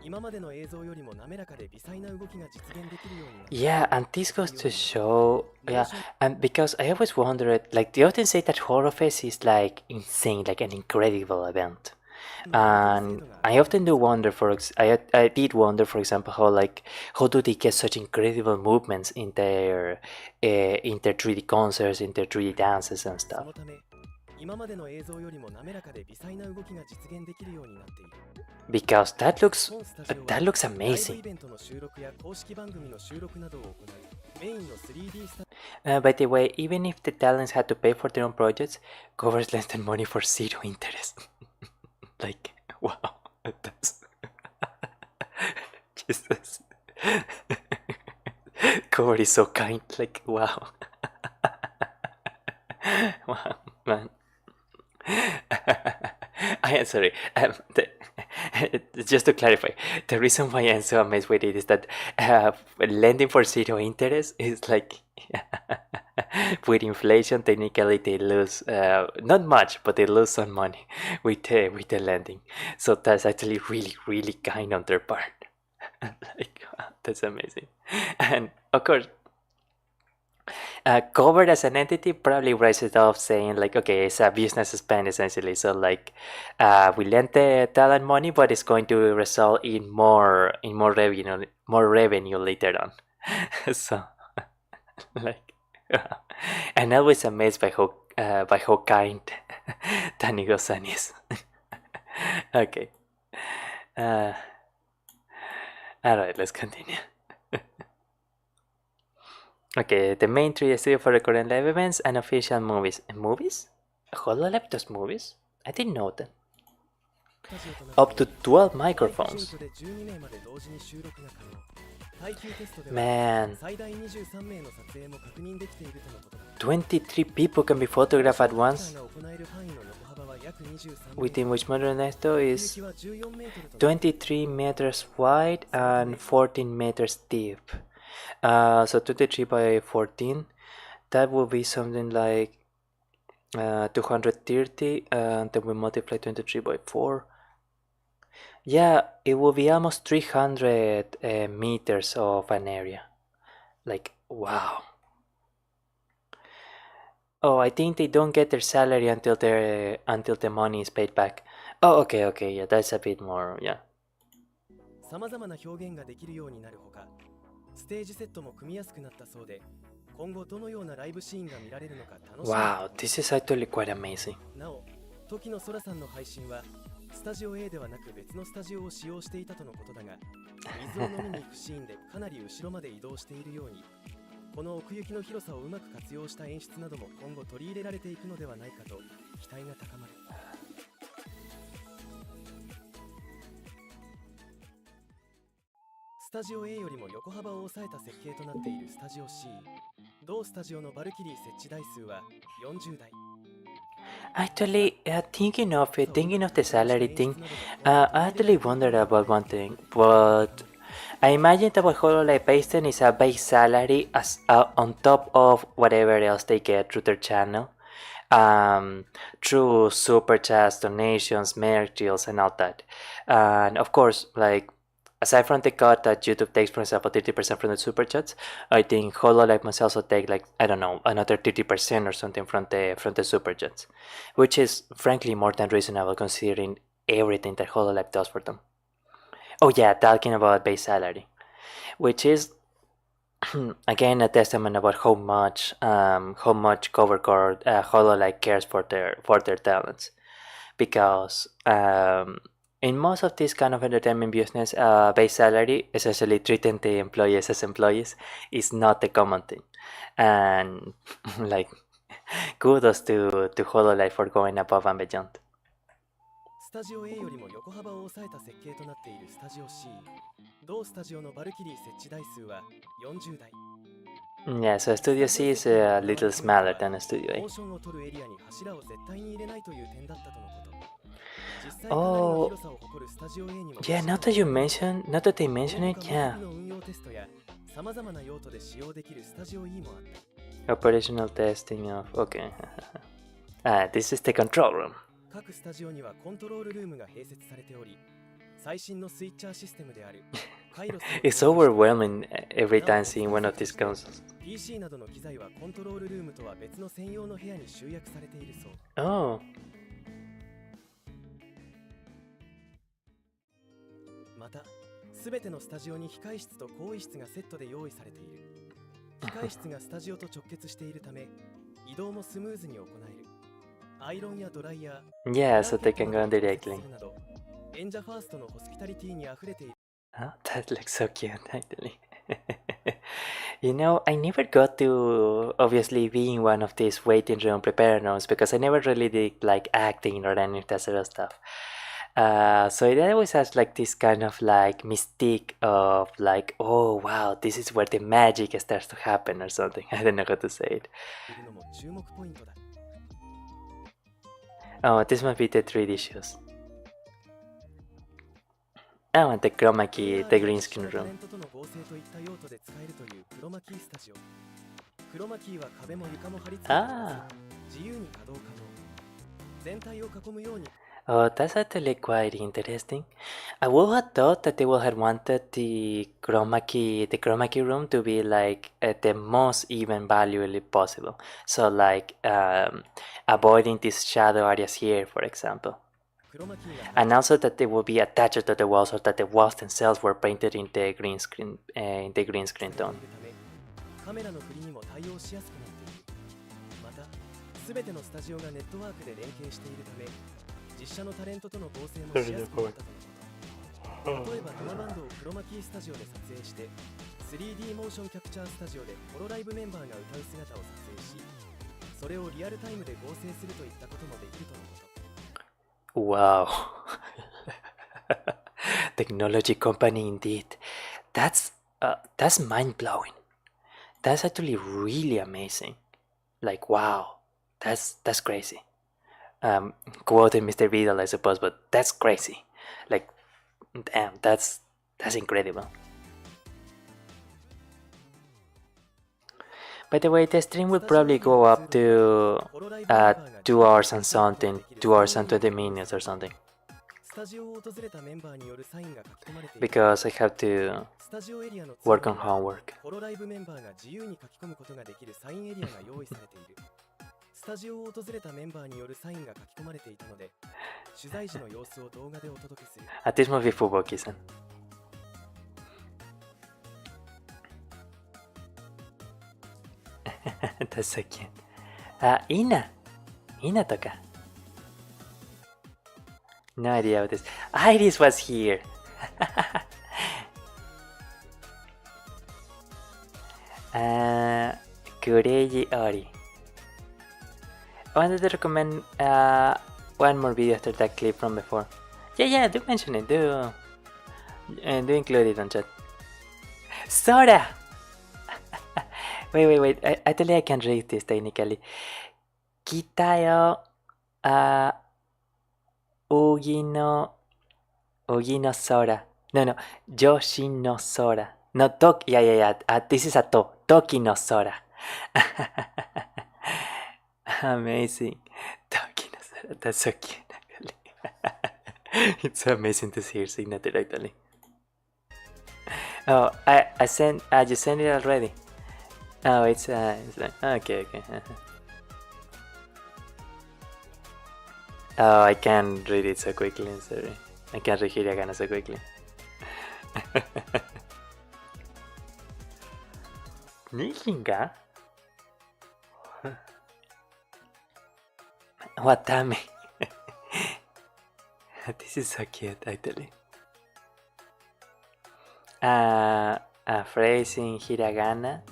今までの映像よりも滑らかで微細な動きが実現できるようになっている。 Yeah, and this goes to show, yeah, and because I always wondered, like they often say that Horror Fest is like insane, like an incredible event. And I often do wonder, I did wonder, for example, how do they get such incredible movements in their 3D concerts, in their 3D dances and そ stuff. のため今までの映像よりも滑らかで微細な動きが実現できるようになっている。 Because that looks 本スタジオは amazing. ライブイベントの収録や公式番組の収録などを行うメインの 3D スタ By the way, even if the talents had to pay for their own projects, covers less than money for zero interest. Like, wow, that's Jesus. Cover is so kind, like, wow. Wow, man. I am sorry. Just to clarify, the reason why I'm so amazed with it is that lending for zero interest is like with inflation. Technically, they lose not much, but they lose some money with the lending. So that's actually really kind on their part. Like, wow, that's amazing. And of course, covered as an entity probably raises off saying like, okay, it's a business spend essentially. So like, we lend the talent money, but it's going to result in more revenue later on. So like, and I was amazed by how kind Tanigo-san is. Okay. Alright, let's continue. Okay, the main 3D studio for recording live events and official movies. Movies? Hololive does movies? I didn't know that. Up to 12 microphones. Man. 23 people can be photographed at once, within which Modern Ernesto is 23 meters wide and 14 meters deep. So 23 by 14, that will be something like 230, and then we multiply 23 by 4. Yeah, it will be almost 300 meters of an area. Like, wow. Oh, I think they don't get their salary until the money is paid back. Oh, okay, yeah, that's a bit more, yeah. さまざまな表現ができるようになるほか、ステージセットも組みやすくなったそうで、今後どのようなライブシーンが見られるのか楽しみ。Wow, this is actually quite amazing. なお、時の空さんの配信はスタジオ A ではなく別のスタジオを使用していたとのことだが、水を飲みに行くシーンでかなり後ろまで移動しているように、この奥行きの広さをうまく活用した演出なども今後取り入れられていくのではないかと期待が高まる。スタジオ A よりも横幅を抑えた設計となっているスタジオ C、 同スタジオのバルキリー設置台数は40台。 Actually, thinking of the salary thing, I actually wondered about one thing, but I imagine that what Hololive pays them is a base salary as on top of whatever else they get through their channel, through super chats, donations, merch deals, and all that. And of course, like aside from the cut that YouTube takes, for example, 30% from the super chats, I think Hololive must also take, like, I don't know, another 30% or something from the super chats, which is frankly more than reasonable considering everything that Hololive does for them. Oh yeah, talking about base salary, which is again a testament about how much cover core Hololive cares for their talents, because in most of this kind of entertainment business, base salary, essentially treating the employees as employees, is not the common thing. And like, kudos to Hololive for going above and beyond. スタジオ A よりも横幅を抑えた設計となっているスタジオ C、 同スタジオのバルキリー設置台数は40台。 Yeah, so Studio C is a little smaller than Studio A. モーションを撮るエリアに柱を絶対に入れないという点だったとのこと。 Oh, yeah, now that they mention it, yeah. Operational testing of, okay. This is the control room. 各スタジオにはコントロールルームが併設されており、最新のスイッチャーシステムであるカイロス It's overwhelming every time seeing one of these consoles. PC などの機材はコントロールルームとは別の専用の部屋に集約されているそう。 Oh. また、すべてのスタジオに控え室と更衣室がセットで用意されている。控え室がスタジオと直結しているため、移動もスムーズに行える。アイロンやドライヤー、 Yeah, so they can go directly. など、演者ファーストのホスピタリティに溢れている。 Oh, that looks so cute, actually. You know, I never got to obviously being one of these waiting room prepare rooms because I never really did like acting or any of that sort of stuff. So it always has like this kind of like mystique of like, oh wow, this is where the magic starts to happen or something. I don't know how to say it. Oh, this must be the 3D shows. Oh, and the chroma key, the green screen room. Ah. Oh, that's actually quite interesting. I would have thought that they would have wanted the chroma key room to be like the most even value possible. So like avoiding these shadow areas here, for example. And also that they will be attached to the walls, or that the walls themselves were painted in the green screen tone. 実写のタレントとの合成もしやすくなったとのこと。例えば生バンドをクロマキースタジオで撮影して 3D モーションキャプチャースタジオでホロライブメンバーが歌う姿を撮影し、それをリアルタイムで合成するといったこともできるとのこと。 Wow. Technology company indeed. That's mind-blowing. That's actually really amazing. Like, wow. That's crazy. Quoting Mr. Vidal, I suppose, but that's crazy. Like, damn, that's incredible. By the way, the stream will probably go up to 2 hours and something, 2 hours and 20 minutes or something. スタジオを訪れたメンバーによるサインが書き込まれている。 Because I have to スタジオエリアの work 通 on 路には homework. ホロライブメンバーが自由に書き込むことができるサインエリアが用意されている。スタジオを訪れたメンバーによるサインが書き込まれていたので、取材時の様子を動画でお届けする。 At this movie football kissing. That's so cute. Ina. Ina toka. No idea what this. Iris was here. Kureji Ori. I wanted to recommend one more video after that clip from before. Yeah, do mention it. Do include it on chat. Sora! wait. Actually, I can read this technically. Kitayo Ugi no Sora. No. Yoshi no Sora. No, yeah. This is a to. Toki no Sora. Amazing. Toki no Sora. That's so cute, actually. It's so amazing to see her signature, actually. Oh, I sent. You sent it already. Oh, it's like, okay. Oh, I can't read it so quickly. I'm sorry. I can't read hiragana so quickly. Nishinga? Watame. This is so cute, actually. A phrase in hiragana.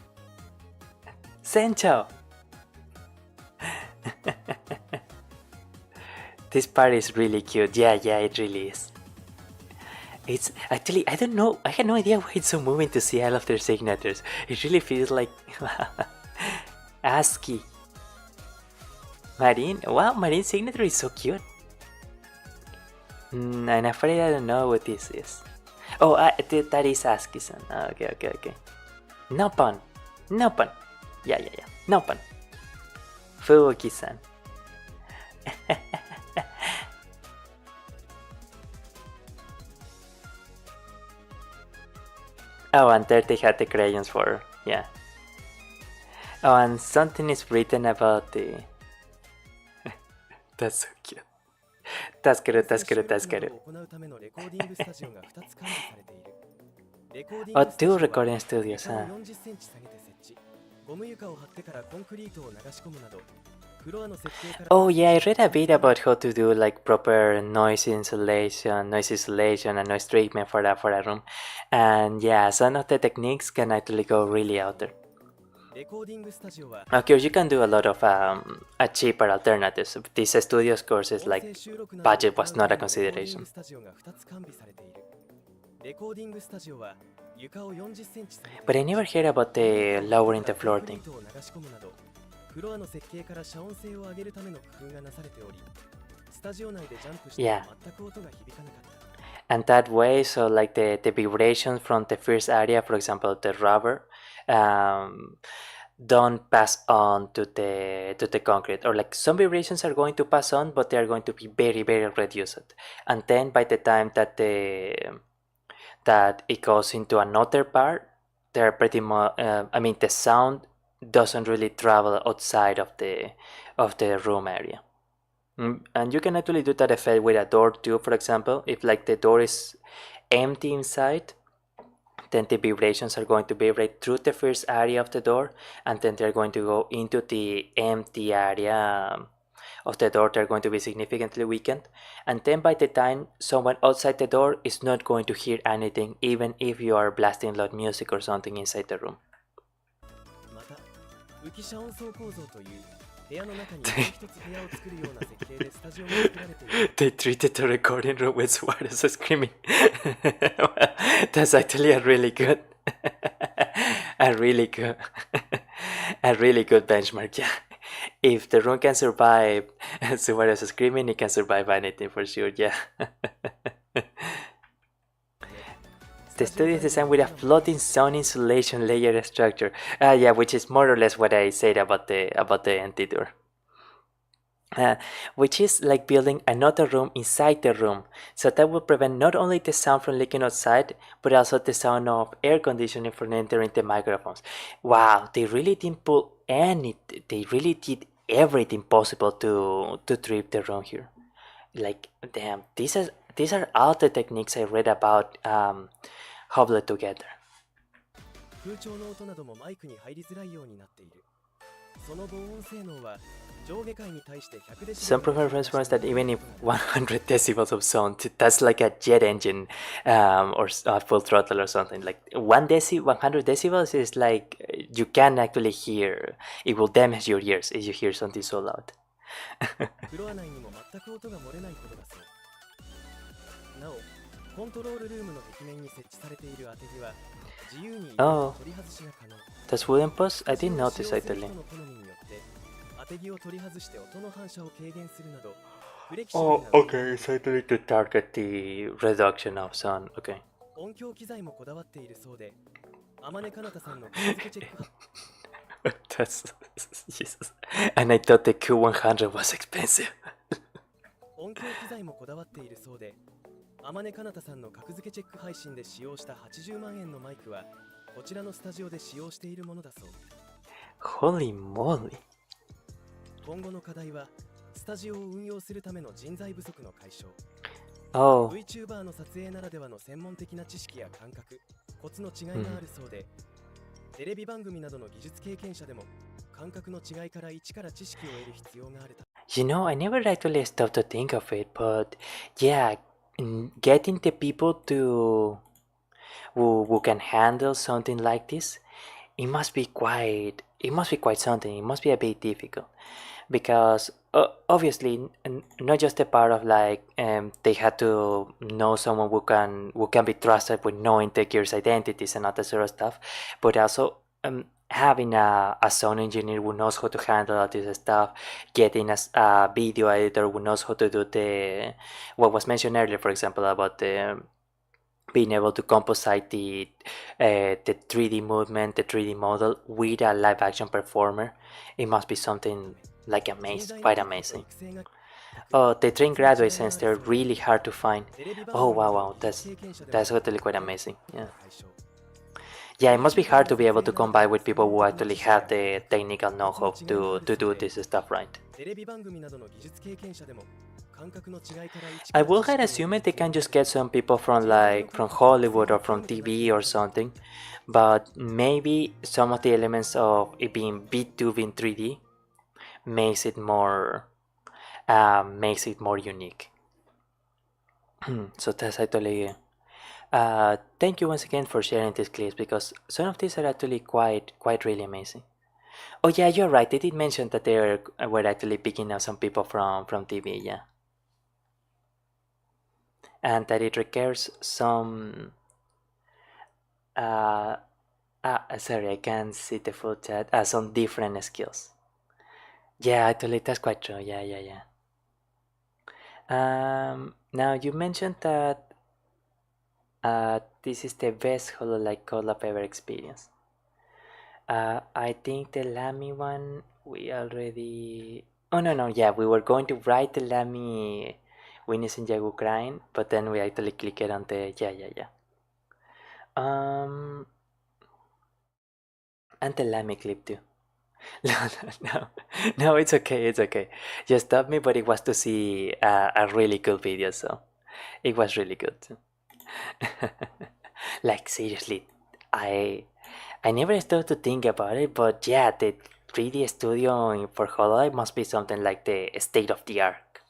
Sencho! This part is really cute. Yeah, it really is. It's actually, I don't know, I had no idea why it's so moving to see all of their signatures. It really feels like ASCII. Marine, wow, Marine's signature is so cute. I'm afraid I don't know what this is. Oh, that is ASCII-san. Okay. Noppon. Yeah. Noppon. Fuuki-san. Oh, and there they had the crayons for, yeah. Oh, and something is written about the... That's so cute. 助ける。Oh, 2 recording studios, huh? Oh yeah, I read a bit about how to do like proper noise isolation, and noise treatment for a room. And yeah, some of the techniques can actually go really out there. Of course, you can do a lot of cheaper alternatives. These studios courses, like, budget was not a consideration. But I never heard about the lowering the floor thing. Yeah. And that way, so like the vibrations from the first area, for example, the rubber, don't pass on to the concrete, or like some vibrations are going to pass on, but they are going to be very, very reduced. And then by the time that it goes into another part, they're pretty much, the sound doesn't really travel outside of the room area. And you can actually do that effect with a door too. For example, if like the door is empty inside, then the vibrations are going to vibrate through the first area of the door, and then they're going to go into the empty area of the door. They're going to be significantly weakened, and then by the time someone outside the door is not going to hear anything, even if you are blasting loud music or something inside the room. They treated the recording room with Suarez screaming. Well, that's actually a really good benchmark. Yeah, if the room can survive Suarez screaming, it can survive anything for sure. Yeah. The studio is designed with a floating sound insulation layer structure. Yeah, which is more or less what I said about the antidote. Which is like building another room inside the room, so that will prevent not only the sound from leaking outside, but also the sound of air conditioning from entering the microphones. Wow, they really didn't put they really did everything possible to trip the room here. Like, damn, these are all the techniques I read about Hoblet together. 空調の音などもマイクに入りづらいようになっている。その防音性能は上下階に対して100デシベ Some ル performance warns that even if 100 decibels of sound, that's like a jet engine or full throttle or something. Like 100 decibels is like you can actually hear. It will damage your ears if you hear something so loud. フロア内にも全く音が漏れないほどだそう。なお、コントロールルームの壁面に設置されている当て木は自由に取り外しが可能。That's wooden posts? I didn't notice actually. 当て木を取り外して音の反射を軽減するなど、フレキシ Oh, ブルな okay. So to target the reduction of sound. Okay. 音響機材もこだわっているそうで、天音かなたさんの片付けチェック That's Jesus. And I thought the Q100 was expensive. 音響機材もこだわっているそうで、天音かなたさんの格付けチェック配信で使用した80万円のマイクはこちらのスタジオで使用しているものだそう。 Holy moly. 今後の課題はスタジオを運用するための人材不足の解消。 Oh. VTuber の撮影ならではの専門的な知識や感覚、コツの違いがあるそうで、テレビ番組などの技術経験者でも感覚の違いから一から知識を得る必要がある。 You know, I never actually stopped to think of it, but yeah, getting the people to who can handle something like this, it must be quite something. It must be a bit difficult, because obviously not just the part of like they had to know someone who can be trusted with knowing the gear's identities and all that sort of stuff, but also having a sound engineer who knows how to handle all this stuff, getting a video editor who knows how to do what was mentioned earlier, for example, about being able to composite the 3D movement, the 3D model with a live action performer. It must be something like amazing, quite amazing. Oh, the trained graduates, since they're really hard to find. Oh wow, that's totally quite amazing. Yeah, it must be hard to be able to combine with people who actually have the technical know-how to do this stuff right. I would have assumed they can just get some people from Hollywood or from TV or something, but maybe some of the elements of it being VTube in 3D makes it more unique. So that's actually. Thank you once again for sharing these clips, because some of these are actually quite really amazing. Oh yeah, you're right. They did mention that they were actually picking up some people from TV, yeah. And that it requires some. Sorry, I can't see the full chat. Some different skills. Yeah, actually, that's quite true. Yeah. Now you mentioned that this is the best Hololive collab ever experienced. I think the Lamy one we already. Oh no, yeah, we were going to write the Lamy Winnie's in Jagu crying, but then we actually clicked on the yeah. And the Lamy clip too. No, it's okay. You stopped me, but it was to see a really cool video, so it was really good too. Like seriously, I never stopped to think about it, but yeah, the 3D studio for Hololive must be something like the state of the art.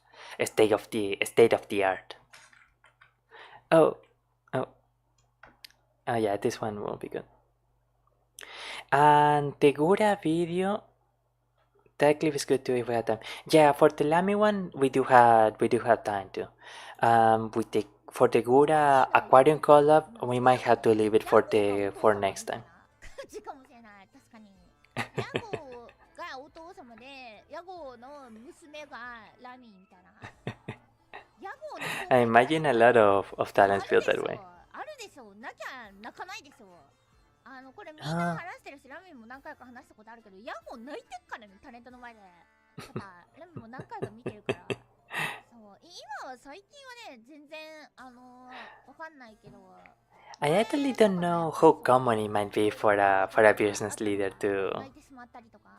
Oh yeah, this one will be good. And the Gura video, that clip is good too if we have time. Yeah, for the Lamy one we do have time too. For the Gura aquarium collab, we might have to leave it for next time. かもしれない。確かに。ヤゴがお父様で、ヤゴの娘がラミーみたいな。ヤゴの I imagine a lot of talents built that way. あるでしょ。なきゃ泣かないでしょ。これみんな話してるし、ラミも何回か話したことあるけど、ヤホー泣いてっからね、タレントの前で。ただ、ラミも何回か見てるから。そう、今は最近はね、全然、わかんないけど。I actually don't know how common it might be for a business leader 泣いてしまったりとか。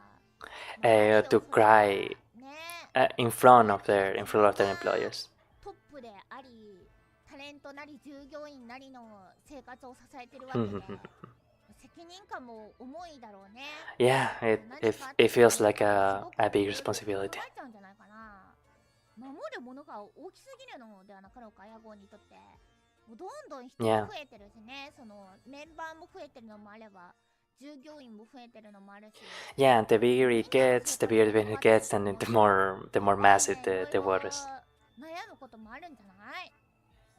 to cry ね in front of their employers. トップであり、タレントなり従業員なりの生活を支えてるわけで、責任感も重いだろうね。Yeah, it feels like a big responsibility. 考えちゃうんじゃないかな。守るものが大きすぎるのではなかろうか、屋号にとって。もうどんどん人も増えてるしね、そのメンバーも増えてるのもあれば、従業員も増えてるのもあるし。Yeah, and the bigger it gets, the bigger the business gets, and the more massive the world is. 悩むこともあるんじゃない？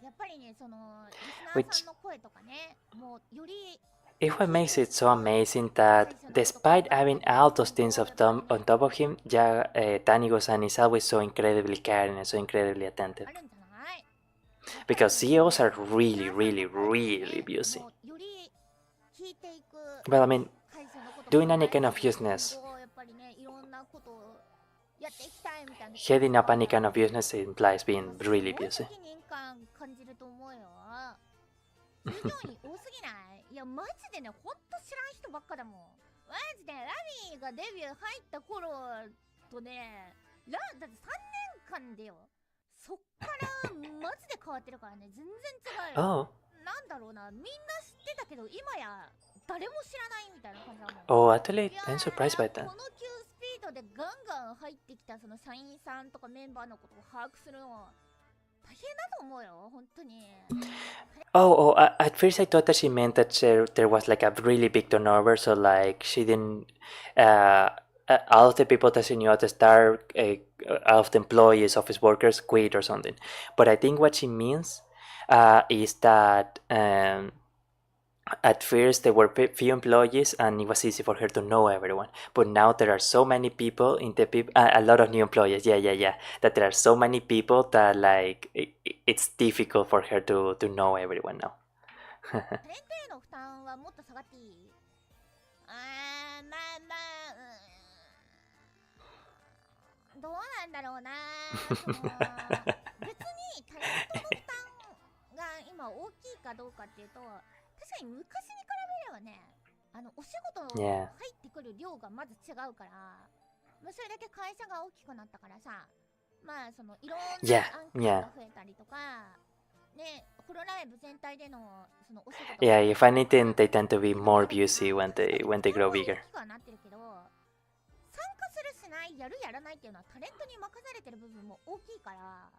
やっぱりね、そのリスナーさんの声とかね、もうより It's what makes it so amazing that despite having all those things on top of him, Tanigo-san is always so incredibly caring and so incredibly attentive. あるんじゃない？ Because CEOs are really, really, really busy. もうより聞いていく Well, I mean, 会社のこと doing any kind of 考えて business, やっぱりね、いろんなことをやっていきたいみたいな。 heading up any kind of business implies being really す busy. ごい責任感感じると思うよ。従業員多すぎない？いや、マジでね、ほんと知らん人ばっかだもん。マジで、ラミーがデビュー入った頃とね、だって3年間でよ。そっからマジで変わってるからね、全然違うよ。Oh, なんだろうな、みんな知ってたけど、今や誰も知らないみたいな感じだもん。 oh, actually, いや I'm surprised by that. この急スピードでガンガン入ってきたその社員さんとかメンバーのことを把握するの大変だと思うよ、本当に。 At first I thought that she meant that there was like a really big turnover, so like she didn't, all of the people that she knew at the start, all of the employees, office workers quit or something. But I think what she means is that at first there were few employees and it was easy for her to know everyone, but now there are so many people in the a lot of new employees, yeah, that there are so many people that like it's difficult for her to know everyone now. タレントへの負担はもっと下がっていい？どうなんだろうな。その別にタレントの負担が今大きいかどうかっていうと、確かに昔に比べればね、お仕事入 Yeah. ってくる量がまず違うから、まあ、それだけ会社が大きくなったからさ、まあそのいろんな Yeah, 案件が増えたりとか、ね、ホロライブ全体でのそのお仕事 Yeah, if anything, they tend to be more busy when they grow bigger. 大きくはなってるけど、参加するしない、やるやらないっていうのはタレントに任されてる部分も大きいから、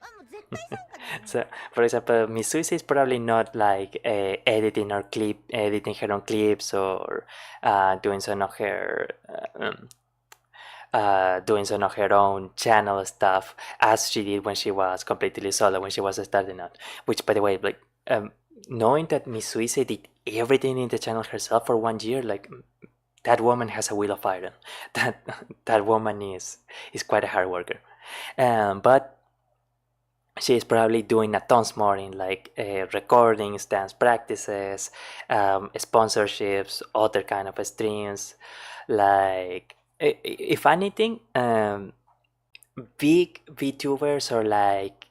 もう絶対参加だよね。 So, for example, Miss Suisei is probably not like editing her own clips or doing some of her doing some of her own channel stuff as she did when she was completely solo, when she was starting out. Which, by the way, like knowing that Miss Suisei did everything in the channel herself for 1 year, like that woman has a will of iron. That woman is quite a hard worker, but she is probably doing a tons more in like recordings, dance practices, sponsorships, other kind of streams. Like, if anything, big VTubers or like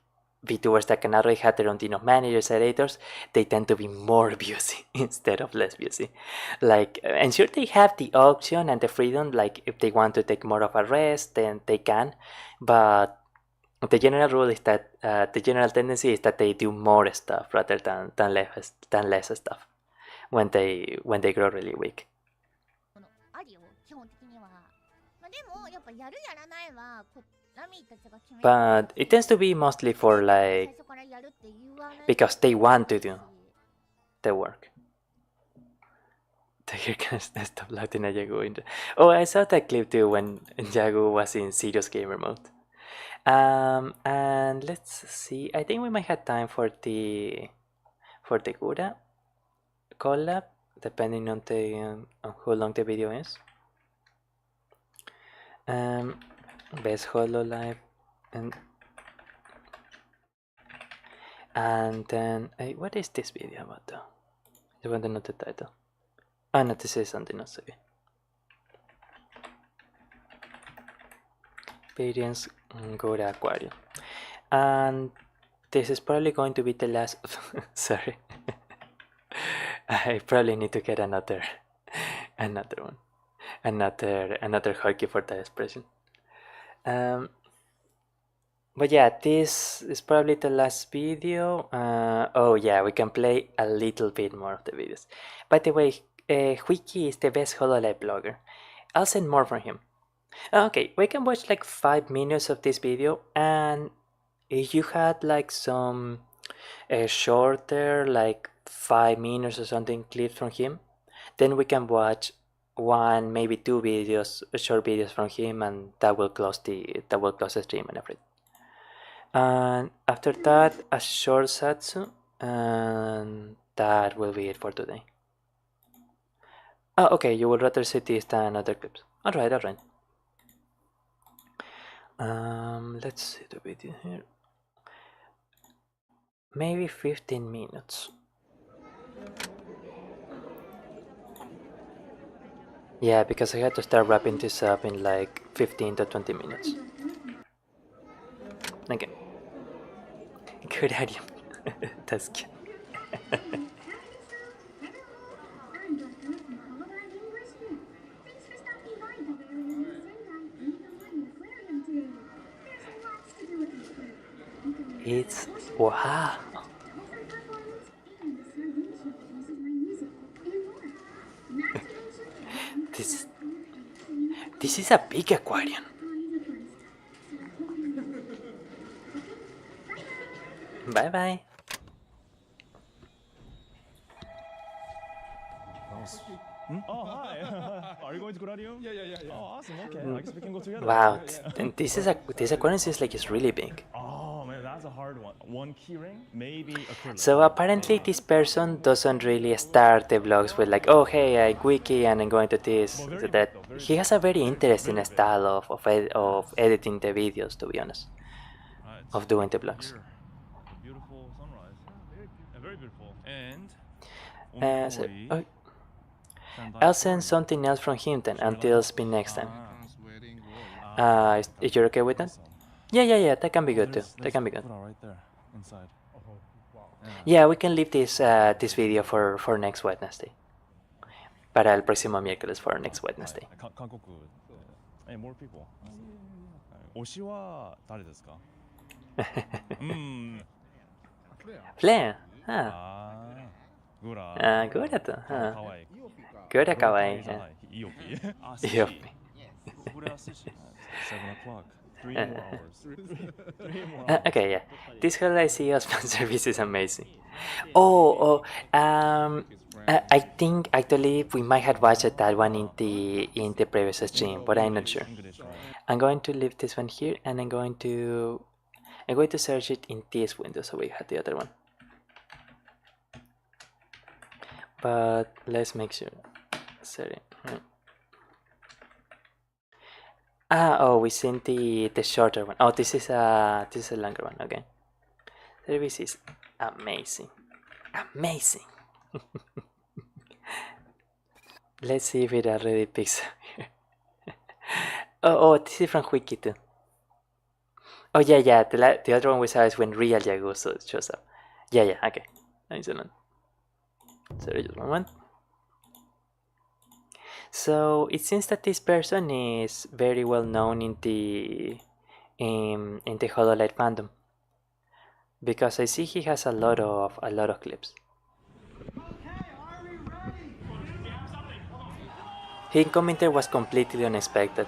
VTubers that cannot really have their own team of managers, editors, they tend to be more busy instead of less busy. Like, and sure, they have the option and the freedom, like if they want to take more of a rest, then they can, but the general rule is that the general tendency is that they do more stuff rather than less stuff when they grow really weak. あるよ、基本的には。まあ、でもやっぱやるやらないはラミーたちが決める。 But it tends to be mostly for 最 like 初からやるって言わない。 because they want to do the work. Here comes the stop laughing at Yagu. Oh, I saw that clip too when Yagu was in serious gamer mode. And let's see. I think we might have time for the Gura collab, depending on how long the video is. Best Hololive And then, what is this video about though? I want to know the title. Oh no, this is something else. Okay. Experience go to aquarium. And this is probably going to be the last. Sorry. I probably need to get another one. Another hotkey for that expression. But yeah, this is probably the last video. Oh yeah, we can play a little bit more of the videos. By the way, Wiki is the best Hololive blogger. I'll send more from him. Okay, we can watch like 5 minutes of this video, and if you had like some shorter, like 5 minutes or something clips from him, then we can watch 1, maybe 2 videos, short videos from him, and that will close the stream and everything. And after that, a short satsu, and that will be it for today. Oh, okay, you would rather see this than other clips. Alright. Let's see the video here. Maybe 15 minutes. Yeah, because I had to start wrapping this up in like 15 to 20 minutes. Okay. Good idea. That's cute. It's wow. This is a big aquarium. Bye bye. Oh, hi. Are you going to Coradium? Yeah. Oh, awesome. Okay. I guess we can go together. Wow, and this aquarium seems like it's really big. Oh, man, that's a hard one. 1 keyring, maybe acrylic. So apparently this person doesn't really start the vlogs with like, oh hey, I wiki and I'm going to this, so that he has a very interesting style of editing the videos, to be honest, of doing the vlogs. Beautiful sunrise. Very beautiful. And I'll send something else from him then until speak next time. If you're okay with that? Yeah, that can be good too. That can be good. Right there, inside. Yeah, we can leave this video for next Wednesday. Para el próximo miércoles for next Wednesday. 韓国 more people. 推しは誰ですか？Flare. グラ。グラと。かわいい。グラかわいい。イオピ。イオピ。 7 o'clock. 3 more hours. 3 more hours. Okay, yeah. This Hololive CEO sponsor service is amazing. I think actually we might have watched that one in the previous stream, but I'm not sure. I'm going to leave this one here, and I'm going to search it in this window so we have the other one. But let's make sure. Sorry. We seen the shorter one. Oh, this is a longer one. Okay. Service is amazing. Let's see if it already picks up here. This is from Wiki too. Oh yeah. The other one we saw is when real Yaguso shows up. Yeah. Okay. Excellent. Sorry, just one moment. So it seems that this person is very well known in the Hololive fandom, because I see he has a lot of clips. His commentary was completely unexpected.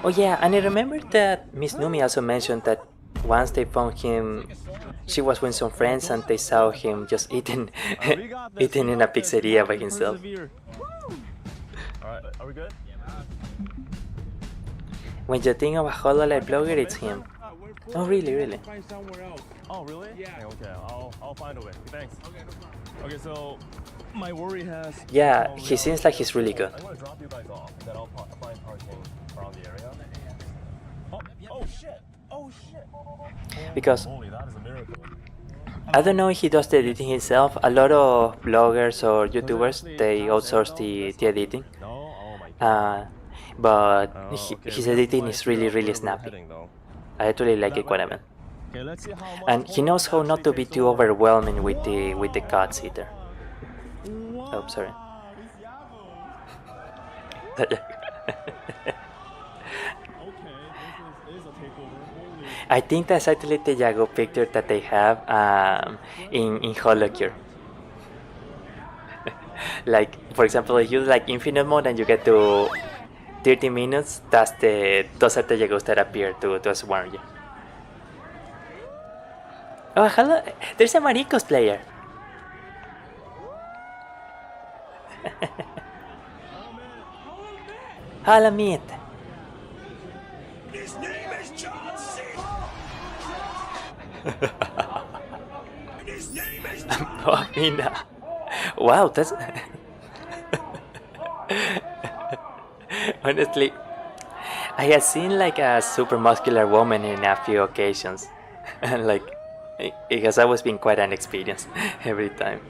Oh yeah, and I remember that Miss Numi also mentioned that once they found him, she was with some friends and they saw him just eating in a pizzeria by himself. Alright, are we good? When you think of a Hololive blogger, it's him. Oh really? Oh really? Yeah. Okay, I'll find a way. Thanks. Okay, so my worry has. Yeah, he seems like he's really good. I'm gonna drop you guys off, and then I'll find parking around the area. Oh shit! Because holy, that is a miracle. I don't know if he does the editing himself. A lot of bloggers or YouTubers, they outsource the editing. No? Oh my god. But Oh, okay, his we have editing no is idea really, really where we're snappy. heading, though. I actually like it quite a bit. Okay, let's see how much And he knows how not to be too overwhelming with the cuts either. Oh, sorry. I think that's actually the Yago picture that they have in Hololive. Like, for example, if you like infinite mode and you get to 30 minutes, those are the Yagos that appear to swarm you. Oh, hello! There's a Marine cosplayer! Hola, meet! His name is John C. His name is Oh, Mina. Wow, that's... Honestly, I have seen like a super muscular woman in a few occasions. And like, it has always been quite an experience every time.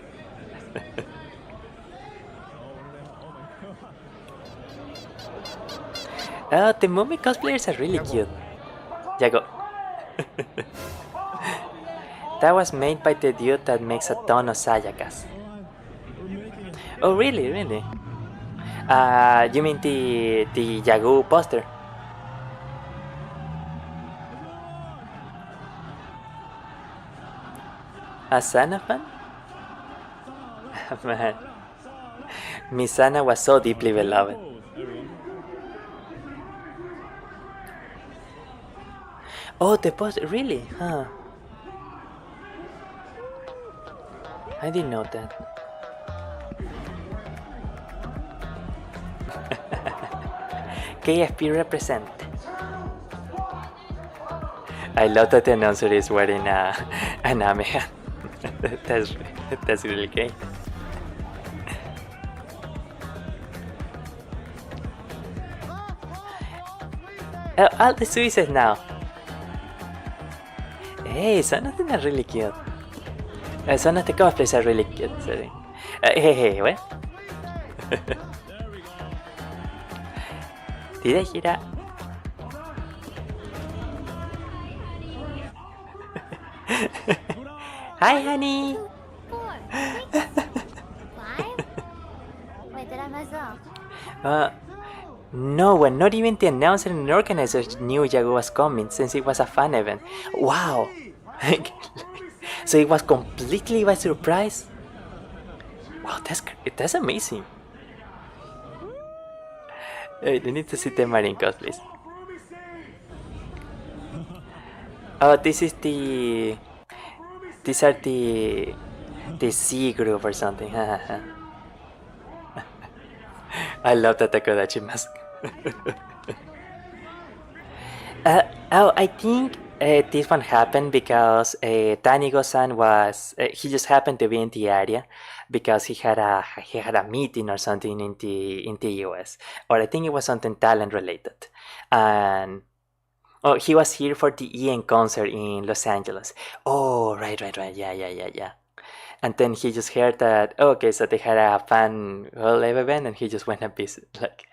Oh, the mummy cosplayers are really cute. Yago. That was made by the dude that makes a ton of Sayakas. Oh, really, really? You mean the Yagu poster? A Sana fan? Man, Misana was so deeply beloved. Oh, the poster, really? Huh? I didn't know that. KFP represent. I love that the announcer is wearing an anime hat. that's really great. All the Suisei now. Hey, some of them are really cute. Some of the cosplays are really cute. Sorry. Hey, what? Did I hear that? Hi, honey. ベテランマゾー No one, not even the announcer and organizers knew Yago was coming since it was a fan event. Wow! So it was completely by surprise? Wow, that's amazing. I need to see the Marine cosplays. Oh, these are the C group or something. I love the Takodachi mask. I think this one happened because Tanigo-san was he just happened to be in the area because he had a meeting or something in the US, or I think it was something talent related, and he was here for the Ian concert in Los Angeles. Oh, right, yeah. And then he just heard that, okay, so they had a fan Hololive event, and he just went and visit. Like,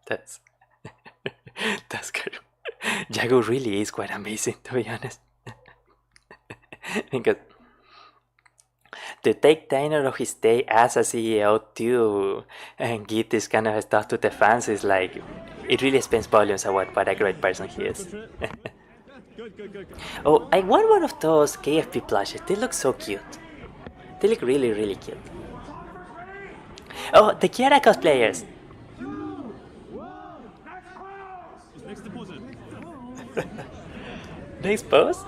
that's good. Yago really is quite amazing, to be honest. Because to take time out of his day as a CEO to and give this kind of stuff to the fans is like, it really speaks volumes about what a great person he is. Oh, I want one of those KFP plushes. They look so cute. They look really, really cute. Oh, the Kiara cosplayers! Next pose?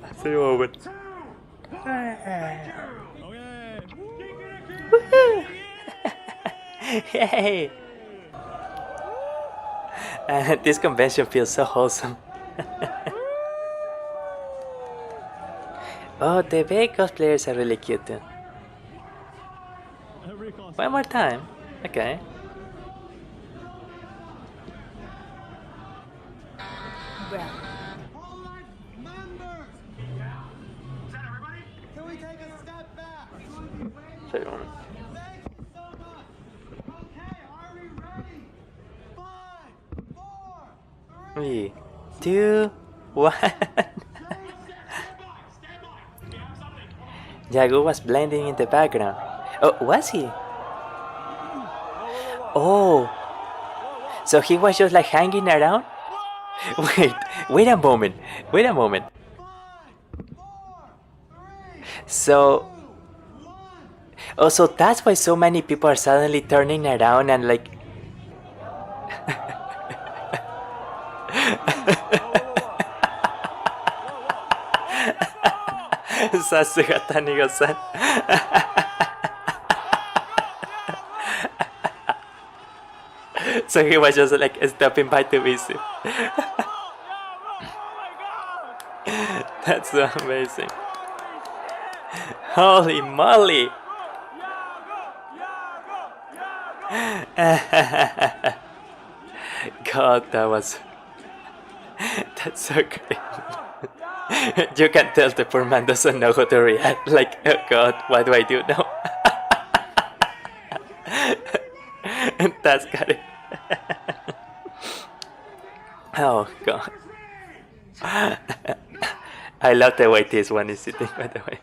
That's the moment. Woohoo! Yay! This convention feels so wholesome. Oh, the big cosplayers are really cute too. One more time. Okay. 3, 2, 1. Jago was blending in the background. Oh, was he? Oh, so he was just like hanging around? Wait a moment. So, that's why so many people are suddenly turning around and like. Sasuga Tanigo-san. So he was just like stopping by to visit. That's so amazing. Holy moly! God, that's so great. You can tell the poor man doesn't know how to react. Like, oh God, what do I do now? That's got it. Oh God. I love the way this one is sitting, by the way.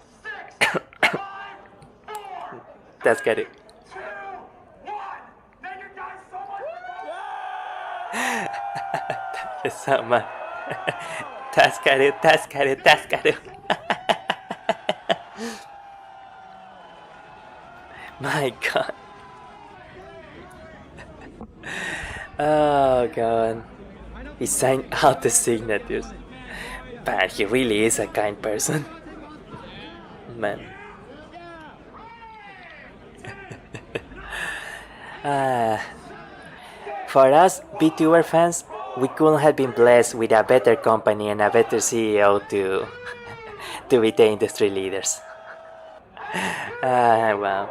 That's got it. Thank you so much. That's got it. My God. Oh God. He signed out the signatures. But he really is a kind person. Man. For us VTuber fans, we couldn't have been blessed with a better company and a better CEO to be the industry leaders. Wow.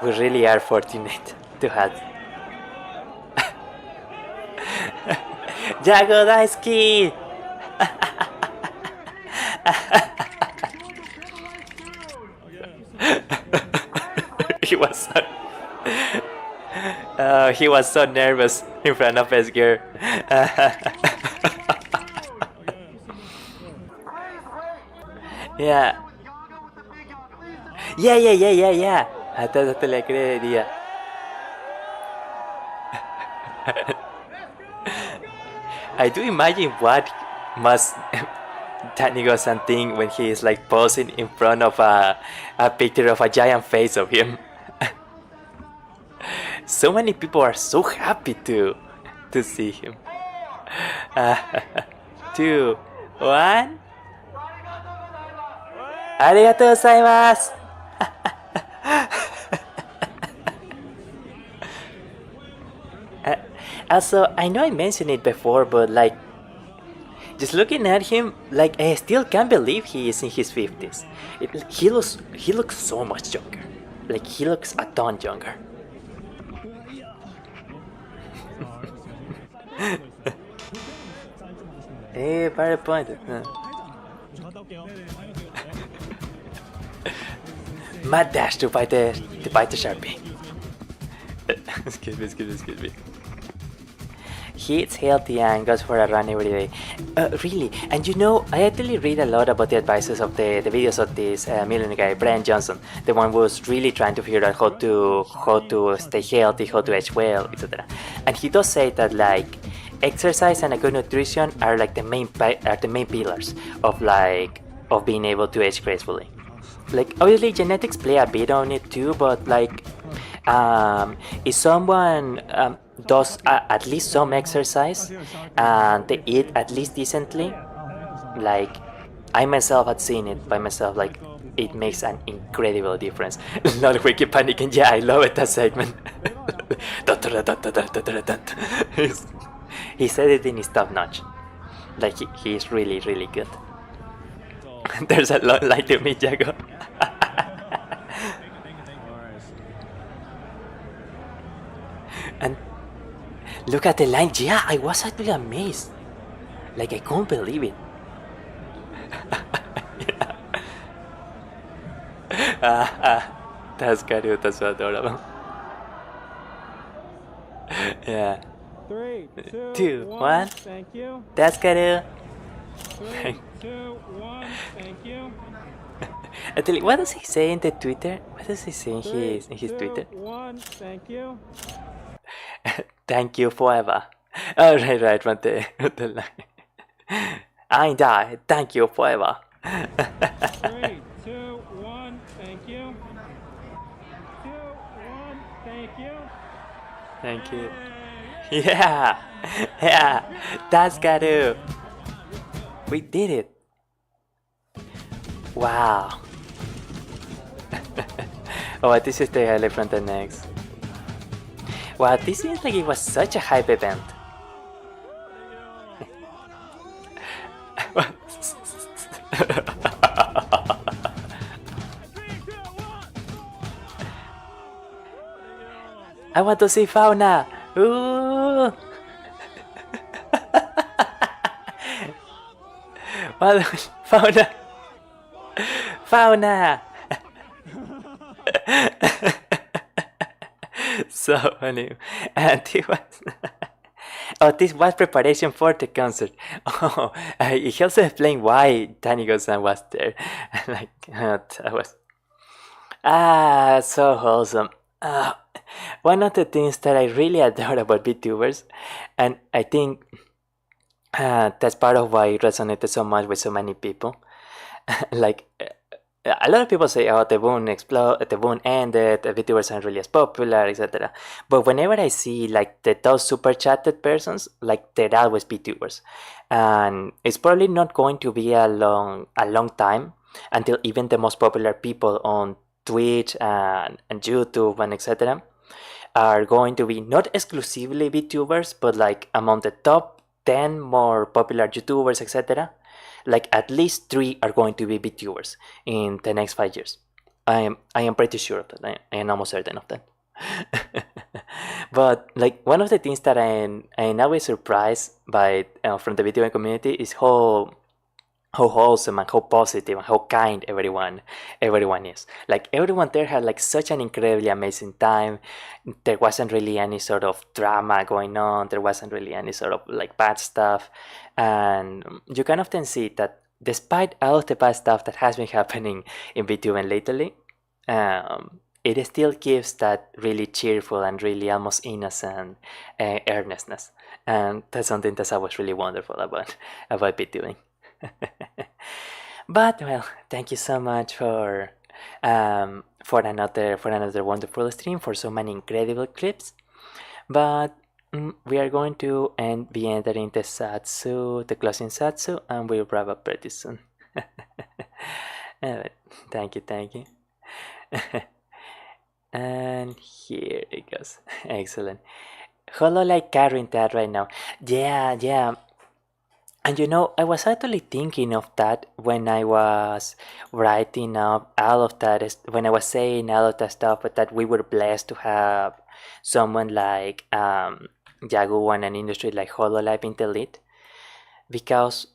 We really are fortunate to have. Jago Daisuki! He was so nervous in front of his girl. Yeah. Hasta te le creería. I do imagine what must Tanigo-san think when he is like posing in front of a picture of a giant face of him. So many people are so happy to see him. 2, 1. ありがとうございます。Also, I know I mentioned it before, but like, just looking at him, like I still can't believe he is in his 50s. He looks so much younger. Like he looks a ton younger. Very pointed. Mad dash to bite the Sharpie. Excuse me. He eats healthy and goes for a run every day. Really? And you know, I actually read a lot about the advices of the videos of this millionaire guy, Brian Johnson, the one who was really trying to figure out how to stay healthy, how to age well, etc. And he does say that like exercise and a good nutrition are like the main pillars of being able to age gracefully. Like obviously genetics play a bit on it too, but like if someone does at least some exercise and they eat at least decently, like I myself had seen it by myself, like it makes an incredible difference. Not wiki panicking. Yeah, I love it, that segment. He said it in his top notch. Like he's really good. There's a lot like to me, Jago. And look at the line. Yeah, I was actually amazed. Like I couldn't believe it. That's so adorable. Yeah. 3, 2, 2, 1. 1. Thank you. That's good. 3, 2, 1. Thank you. Actually, what does he say in the Twitter? What does he say in 3, his 2, Twitter? 1. Thank you. Thank you forever. Oh, right, from the line. I die. Thank you forever. 3, 2, 1. Thank you. 2, 1. Thank you. Thank you. Yeah, yeah, that's Garu. We did it. Wow. Oh, this is the highlight from the next. Wow, this seems like it was such a hype event. I want to see Fauna. Ooh. Fauna. Fauna. So funny. And it was oh, this was preparation for the concert. Oh, he also explained why Tanigo-san was there. Like, that was so wholesome. One of the things that I really adore about VTubers, and I think that's part of why it resonated so much with so many people. Like, a lot of people say, "Oh, the boom ended, the VTubers aren't really as popular, etc." But whenever I see like those super chatted persons, like they're always VTubers, and it's probably not going to be a long time until even the most popular people on Twitch and YouTube and etc. are going to be not exclusively VTubers, but like among the top 10 more popular YouTubers, etc. Like at least 3 are going to be VTubers in the next 5 years. I am pretty sure of that. I am almost certain of that. But like one of the things that I am always surprised by from the video community is how wholesome and how positive and how kind everyone is. Like everyone there had like such an incredibly amazing time. There wasn't really any sort of drama going on. There wasn't really any sort of like bad stuff, and you can often see that despite all of the bad stuff that has been happening in VTubing lately, it still gives that really cheerful and really almost innocent earnestness, and that's something that's always really wonderful about VTubing. But well, thank you so much for another wonderful stream, for so many incredible clips. But we are going to be entering the closing satsu, and we'll wrap up pretty soon. Thank you. And here it goes. Excellent. Hololive carrying that right now. Yeah. And you know, I was actually thinking of that when I was writing up all of that, when I was saying all of that stuff, but that we were blessed to have someone like Yagu and an industry like Hololive in the lead. Because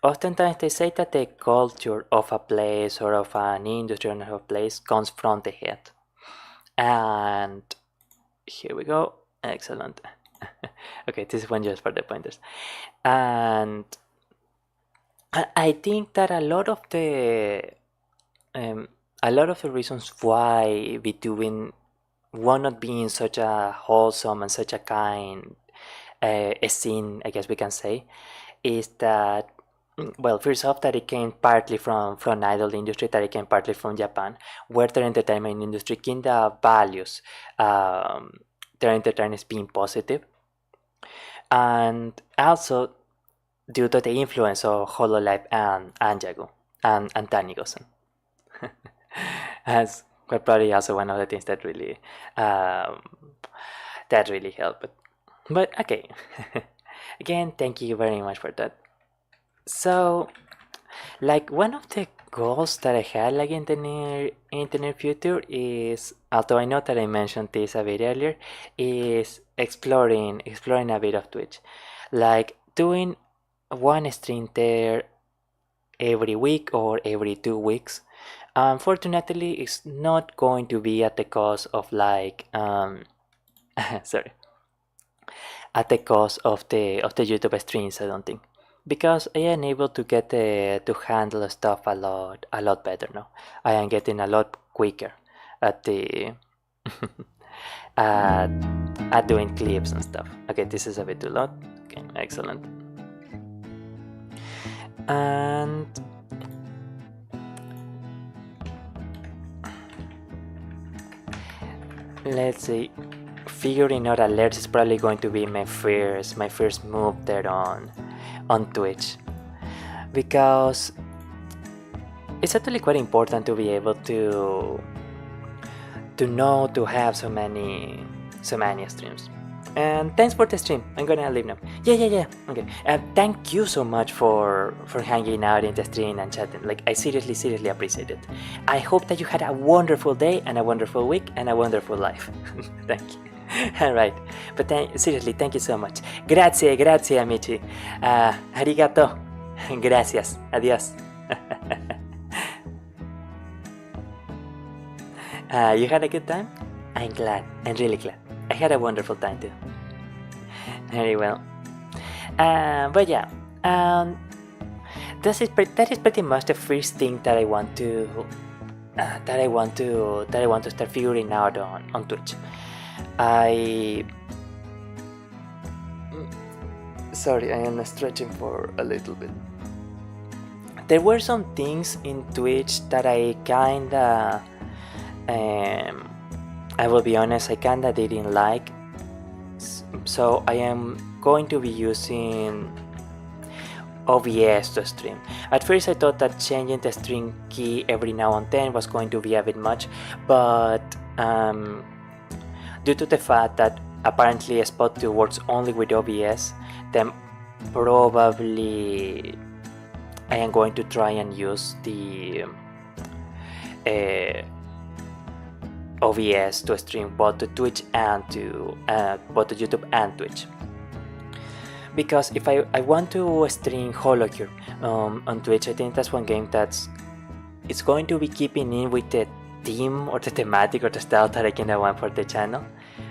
oftentimes they say that the culture of a place or of an industry or of a place comes from the head. And here we go. Excellent. Okay, this is one just for the pointers. And I think that a lot of the reasons why VTubing will not be in such a wholesome and such a kind scene, I guess we can say, is that, well, first off, that it came partly from idol industry, that it came partly from Japan, where the entertainment industry kinda values their entertainers being positive, and also due to the influence of Hololive and Yagu and Tanigo-san. That's probably also one of the things that really helped. But okay. Again, thank you very much for that. So, like, one of the goals that I had like in the near future is, although I know that I mentioned this a bit earlier, is exploring a bit of Twitch, like doing one stream there every week or every 2 weeks. Unfortunately, it's not going to be at the cost of like sorry. at the cost of the YouTube streams, I don't think, because I am able to get to handle stuff a lot better now. I am getting a lot quicker at the at doing clips and stuff. Okay, this is a bit too loud. Okay, excellent. And let's see, figuring out alerts is probably going to be my first move there on Twitch, because it's actually quite important to be able to know to have so many streams. And thanks for the stream. I'm gonna leave now. Yeah. Okay. Thank you so much for hanging out in the stream and chatting. Like, I seriously appreciate it. I hope that you had a wonderful day and a wonderful week and a wonderful life. Thank you. All right. But seriously, thank you so much. Grazie, amici. Arigato. Gracias. Adios. You had a good time? I'm glad. I'm really glad. I had a wonderful time too. Very well. But yeah, that is pretty much the first thing that I want to start figuring out on Twitch. Sorry, I am stretching for a little bit. There were some things in Twitch that I kinda I will be honest, I kinda didn't like, so I am going to be using OBS to stream. At first I thought that changing the stream key every now and then was going to be a bit much, but due to the fact that apparently Spot 2 works only with OBS, then probably I am going to try and use the OBS to stream both to Twitch and to both to YouTube and Twitch. Because if I want to stream Hololive on Twitch, I think that's one game it's going to be keeping in with the theme or the thematic or the style that I kinda want for the channel,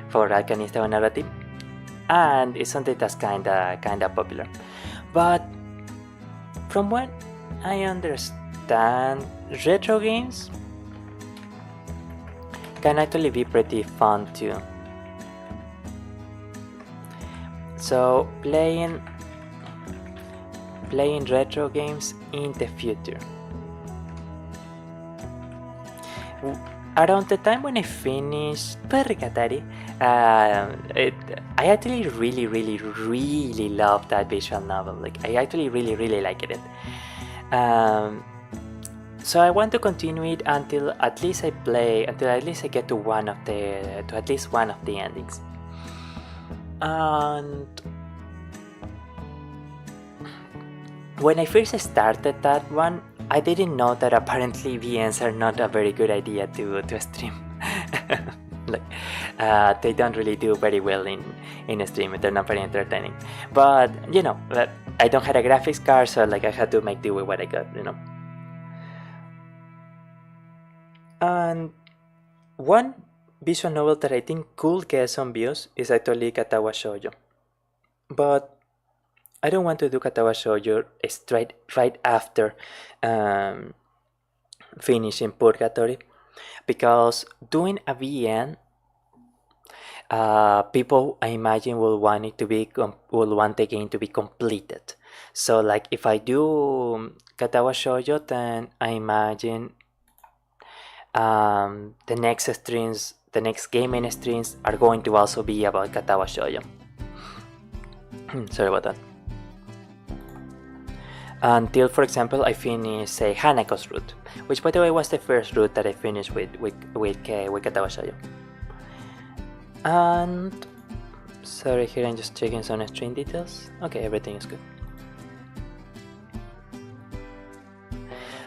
for Alcanista or Narrative, and it's something that's kinda popular. But from what I understand, retro games can actually be pretty fun too. So playing retro games in the future. Around the time when I finished Pergatari, I actually really loved that visual novel. Like, I actually really liked it. So I want to continue it until at least I get to at least one of the endings. And when I first started that one, I didn't know that apparently VNs are not a very good idea to stream. Like, they don't really do very well in a stream. They're not very entertaining. But you know, I don't have a graphics card, so like I had to make do with what I got, you know. And one visual novel that I think could get some views is actually Katawa Shoujo. But I don't want to do Katawa Shoujo right after finishing Purgatory, because doing a VN, people I imagine will want the game to be completed. So like if I do Katawa Shoujo, then I imagine the next gaming streams are going to also be about Katawa Shoujo. Sorry about that. Until, for example, I finish, say, Hanako's route, which by the way was the first route that I finished with Katawa Shoujo. And sorry, here I'm just checking some stream details. Okay, everything is good.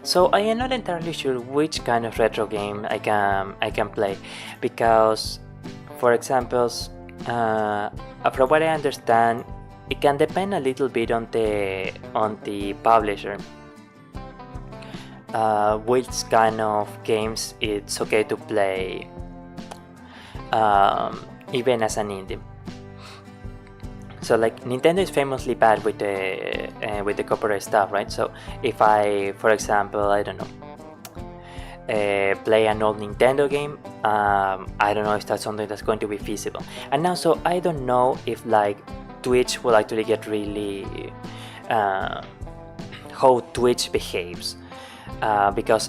So I am not entirely sure which kind of retro game I can play, because, for example, from what I understand, it can depend a little bit on the publisher, which kind of games it's okay to play, even as an indie. So like Nintendo is famously bad with the copyright stuff, right? So if I, for example, I don't know, play an old Nintendo game, I don't know if that's something that's going to be feasible. And also I don't know if like Twitch will actually get really how Twitch behaves, because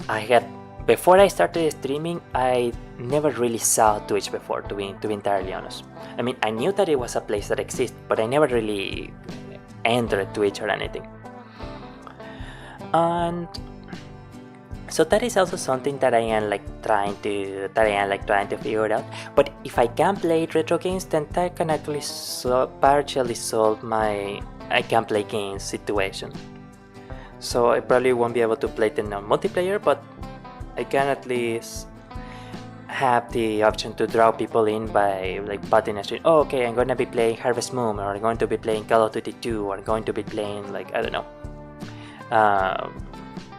before I started streaming, I never really saw Twitch before, to be entirely honest. I mean, I knew that it was a place that exists, but I never really entered Twitch or anything. And so that is also something that I am trying to figure out. But if I can play retro games, then that can actually partially solve my I can play games situation. So I probably won't be able to play them on multiplayer, but I can at least have the option to draw people in by like putting a stream. Oh, okay, I'm gonna be playing Harvest Moon, or I'm going to be playing Call of Duty 2, or I'm going to be playing like, I don't know,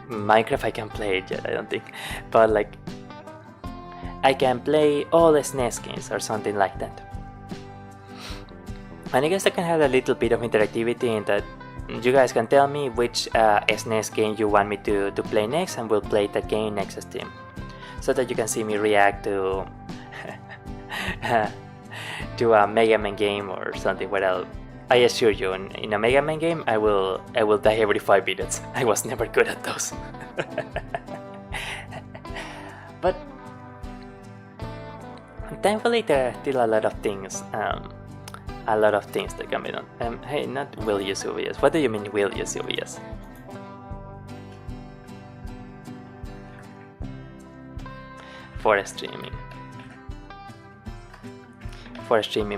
Minecraft. I can't play it yet, I don't think, but like I can play all the SNES games or something like that. And I guess I can have a little bit of interactivity in that you guys can tell me which SNES game you want me to play next, and we'll play that game next stream, so that you can see me react to to a Mega Man game or something. Where I assure you, in a Mega Man game, I will die every 5 minutes. I was never good at those. But thankfully, there are still a lot of things. That can be done. Hey, not will use OBS. What do you mean will use OBS? For streaming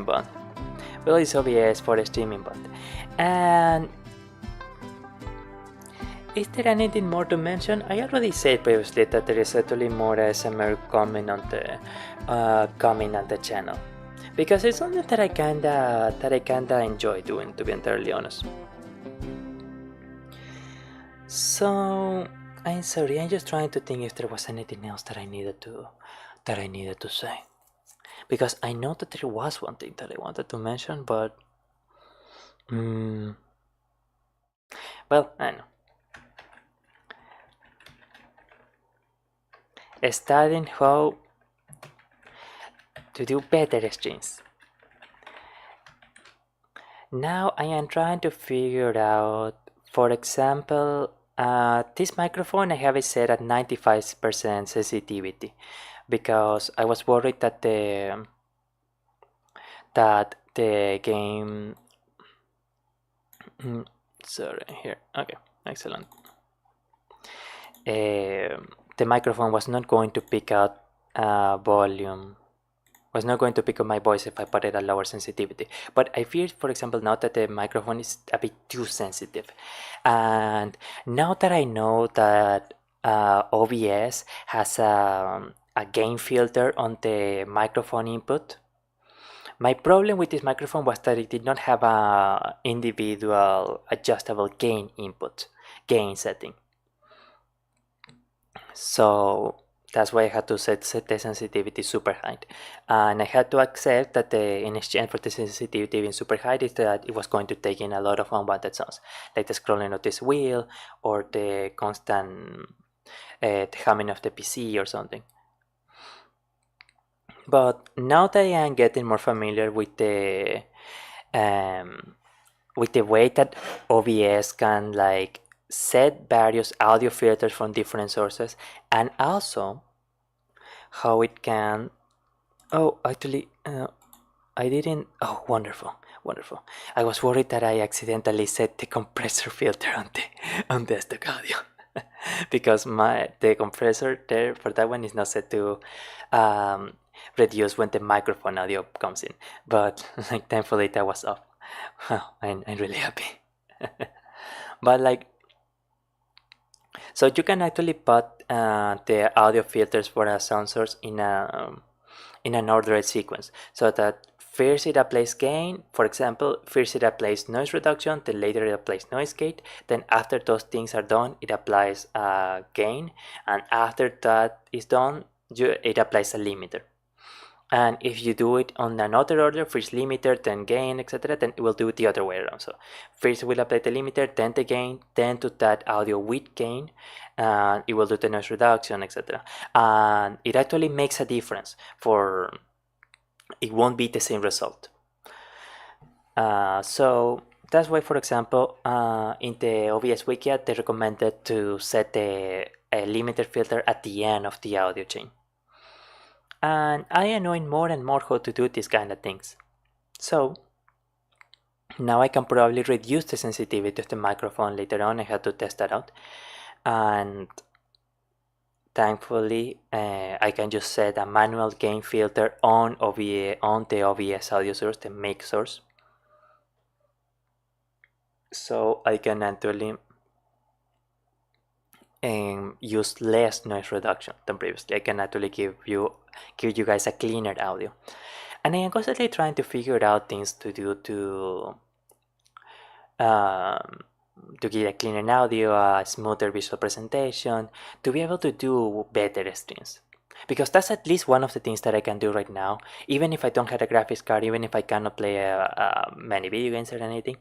bond. Will use OBS for a streaming bond. And is there anything more to mention? I already said previously that there is actually more ASMR coming on the channel, because it's something that I kinda enjoy doing, to be entirely honest. So I'm sorry, I'm just trying to think if there was anything else that I needed to say, because I know that there was one thing that I wanted to mention, but well, I know. Studying how to do better streams. Now I am trying to figure out, for example, this microphone I have it set at 95% sensitivity, because I was worried that the game sorry, here, okay, excellent. The microphone was not going to pick up volume, was not going to pick up my voice if I put it at lower sensitivity. But I fear, for example, now that the microphone is a bit too sensitive, and now that I know that OBS has a gain filter on the microphone input. My problem with this microphone was that it did not have a individual adjustable gain setting. So that's why I had to set the sensitivity super high, and I had to accept that in exchange for the sensitivity being super high, is that it was going to take in a lot of unwanted sounds, like the scrolling of this wheel, or the constant the humming of the PC or something. But now that I am getting more familiar with the way that OBS can like set various audio filters from different sources, and also how it can I didn't. Oh, wonderful. I was worried that I accidentally set the compressor filter on the stock audio because the compressor there for that one is not set to reduce when the microphone audio comes in, but like thankfully that was off. I'm really happy. But like, so you can actually put the audio filters for a sound source in an ordered sequence, so that first it applies gain, for example, first it applies noise reduction, then later it applies noise gate, then after those things are done, it applies gain, and after that is done, it applies a limiter. And if you do it on another order, first limiter, then gain, etc., then it will do it the other way around. So first we'll apply the limiter, then the gain, then to that audio with gain, and it will do the noise reduction, etc. And it actually makes a difference. It won't be the same result. So that's why, for example, in the OBS wiki, they recommended to set the limiter filter at the end of the audio chain. And I am knowing more and more how to do these kind of things. So now I can probably reduce the sensitivity of the microphone later on. I have to test that out. And thankfully, I can just set a manual gain filter on the OBS audio source, the mic source. So I can actually use less noise reduction than previously. I can actually give you guys a cleaner audio. And I am constantly trying to figure out things to do to get a cleaner audio, a smoother visual presentation, to be able to do better streams. Because that's at least one of the things that I can do right now. Even if I don't have a graphics card, even if I cannot play many video games or anything,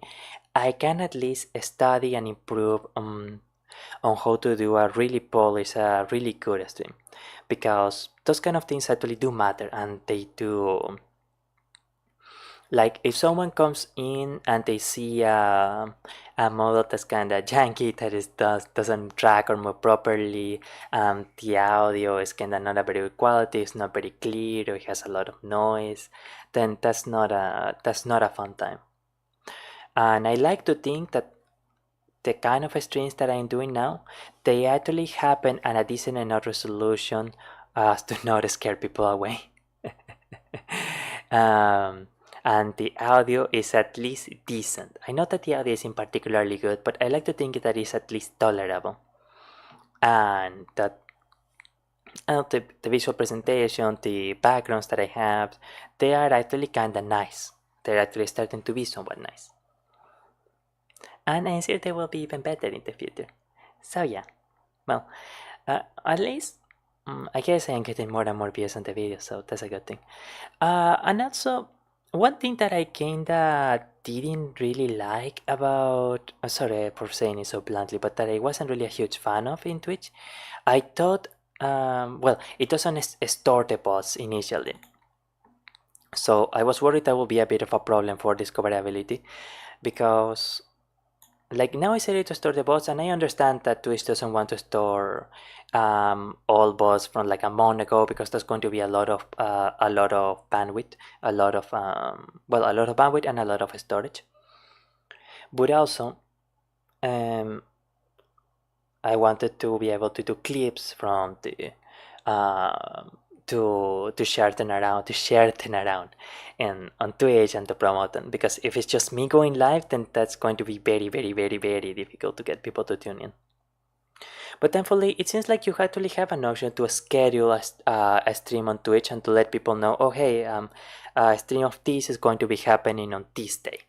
I can at least study and improve on how to do a really polished, really good stream, because those kind of things actually do matter, and they do. Like if someone comes in and they see a model that's kind of janky, that doesn't track or move properly, the audio is kind of not a very good quality, it's not very clear, or it has a lot of noise, then that's not a fun time. And I like to think that the kind of streams that I'm doing now, they actually happen at a decent enough resolution as to not scare people away. And the audio is at least decent. I know that the audio isn't particularly good, but I like to think that it's at least tolerable. And that the visual presentation, the backgrounds that I have, they are actually kind of nice. They're actually starting to be somewhat nice. And I'm sure they will be even better in the future. So yeah, well, at least I guess I'm getting more and more views on the video, so that's a good thing. And also, one thing that I kinda didn't really like about, sorry for saying it so bluntly, but that I wasn't really a huge fan of in Twitch, I thought, well, it doesn't store the bots initially. So I was worried that would be a bit of a problem for discoverability, because like now it's ready to store the bots, and I understand that Twitch doesn't want to store all bots from like a month ago, because there's going to be a lot of bandwidth, a lot of bandwidth and a lot of storage. But also, I wanted to be able to do clips from the to share them around and on Twitch and to promote them, because if it's just me going live, then that's going to be very, very, very, very difficult to get people to tune in. But thankfully, it seems like you actually have an option to schedule a stream on Twitch and to let people know, oh hey, a stream of this is going to be happening on this day.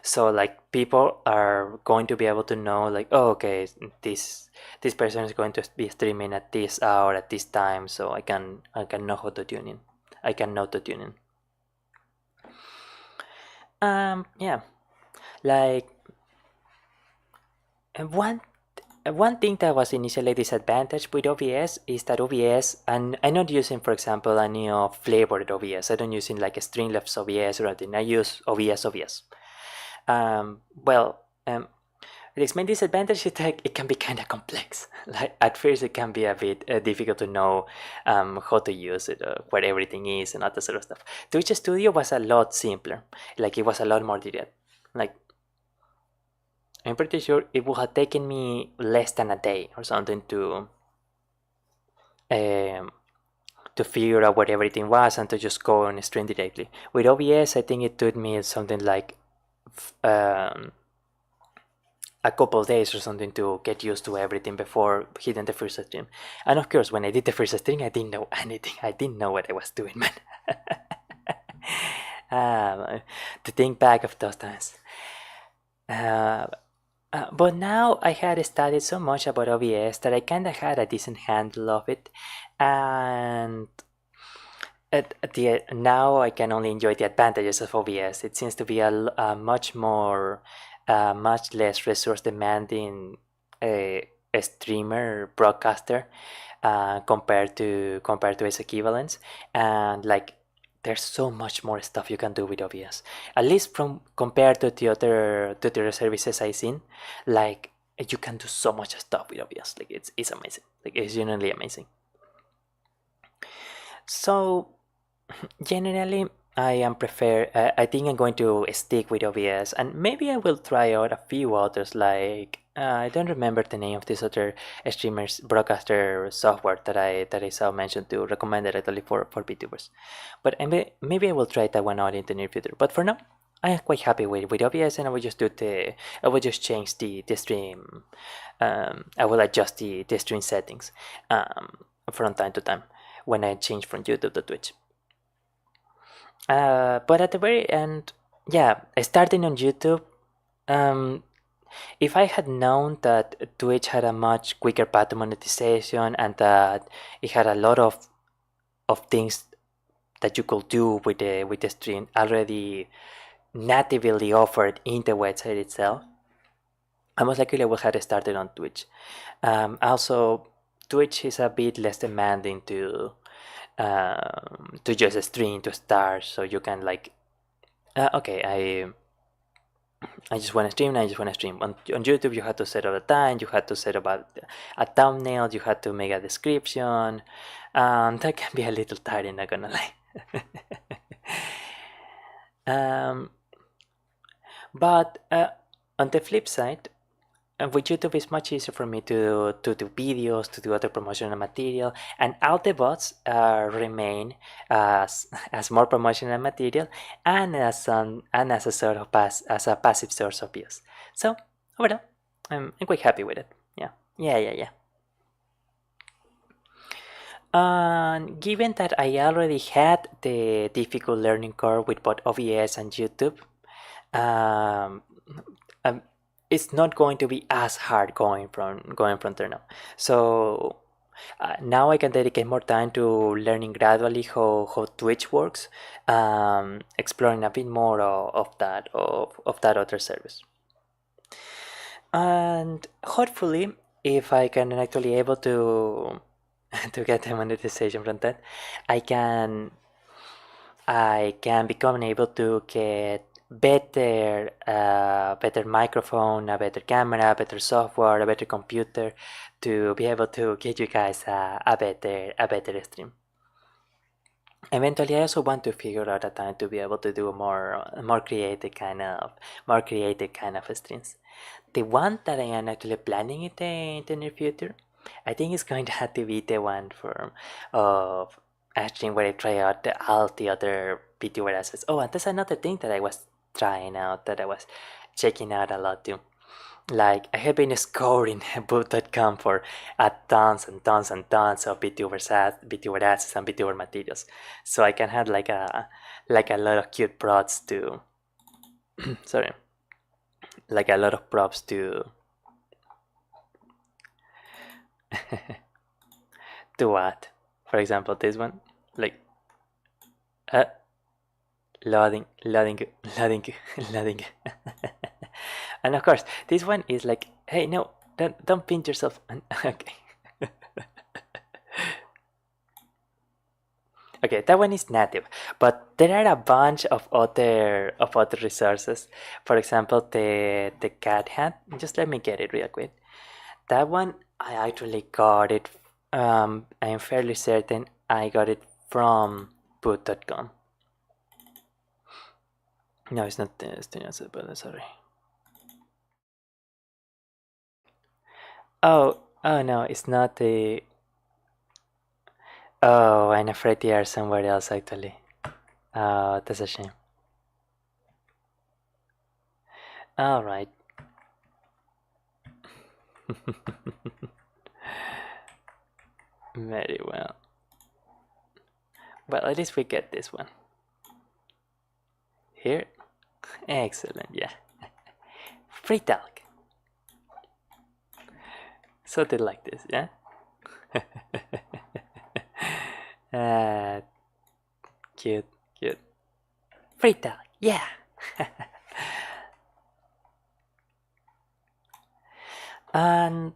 So like people are going to be able to know, like, oh okay, this person is going to be streaming at this hour at this time, so I can know how to tune in. I can know to tune in. Yeah, like one thing that was initially a disadvantage with OBS is that OBS, and I'm not using, for example, any flavored OBS. I don't use in like a Streamlabs OBS or anything. I use OBS. Its main disadvantage is that it can be kind of complex. Like at first, it can be a bit difficult to know how to use it, where everything is, and all that sort of stuff. Twitch Studio was a lot simpler. Like it was a lot more direct. Like I'm pretty sure it would have taken me less than a day or something to figure out what everything was and to just go and stream directly. With OBS, I think it took me something like a couple of days or something to get used to everything before hitting the first stream. And of course, when I did the first stream, I didn't know anything. I didn't know what I was doing, man. To think back of those times. But now I had studied so much about OBS that I kind of had a decent handle of it, and now I can only enjoy the advantages of OBS. It seems to be a much less resource demanding a streamer broadcaster compared to its equivalents, and like there's so much more stuff you can do with OBS. At least from compared to the other services I've seen, like you can do so much stuff with OBS. Like it's amazing. Like it's genuinely amazing. So generally, I think I'm going to stick with OBS, and maybe I will try out a few others. Like I don't remember the name of this other streamers broadcaster software that I saw mentioned to recommend directly for VTubers. But maybe I will try that one out in the near future. But for now, I am quite happy with OBS, and I will just change the stream. I will adjust the stream settings from time to time when I change from YouTube to Twitch. But at the very end, yeah, starting on YouTube, if I had known that Twitch had a much quicker path to monetization and that it had a lot of things that you could do with the stream already natively offered in the website itself, I most likely would have started on Twitch. Also, Twitch is a bit less demanding to just stream to start, so you can like okay, I just want to stream. On YouTube you have to set up a time, you have to set up a thumbnail, you have to make a description. That can be a little tiring, not gonna lie. But on the flip side, with YouTube, it's much easier for me to do videos, to do other promotional material, and all the bots remain as more promotional material and as a sort of as a passive source of views. So overall, I'm quite happy with it. Yeah. Given that I already had the difficult learning curve with both OBS and YouTube, it's not going to be as hard going from there now. So now I can dedicate more time to learning gradually how Twitch works, exploring a bit more of that other service, and hopefully, if I can actually able to get the monetization from that, I can become able to get better microphone, a better camera, better software, a better computer to be able to get you guys a better stream. Eventually, I also want to figure out a time to be able to do more creative kind of streams. The one that I am actually planning in the near future, I think it's going to have to be the one of a stream where I try out all the other VTuber assets. Oh, and that's another thing that I was trying out, that I was checking out a lot too. Like I have been scouring boot.com for tons and tons and tons of VTuber assets and VTuber materials, so I can have like a lot of cute props to sorry, like a lot of props to to add. For example, this one, like loading and of course this one is like, hey, no, don't pinch yourself. Okay. Okay, that one is native, but there are a bunch of other resources. For example, the cat hat. Just let me get it real quick. That one I actually got it. I'm fairly certain I got it from boot.com. No, it's not but sorry. Oh no, it's not the. Oh, I'm afraid they are somewhere else actually. Oh, that's a shame. All right. Very well. Well, at least we get this one. Here. Excellent, yeah. Free talk. Something like this, yeah? cute, cute. Frita, yeah. And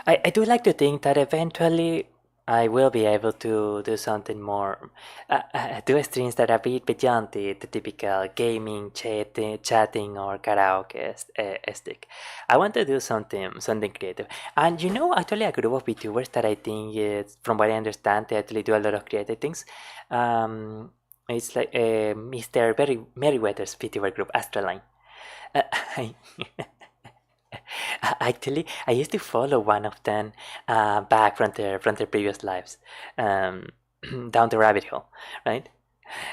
I do like to think that eventually I will be able to do something more, do streams that are a bit beyond the typical gaming, chatting or karaoke stick. I want to do something creative. And you know, actually a group of VTubers that I think is, from what I understand, they actually do a lot of creative things. It's like Mr. Merriweather's VTuber group, Astraline. I Actually, I used to follow one of them back from their previous lives, down the rabbit hole, right?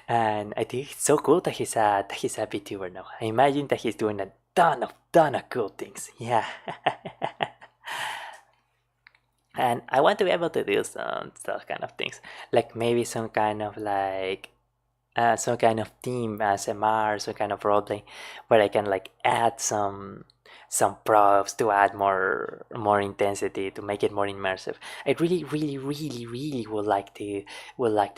And I think it's so cool that he's a VTuber now. I imagine that he's doing a ton of cool things. Yeah. And I want to be able to do some kind of things, like maybe some kind of team ASMR, some kind of roleplay, where I can like add some props to add more intensity, to make it more immersive. I really would like to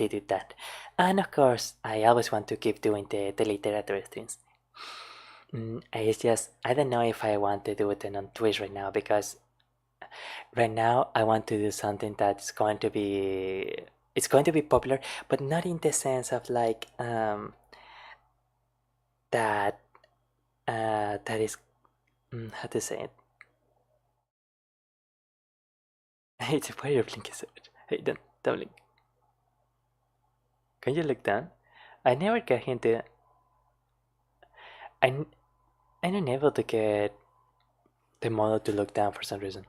do that. And of course, I always want to keep doing the literature things. I don't know if I want to do it on Twitch right now, because right now I want to do something that's going to be popular, but not in the sense of like that is how to say it. It's why you're blinking so much. Hey, don't blink. Can you look down? I never get into. I'm unable to get the model to look down for some reason.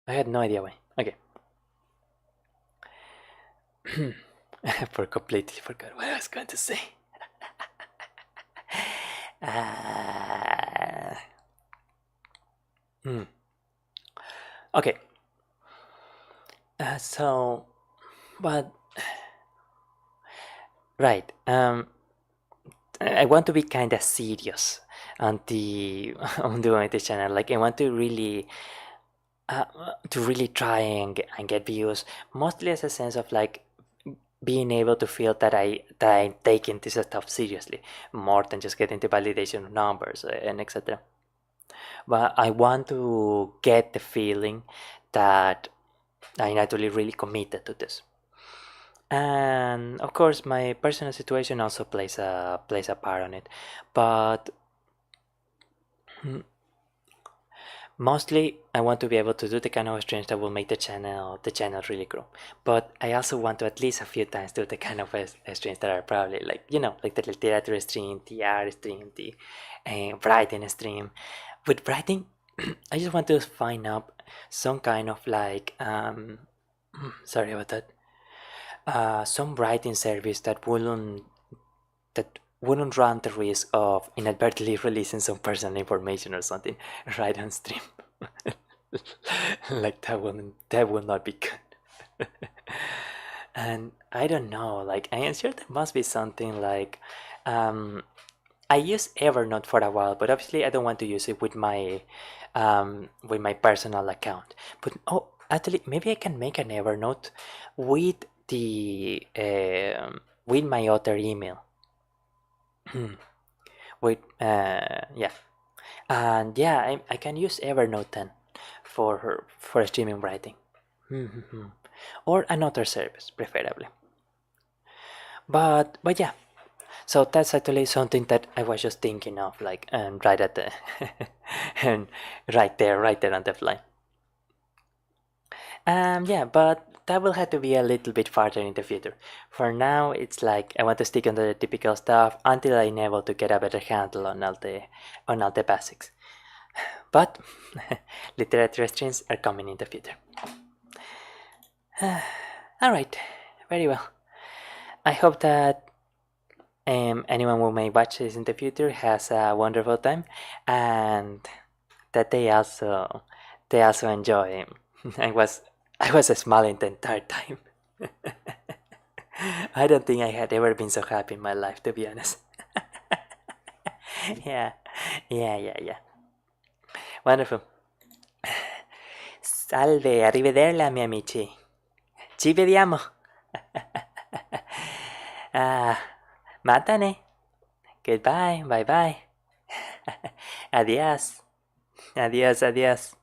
I had no idea why. Okay. Completely forgot what I was going to say. Okay. But right. I want to be kind of serious on doing this channel. Like I want to really try and get views, mostly as a sense of like being able to feel that I'm taking this stuff seriously, more than just getting the validation of numbers and etc. But I want to get the feeling that I'm actually really committed to this. And of course, my personal situation also plays a part on it, but mostly I want to be able to do the kind of streams that will make the channel really grow. But I also want to at least a few times do the kind of streams that are probably like, you know, like the literature stream, the art stream, the writing stream. With writing, I just want to find up some kind of like sorry about that. Some writing service that wouldn't run the risk of inadvertently releasing some personal information or something right on stream. Like that will not be good. And I don't know, like I am sure there must be something like I used Evernote for a while, but obviously I don't want to use it with my personal account. But actually maybe I can make an Evernote with the with my other email. Wait, yeah, and yeah, I can use Evernote then for streaming writing, or another service preferably. But yeah, so that's actually something that I was just thinking of, like, right at the and right there on the fly. Yeah, but that will have to be a little bit farther in the future. For now, it's like I want to stick on the typical stuff until I'm able to get a better handle on all the basics. But literature streams are coming in the future. Alright, very well. I hope that anyone who may watch this in the future has a wonderful time, and that they also enjoy. I was smiling the entire time. I don't think I had ever been so happy in my life, to be honest. Yeah. Wonderful. Salve, arrivederla, miei amici. Ci vediamo. Ah, mátane. Goodbye, bye bye. Adiós. Adiós, adiós.